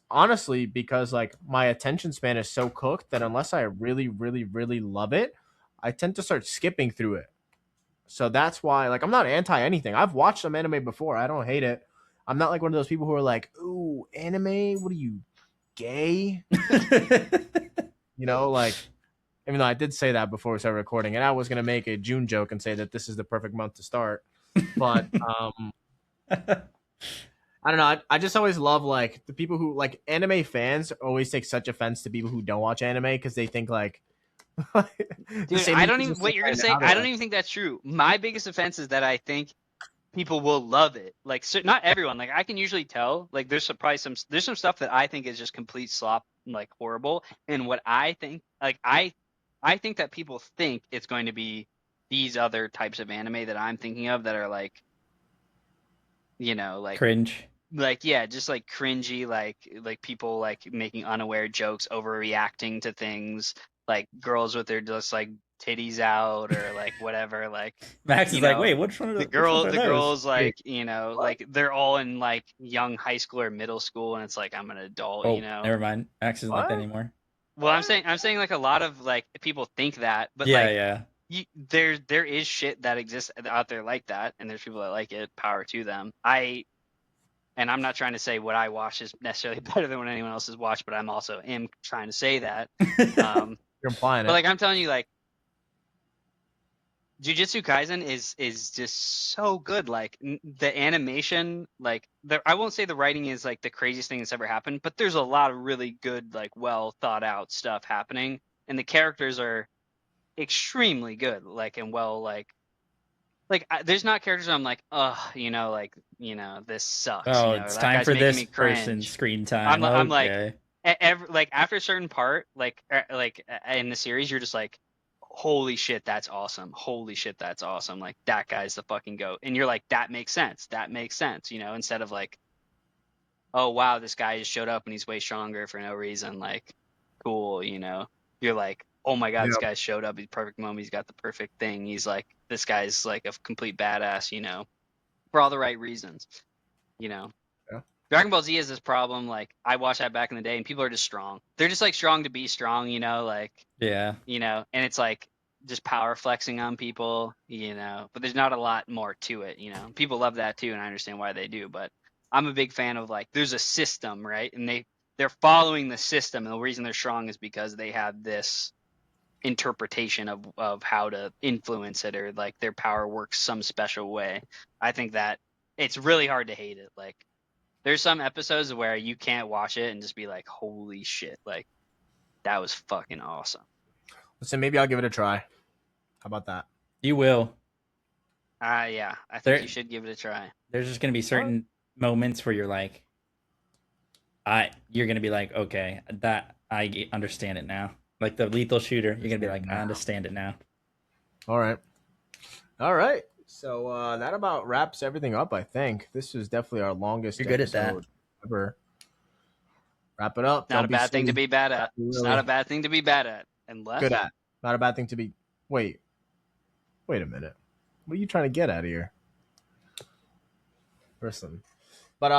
Honestly, because like my attention span is so cooked that unless I really, really, really love it, I tend to start skipping through it. So that's why, like, I'm not anti anything. I've watched some anime before. I don't hate it. I'm not like one of those people who are like, ooh, anime? What are you, gay? Like, even though I did say that before we started recording, and I was going to make a June joke and say that this is the perfect month to start. But I don't know. I just always love, like, the people who, like, anime fans always take such offense to people who don't watch anime because they think, like, dude, I don't even, what you're going to say, I don't even think that's true. My biggest offense is that I think people will love it. Like, so, not everyone. Like, I can usually tell. Like, there's some stuff that I think is just complete slop, like horrible. And what I think, like, I think that people think it's going to be these other types of anime that I'm thinking of that are like, like cringe. Like, yeah, just like cringy, like people like making unaware jokes, overreacting to things, like girls with their just like titties out or like whatever. Like Max is like, wait, which one of the girls like, like they're all in like young high school or middle school, and it's like I'm an adult, Never mind. Max isn't like that anymore. Well, I'm saying like a lot of like people think that, but Yeah, like yeah. there is shit that exists out there like that, and there's people that like it. Power to them. And I'm not trying to say what I watch is necessarily better than what anyone else has watched, but I'm also am trying to say that. You're implying But it. like I'm telling you, like Jujutsu Kaisen is just so good. Like the animation, like I won't say the writing is like the craziest thing that's ever happened, but there's a lot of really good, like well thought out stuff happening, and the characters are extremely good, like and well, there's not characters where I'm like, ugh, this sucks, Oh, or it's that time guy's for making this me person's cringe. screen time. I'm like, Okay. like after a certain part, in the series, you're just like, holy shit, that's awesome. Holy shit, that's awesome. Like that guy's the fucking goat. And you're like, that makes sense. That makes sense. Instead of like, oh wow, this guy just showed up and he's way stronger for no reason. Like, cool. You're like, oh my god, Yeah. this guy showed up. He's perfect moment. He's got the perfect thing. He's like, this guy's like a complete badass. For all the right reasons. You know. Yeah. Dragon Ball Z has this problem. Like I watched that back in the day, and people are just strong. They're just like strong to be strong. Yeah. And it's like just power flexing on people. But there's not a lot more to it. People love that too, and I understand why they do. But I'm a big fan of like there's a system, right? And they're following the system, and the reason they're strong is because they have this interpretation of how to influence it, or like their power works some special way. I think that it's really hard to hate it. Like there's some episodes where you can't watch it and just be like, holy shit, like that was fucking awesome. Listen, maybe I'll give it a try. How about that? You will. Yeah, I think you should give it a try. There's just gonna be certain moments where you're like, you're gonna be like, okay, that I understand it now. Like the lethal shooter, you're gonna be like, I understand it now. All right. So that about wraps everything up. I think this was definitely our longest. You're good at that. Ever. Wrap it up. Not a bad thing to be bad at. It's not a bad thing to be bad at. Unless good at. Not a bad thing to be. Wait a minute. What are you trying to get at here? Listen. But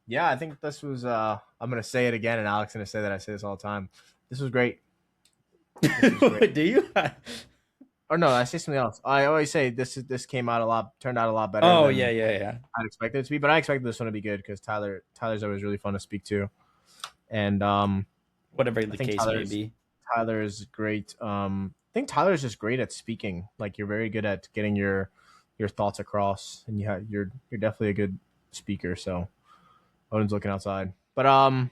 yeah, I think this was I'm gonna say it again, and Alex gonna say that I say this all the time. This was great. Do you? Or no, I say something else. I always say this turned out a lot better. Oh than yeah. I'd expected it to be, but I expected this one to be good because Tyler's always really fun to speak to, and whatever the case may be. Tyler is great. I think Tyler's just great at speaking. Like you're very good at getting your thoughts across, and you're definitely a good speaker. So Odin's looking outside, but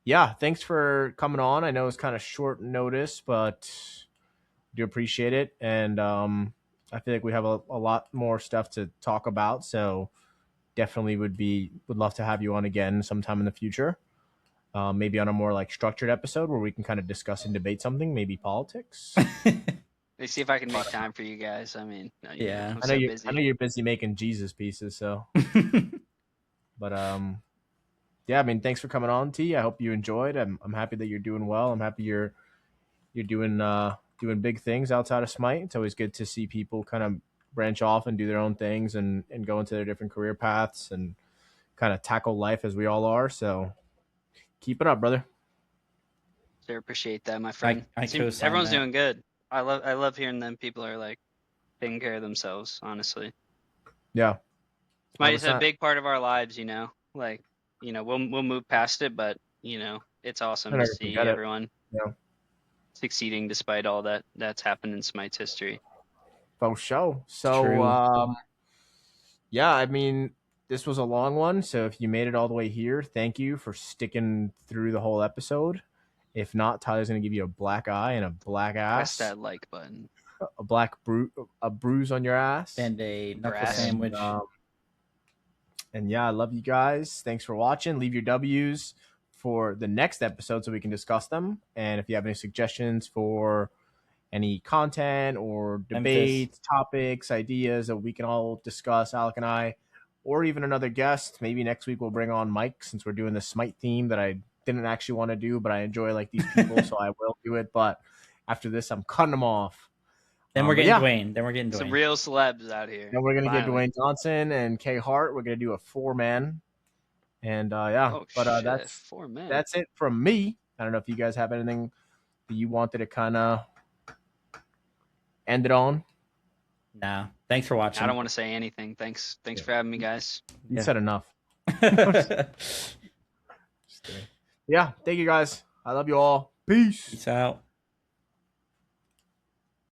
yeah, thanks for coming on. I know it's kind of short notice, but do appreciate it, and I feel like we have a lot more stuff to talk about. So definitely would love to have you on again sometime in the future. Maybe on a more like structured episode where we can kind of discuss and debate something, maybe politics. Let's see if I can make time for you guys. I mean, yeah, I know you're busy making Jesus pieces, so. But yeah, I mean, thanks for coming on, T. I hope you enjoyed. I'm happy that you're doing well. I'm happy you're doing big things outside of Smite. It's always good to see people kind of branch off and do their own things and go into their different career paths and kind of tackle life as we all are. So keep it up, brother. Sure, appreciate that, my friend. Everyone's doing good. I love hearing them. People are like taking care of themselves, honestly. Yeah. Smite is a big part of our lives, like, we'll move past it, but it's awesome to see everyone succeeding despite all that's happened in Smite's history. For sure. So, yeah, I mean, this was a long one. So if you made it all the way here, thank you for sticking through the whole episode. If not, Tyler's going to give you a black eye and a black ass. Press that like button. A bruise on your ass. And a knuckle sandwich. And yeah, I love you guys. Thanks for watching. Leave your W's for the next episode so we can discuss them. And if you have any suggestions for any content or debates, topics, ideas that we can all discuss, Alec and I, or even another guest, maybe next week we'll bring on Mike since we're doing the Smite theme that I didn't actually want to do, but I enjoy like these people, so I will do it. But after this, I'm cutting them off. Then we're getting Dwayne. Then we're getting Dwayne. Some real celebs out here. Then we're gonna get Dwayne Johnson and K Hart. We're gonna do a 4-man. And yeah, that's 4 men. That's it from me. don't know if you guys have anything that you wanted to kind of end it on. Nah. Thanks for watching. I don't want to say anything. Thanks for having me, guys. You Yeah. said enough. Yeah, thank you guys. I love you all. Peace. Peace out.